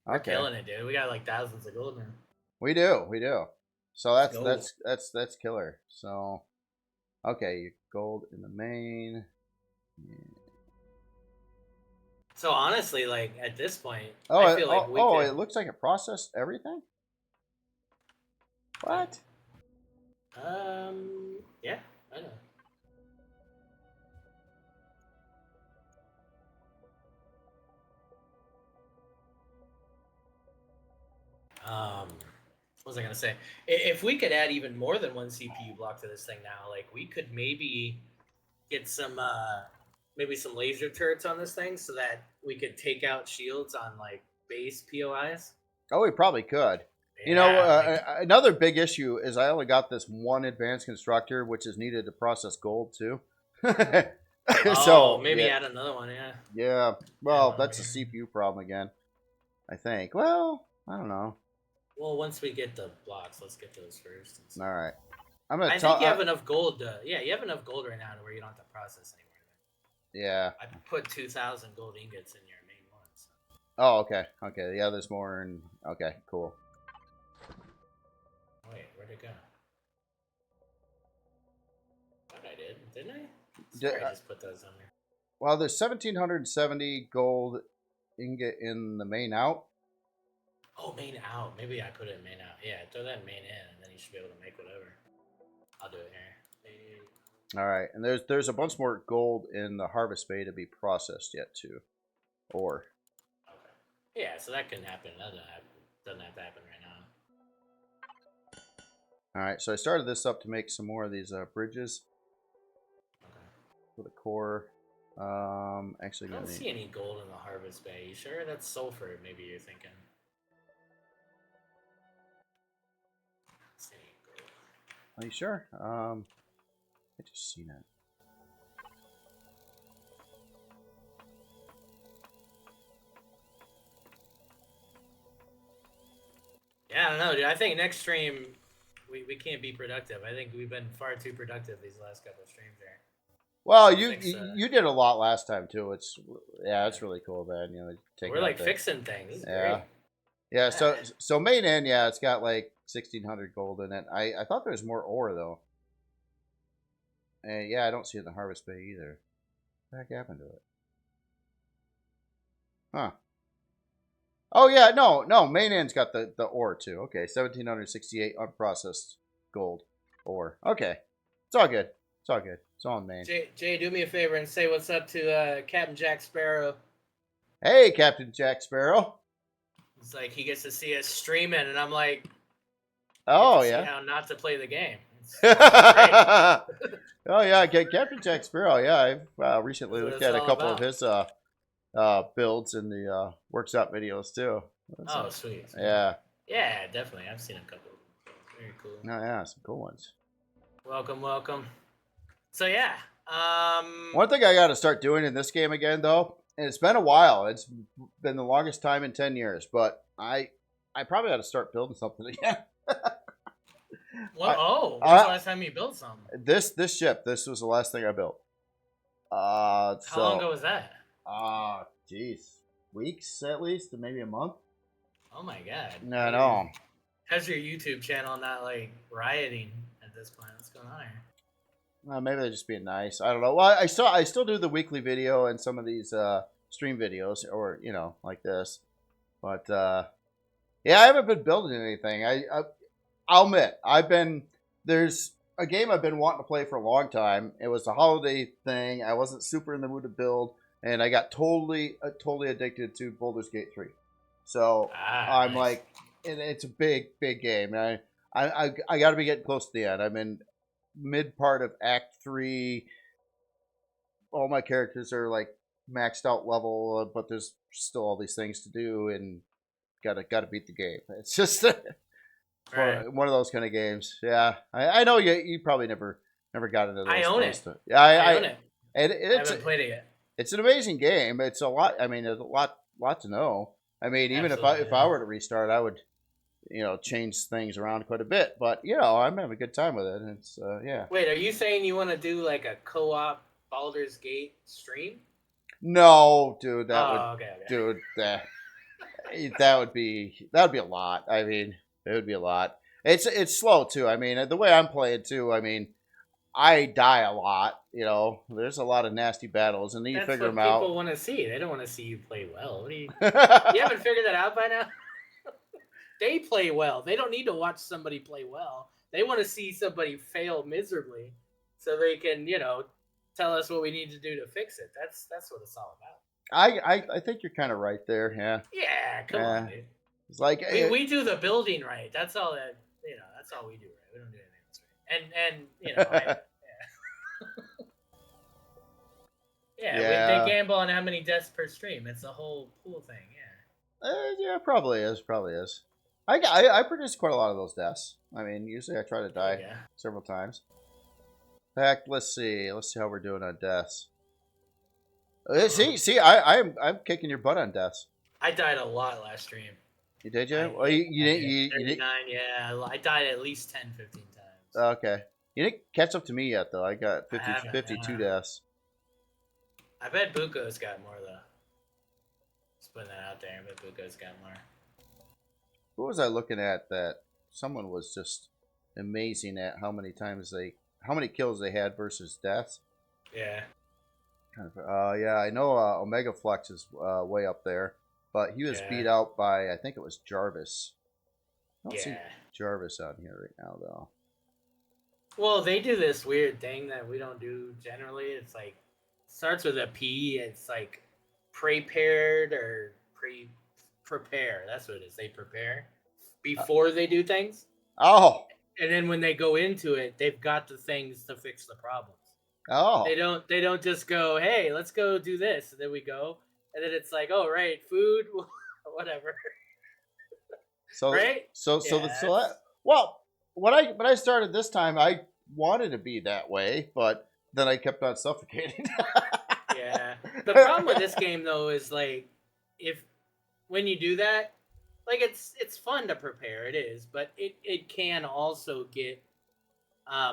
We're killing it, dude. We got like thousands of gold now. We do. So that's killer. So, okay, gold in the main. Yeah. So honestly, like at this point, I feel like it looks like it processed everything. What? Yeah, I know. What was I gonna say? If we could add even more than one CPU block to this thing now, like we could maybe get some maybe some laser turrets on this thing so that we could take out shields on like base POIs. Oh, we probably could. Yeah, Another big issue is I only got this one advanced constructor, which is needed to process gold too. So maybe add another one. Yeah. Yeah. Well, that's a CPU problem again, I think. Well, I don't know. Well, once we get the blocks, let's get those first. All right. I think you have enough gold. You have enough gold right now to where you don't have to process anymore. Yeah. I put 2,000 gold ingots in your main one. So. Oh, okay. Okay. Yeah, there's more. And okay, cool. Wait, where'd it go? I thought I did. Didn't I? I just put those on there. Well, there's 1,770 gold ingot in the main out. Oh, main out. Maybe I put it in main out. Yeah, throw that in main in, and then you should be able to make whatever. I'll do it here. All right, and there's a bunch more gold in the harvest bay to be processed yet too, or. Okay. Yeah, so that can happen. Doesn't have to happen right now. All right, so I started this up to make some more of these bridges. Okay. For the core. Actually, I don't see any gold in the harvest bay. You sure that's sulfur? Maybe you're thinking. Are you sure? I just seen it. Yeah, I don't know, dude. I think next stream we can't be productive. I think we've been far too productive these last couple of streams here. Well, you did a lot last time too. It's really cool, man. We're like fixing things. Yeah. Yeah, so main end, it's got like 1,600 gold in it. I thought there was more ore though. And I don't see it in the harvest bay either. What the heck happened to it? Huh. Oh yeah, no, main end's got the ore too. Okay, 1,768 unprocessed gold ore. Okay. It's all good. It's all in main. Jay, do me a favor and say what's up to Captain Jack Sparrow. Hey, Captain Jack Sparrow. It's like he gets to see us streaming, and I'm like, oh yeah, see how not to play the game. Oh yeah, Captain Jack Sparrow. Yeah, I've recently looked at a couple of his builds in the workshop videos too. Sweet. Yeah. Yeah, definitely. I've seen a couple. Very cool. Oh yeah, some cool ones. Welcome. So yeah. One thing I got to start doing in this game again, though, and it's been a while. It's been the longest time in 10 years, but I probably got to start building something again. When's the last time you built something? This ship. This was the last thing I built. How long ago was that? Geez, weeks at least, maybe a month. Oh my god. No. How's your YouTube channel not like rioting at this point? What's going on here? Well, maybe they're just being nice. I don't know. Well, I still do the weekly video and some of these stream videos, or like this. But I haven't been building anything. I'll admit, there's a game I've been wanting to play for a long time. It was a holiday thing. I wasn't super in the mood to build, and I got totally addicted to Baldur's Gate 3. So I'm nice. Like, and it's a big game. I got to be getting close to the end. I'm in mid part of Act 3. All my characters are like maxed out level, but there's still all these things to do, and gotta beat the game. It's just Right. one of those kind of games. Yeah, I know you probably never got into those. I own it. Yeah, I own it. I it's haven't played it yet. it's an amazing game. It's a lot. I mean, there's a lot to know. I mean, even Absolutely, if I were to restart, I would change things around quite a bit. But I'm having a good time with it. It's yeah. Wait, are you saying you want to do like a co-op Baldur's Gate stream? No, dude, Okay. dude, that would be a lot. I mean, it would be a lot. It's slow too. I mean, the way I'm playing too. I mean, I die a lot. There's a lot of nasty battles, and then you figure them out. That's what people want to see. They don't want to see you play well. What do you? You haven't figured that out by now? They play well. They don't need to watch somebody play well. They want to see somebody fail miserably, so they can, tell us what we need to do to fix it. That's what it's all about. I think you're kind of right there. Yeah. Yeah, come on, dude. It's like we do the building right. That's all that that's all we do right. We don't do anything else right. And they gamble on how many deaths per stream. It's a whole pool thing. Yeah. Yeah, probably is. I produce quite a lot of those deaths. I mean, usually I try to die several times. In fact, let's see how we're doing on deaths. See, I'm kicking your butt on deaths. I died a lot last stream. You did, you? Well, you didn't. 39, yeah. I died at least 10, 15 times. Okay. You didn't catch up to me yet, though. I got 52 deaths. I bet Buko's got more, though. Just putting that out there. I bet Buko's got more. Who was I looking at that someone was just amazing at how many kills they had versus deaths? Yeah. Yeah, I know Omega Flux is way up there, but he was beat out by, I think it was Jarvis. I don't see Jarvis on here right now, though. Well, they do this weird thing that we don't do generally. It's like, starts with a P. It's like prepared or prepare. That's what it is. They prepare before they do things. Oh. And then when they go into it, they've got the things to fix the problems. Oh. They don't just go, hey, let's go do this. And then we go. And then it's like, oh, right, food, whatever. So, right? Well, when I started this time, I wanted to be that way, but then I kept on suffocating. Yeah. The problem with this game, though, is like, when you do that, like it's fun to prepare, it is, but it can also get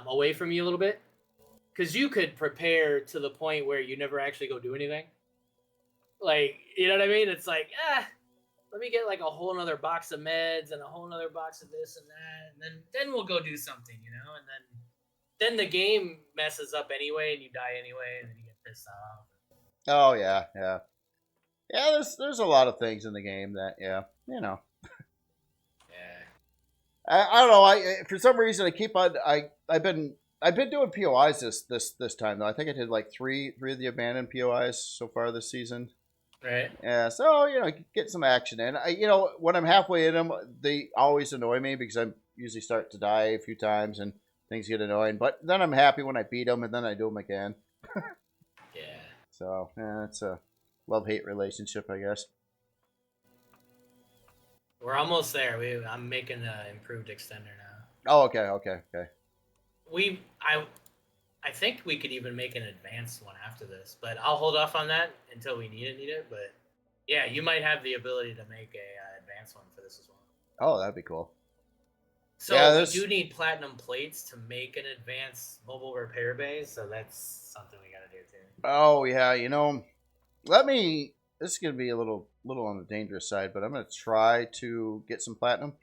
away from you a little bit. Because you could prepare to the point where you never actually go do anything. Like, you know what I mean? It's like, let me get like a whole nother box of meds and a whole nother box of this and that, and then we'll go do something, and then the game messes up anyway, and you die anyway, and then you get pissed off. Oh yeah. There's a lot of things in the game that Yeah. I don't know. For some reason I keep on. I've been doing POIs this time though. I think I did like three of the abandoned POIs so far this season. Right. Yeah. So get some action in. When I'm halfway in them, they always annoy me because I usually start to die a few times and things get annoying. But then I'm happy when I beat them and then I do them again. Yeah. So it's a love-hate relationship, I guess. We're almost there. I'm making an improved extender now. Oh, okay. I think we could even make an advanced one after this, but I'll hold off on that until we need it. But yeah, you might have the ability to make a advanced one for this as well. Oh, that'd be cool. So we do need platinum plates to make an advanced mobile repair bay, so that's something we got to do too. Oh yeah, this is gonna be a little on the dangerous side, but I'm gonna try to get some platinum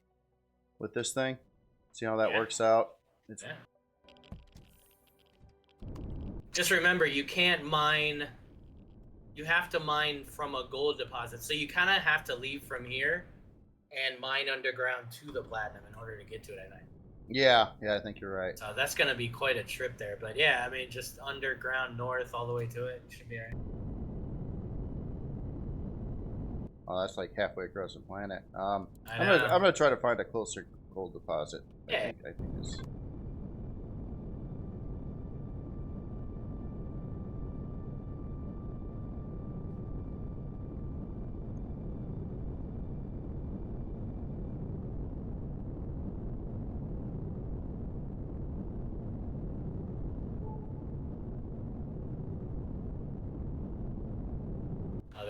with this thing. See how that works out. Just remember, you can't mine. You have to mine from a gold deposit, so you kind of have to leave from here and mine underground to the platinum in order to get to it, I think. Yeah, I think you're right. So that's going to be quite a trip there. But yeah, I mean, just underground north all the way to it should be all right. Oh, that's like halfway across the planet. I'm gonna try to find a closer gold deposit. Yeah. I think it's...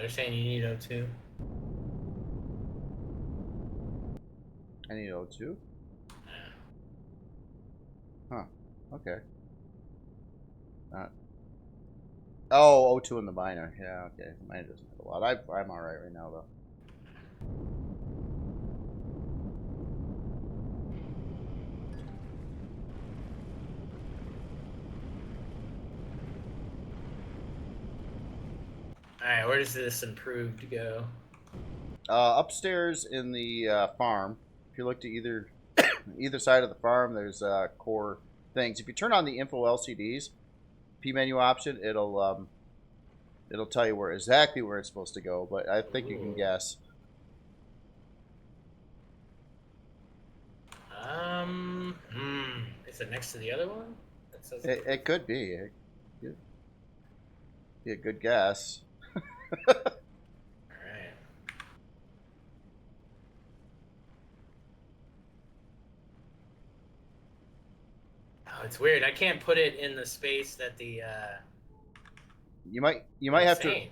they're saying you need O2. I need O2? Huh. Okay. Oh, O2 in the miner. Yeah, okay. Mine doesn't have a lot. I'm alright right now, though. Alright, where does this improved go? Upstairs in the farm. If you look to either side of the farm, there's core things. If you turn on the info LCDs, P menu option, it'll tell you exactly where it's supposed to go. But I think you can guess. Is it next to the other one? It could be. It could be a good guess. Alright. Oh, it's weird. I can't put it in the space that the You might have to.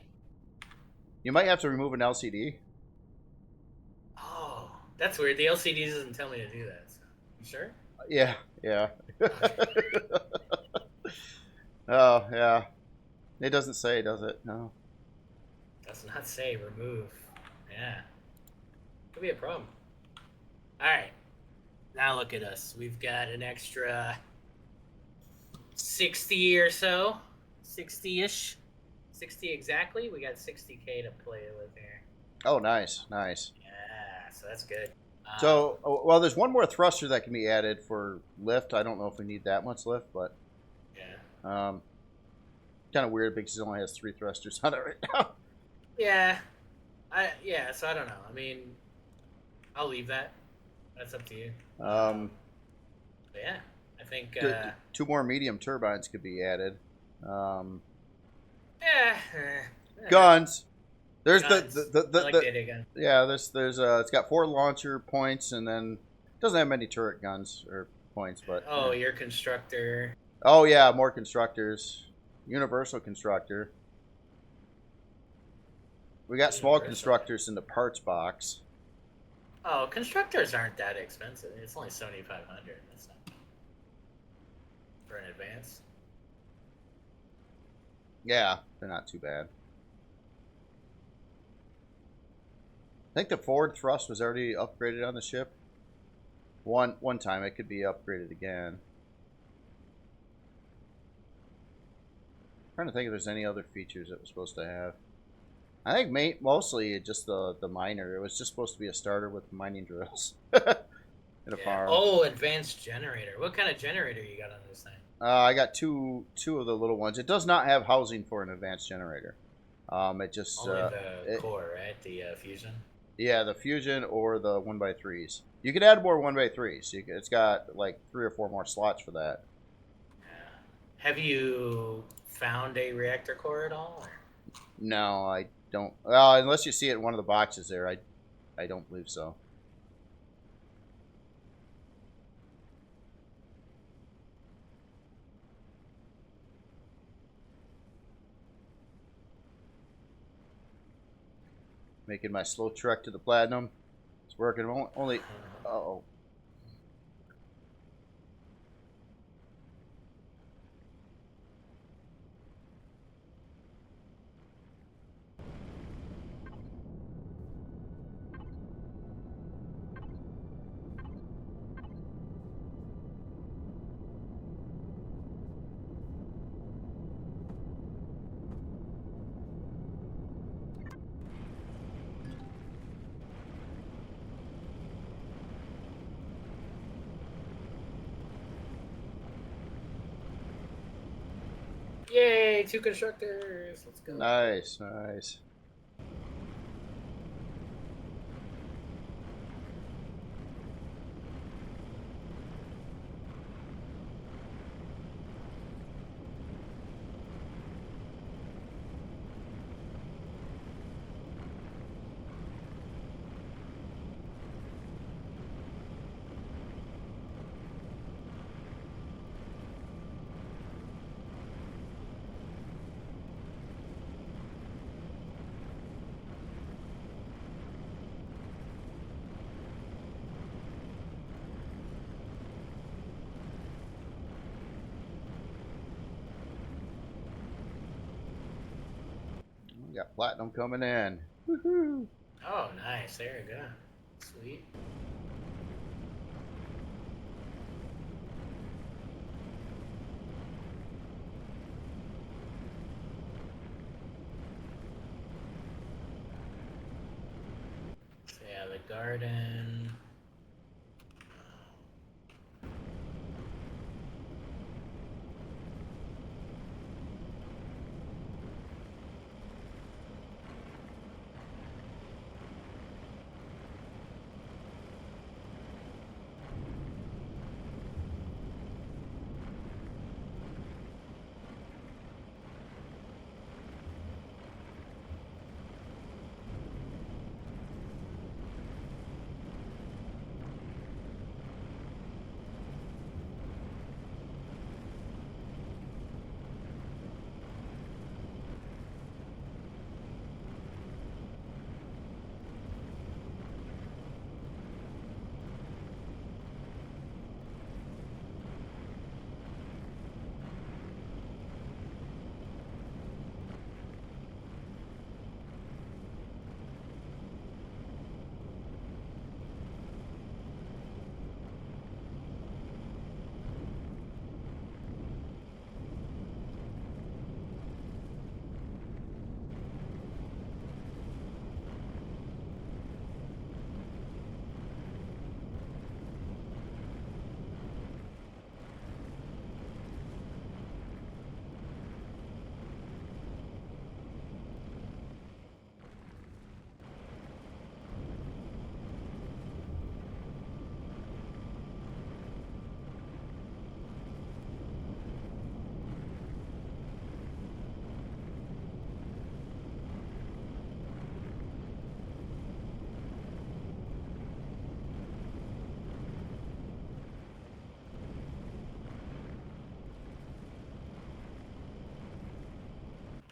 You might have to remove an LCD. Oh, that's weird. The LCD doesn't tell me to do that. So. You sure? Yeah. Okay. Oh, yeah. It doesn't say, does it? No. Does not say remove. Yeah. Could be a problem. Alright. Now look at us. We've got an extra 60 or so. 60-ish. 60 exactly. We got 60K to play with here. Oh, nice. Nice. Yeah, so that's good. So, well, there's one more thruster that can be added for lift. I don't know if we need that much lift, but yeah. Kind of weird because it only has 3 thrusters on it right now. Yeah. So I don't know. I mean, I'll leave that. That's up to you. But yeah, I think 2 more medium turbines could be added. Guns. There's guns. the gun. Yeah, there's it's got 4 launcher points, and then it doesn't have many turret guns or points, but your constructor. Oh yeah, more constructors. Universal constructor. We got small constructors in the parts box. Oh, constructors aren't that expensive. It's only 7,500. That's not for an advance. Yeah, they're not too bad. I think the forward thrust was already upgraded on the ship. One time, it could be upgraded again. I'm trying to think if there's any other features it was supposed to have. I think mostly just the miner. It was just supposed to be a starter with mining drills in a farm. Oh, advanced generator. What kind of generator you got on this thing? I got two of the little ones. It does not have housing for an advanced generator. It just only the core, right? The fusion. Yeah, the fusion or the 1x3s. You can add more 1x3s. It's got like 3 or 4 more slots for that. Yeah. Have you found a reactor core at all? Or? No, I don't. Well, unless you see it in one of the boxes there, I don't believe so. Making my slow trek to the platinum. It's working. Only. Uh-oh. Yay, 2 constructors. Let's go. Nice, nice. We got platinum coming in. Woohoo! Oh, nice. There you go. Sweet. So yeah, the garden.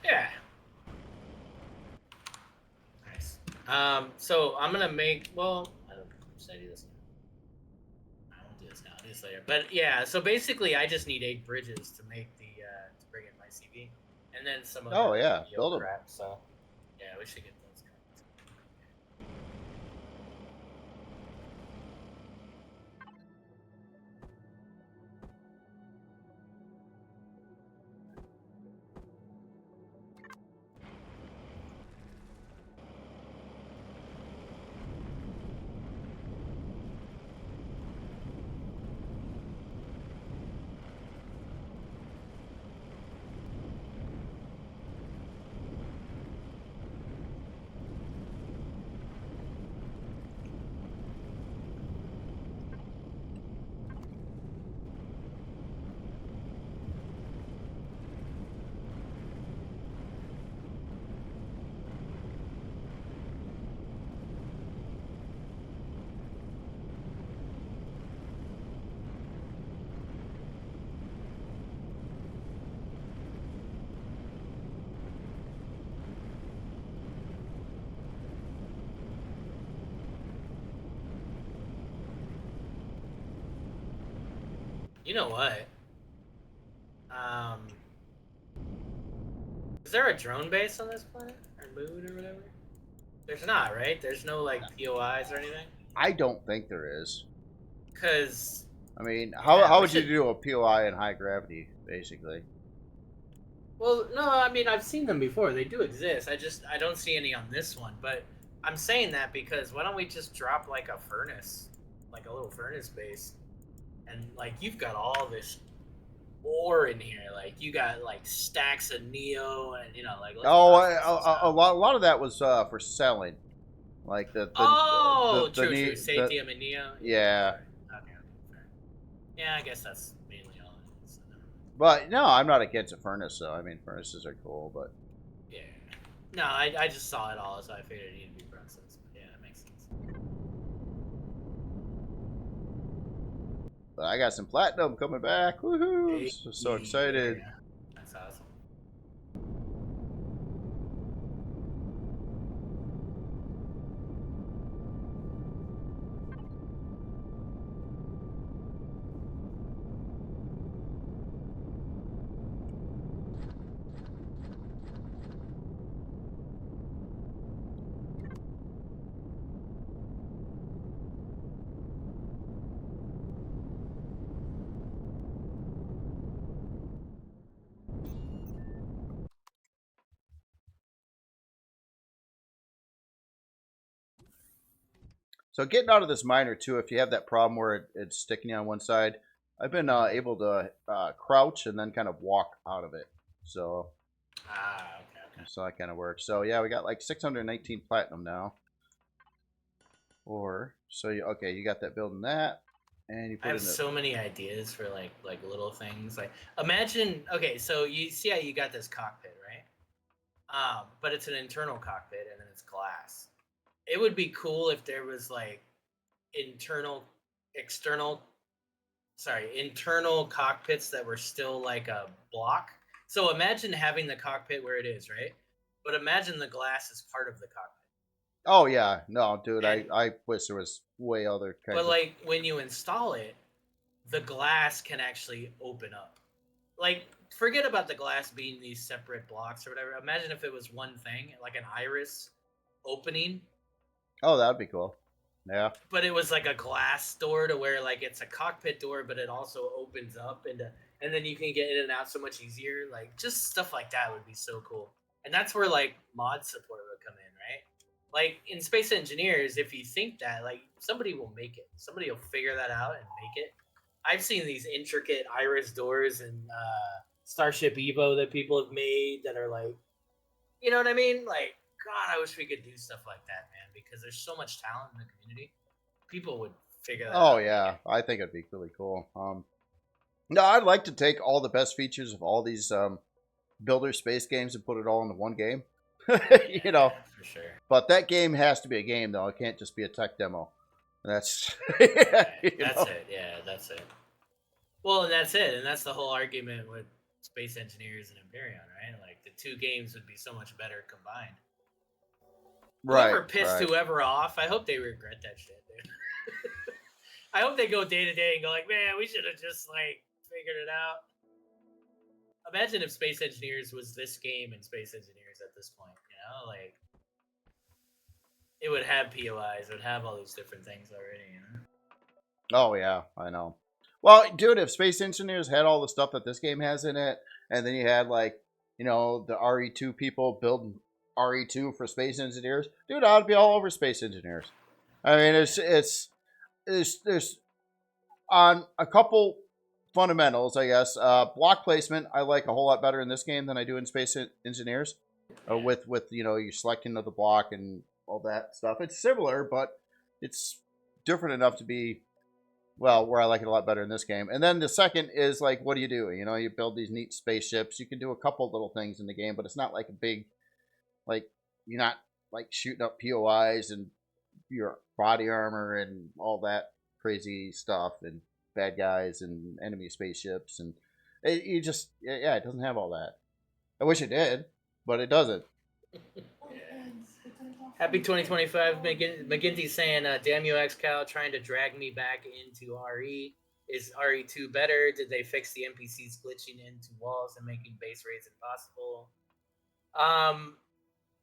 Yeah. Nice. So I'm gonna make. Well, I don't know. Should I do this now? I won't do this now. I'll do this later. But yeah. So basically, I just need 8 bridges to make the to bring in my CV, and then some other Oh yeah, build them. crap. So yeah, we should get those cards. You know what? Is there a drone base on this planet or moon or whatever? There's not, right? There's no like POIs or anything. I don't think there is. Cause I mean, Yeah, how we would you should- do a POI in high gravity, basically? well, no, I mean I've seen them before. They do exist. I don't see any on this one. But I'm saying that because why don't we just drop like a furnace, like a little furnace base, and like you've got all this ore in here. Like you got like stacks of neo, and you know like. let's Oh, process this a stuff. lot of that was for selling, like the True. ne- Satium and neo. yeah. Okay, fair. Yeah, I guess that's mainly all it is. But no, I'm not against a furnace, though. I mean, furnaces are cool, but Yeah. No, I just saw it all, so I figured it needed to be processed. But yeah, that makes sense. I got some platinum coming back. Woohoo! Hey, So excited. yeah. That's awesome. So getting out of this miner too, if you have that problem where it's sticking you on one side, I've been able to crouch and then kind of walk out of it. So okay. so that kind of works. So yeah, we got like 619 platinum now. Or so you you got that building that, and you put I have so many ideas for like little things. Like imagine, okay, so you see how you got this cockpit, right? But it's an internal cockpit and then it's glass. It would be cool if there was like internal, external, internal cockpits that were still like a block. So imagine having the cockpit where it is, right? But imagine the glass is part of the cockpit. Oh yeah, no, dude, And, I wish there was way other kinds. but like when you install it, the glass can actually open up. Like forget about the glass being these separate blocks or whatever. Imagine if it was one thing, like an iris opening. Oh, that'd be cool. Yeah. But it was like a glass door to where like it's a cockpit door, but it also opens up and then you can get in and out so much easier. Like just stuff like that would be so cool. And that's where like mod support would come in, right? Like in Space Engineers, if you think that, like somebody will make it. Somebody will figure that out and make it. I've seen these intricate iris doors in Starship Evo that people have made that are like, you know what I mean? Like, God, I wish we could do stuff like that, man, because there's so much talent in the community. People would figure that out. Oh yeah, I think it'd be really cool. No, I'd like to take all the best features of all these builder space games and put it all into one game. You know, for sure. But that game has to be a game, though. It can't just be a tech demo. That's that's it. Yeah, that's it. Well, and that's it, and that's the whole argument with Space Engineers and Empyrion, right? Like the two games would be so much better combined. Whoever pissed whoever off, I hope they regret that shit, dude. I hope they go day to day and go like, man, we should have just like figured it out. Imagine if Space Engineers was this game in Space Engineers at this point, you know, like it would have POIs, it would have all these different things already, you know? Oh yeah, I know. Well, dude, if Space Engineers had all the stuff that this game has in it, and then you had like, you know, the RE2 people building RE2 for Space Engineers, dude, I'd be all over Space Engineers. I mean, it's there's on a couple fundamentals, I guess. Block placement, I like a whole lot better in this game than I do in Space Engineers. With you know, your selecting of the block and all that stuff. It's similar, but it's different enough to be, well, where I like it a lot better in this game. And then the second is like, what do? You know, you build these neat spaceships. You can do a couple little things in the game, but it's not like a big, like, you're not like shooting up POIs and your body armor and all that crazy stuff and bad guys and enemy spaceships. And it just, yeah, it doesn't have all that. I wish it did, but it doesn't. Happy 2025, McGinty's saying, damn you, XCal, trying to drag me back into RE. Is RE2 better? Did they fix the NPCs glitching into walls and making base raids impossible?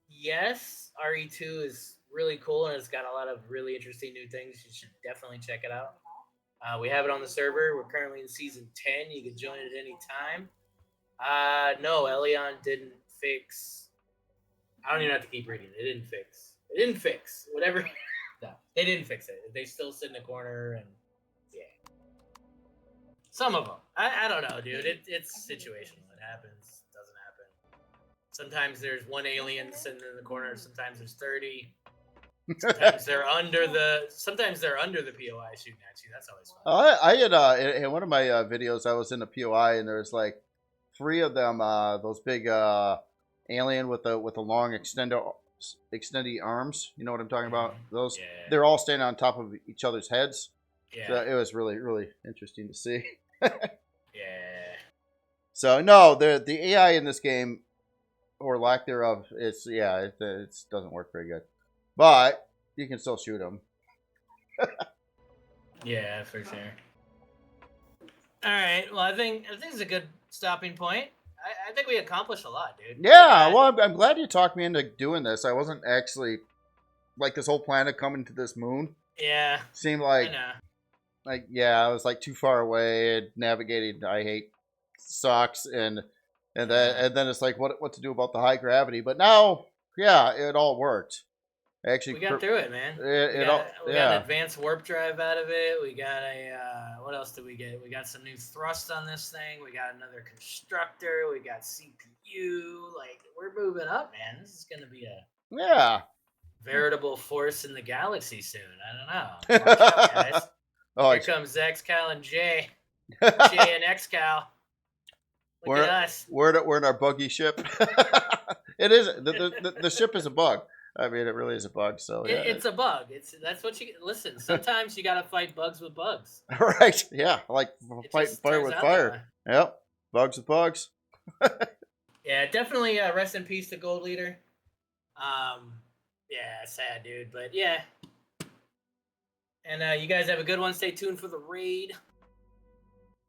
Yes, RE2 is really cool, and it's got a lot of really interesting new things. You should definitely check it out. We have it on the server. We're currently in Season 10. You can join at any time. No, Elion didn't fix... I don't even have to keep reading. It didn't fix. Whatever. No, they didn't fix it. They still sit in the corner, and yeah. Some of them. I don't know, dude. It's situational. It happens. Doesn't happen. Sometimes there's one alien sitting in the corner. Sometimes there's 30. Sometimes they're under the POI shooting at you. That's always fun. I had in one of my videos, I was in the POI, and there's like 3 of them. Those big alien with a long extended arms. You know what I'm talking about? Those they're all standing on top of each other's heads. Yeah. So it was really, really interesting to see. Yeah. So no, the AI in this game, or lack thereof, it doesn't work very good. But you can still shoot them. Yeah, for sure. All right. Well, I think it's a good stopping point. I think we accomplished a lot, dude. Yeah, well, I'm glad you talked me into doing this. I wasn't actually, like, this whole planet coming to this moon. Yeah. Seemed like, I was, like, too far away, and navigating, I hate, sucks, and then it's like, what to do about the high gravity. But now, yeah, it all worked. Actually, We got through it, man. it We got an advanced warp drive out of it. We got what else did we get? We got some new thrust on this thing. We got another constructor. We got CPU. Like, we're moving up, man. This is gonna be a veritable force in the galaxy soon. I don't know. Watch out, guys. Here comes XCal and J and XCal. Look at us. We're in our buggy ship. It is the ship is a bug. I mean, it really is a bug. So yeah. It's a bug. That's what you listen. Sometimes you gotta fight bugs with bugs. Right? Yeah, like fighting fire with fire. Yep, bugs with bugs. Yeah, definitely. Rest in peace to Gold Leader. Yeah, sad dude, but yeah. And you guys have a good one. Stay tuned for the raid.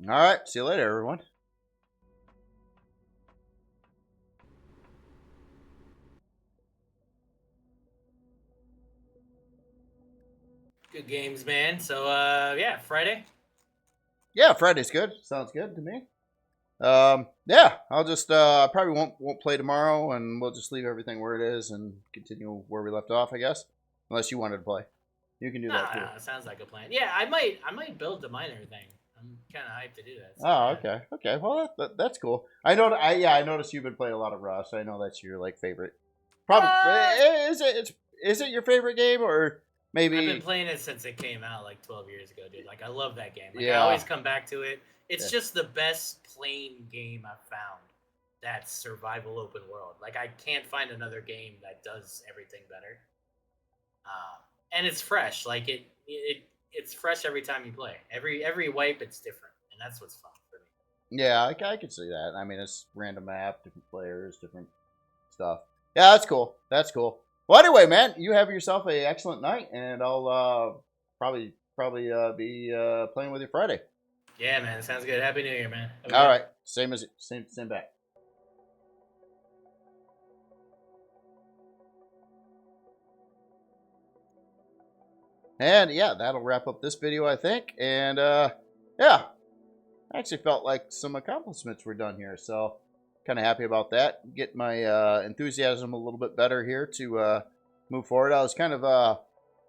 All right. See you later, everyone. Good games, man. So, yeah, Friday? Yeah, Friday's good. Sounds good to me. Yeah, I'll just probably won't play tomorrow, and we'll just leave everything where it is and continue where we left off, I guess. Unless you wanted to play, you can do that too. Sounds like a plan. Yeah, I might build the miner thing. I'm kind of hyped to do that. So okay. Well, that's cool. I noticed you've been playing a lot of Rust. I know that's your favorite. Probably is it your favorite game, or maybe I've been playing it since it came out 12 years ago, dude. I love that game. I always come back to it. It's just the best plain game I've found. That's survival open world. I can't find another game that does everything better. And it's fresh. It's fresh every time you play. Every wipe, it's different, and that's what's fun for me. Yeah, I can see that. I mean, it's random map, different players, different stuff. Yeah, that's cool. That's cool. Well, anyway, man, you have yourself an excellent night, and I'll probably be playing with you Friday. Yeah, man, sounds good. Happy New Year, man. All right, same back. And yeah, that'll wrap up this video, I think. And yeah, I actually felt like some accomplishments were done here, so kind of happy about that. Get my enthusiasm a little bit better here to move forward. I was kind of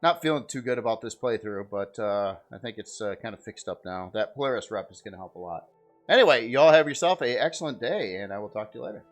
not feeling too good about this playthrough, but I think it's kind of fixed up now. That Polaris rep is going to help a lot. Anyway, y'all have yourself an excellent day, and I will talk to you later.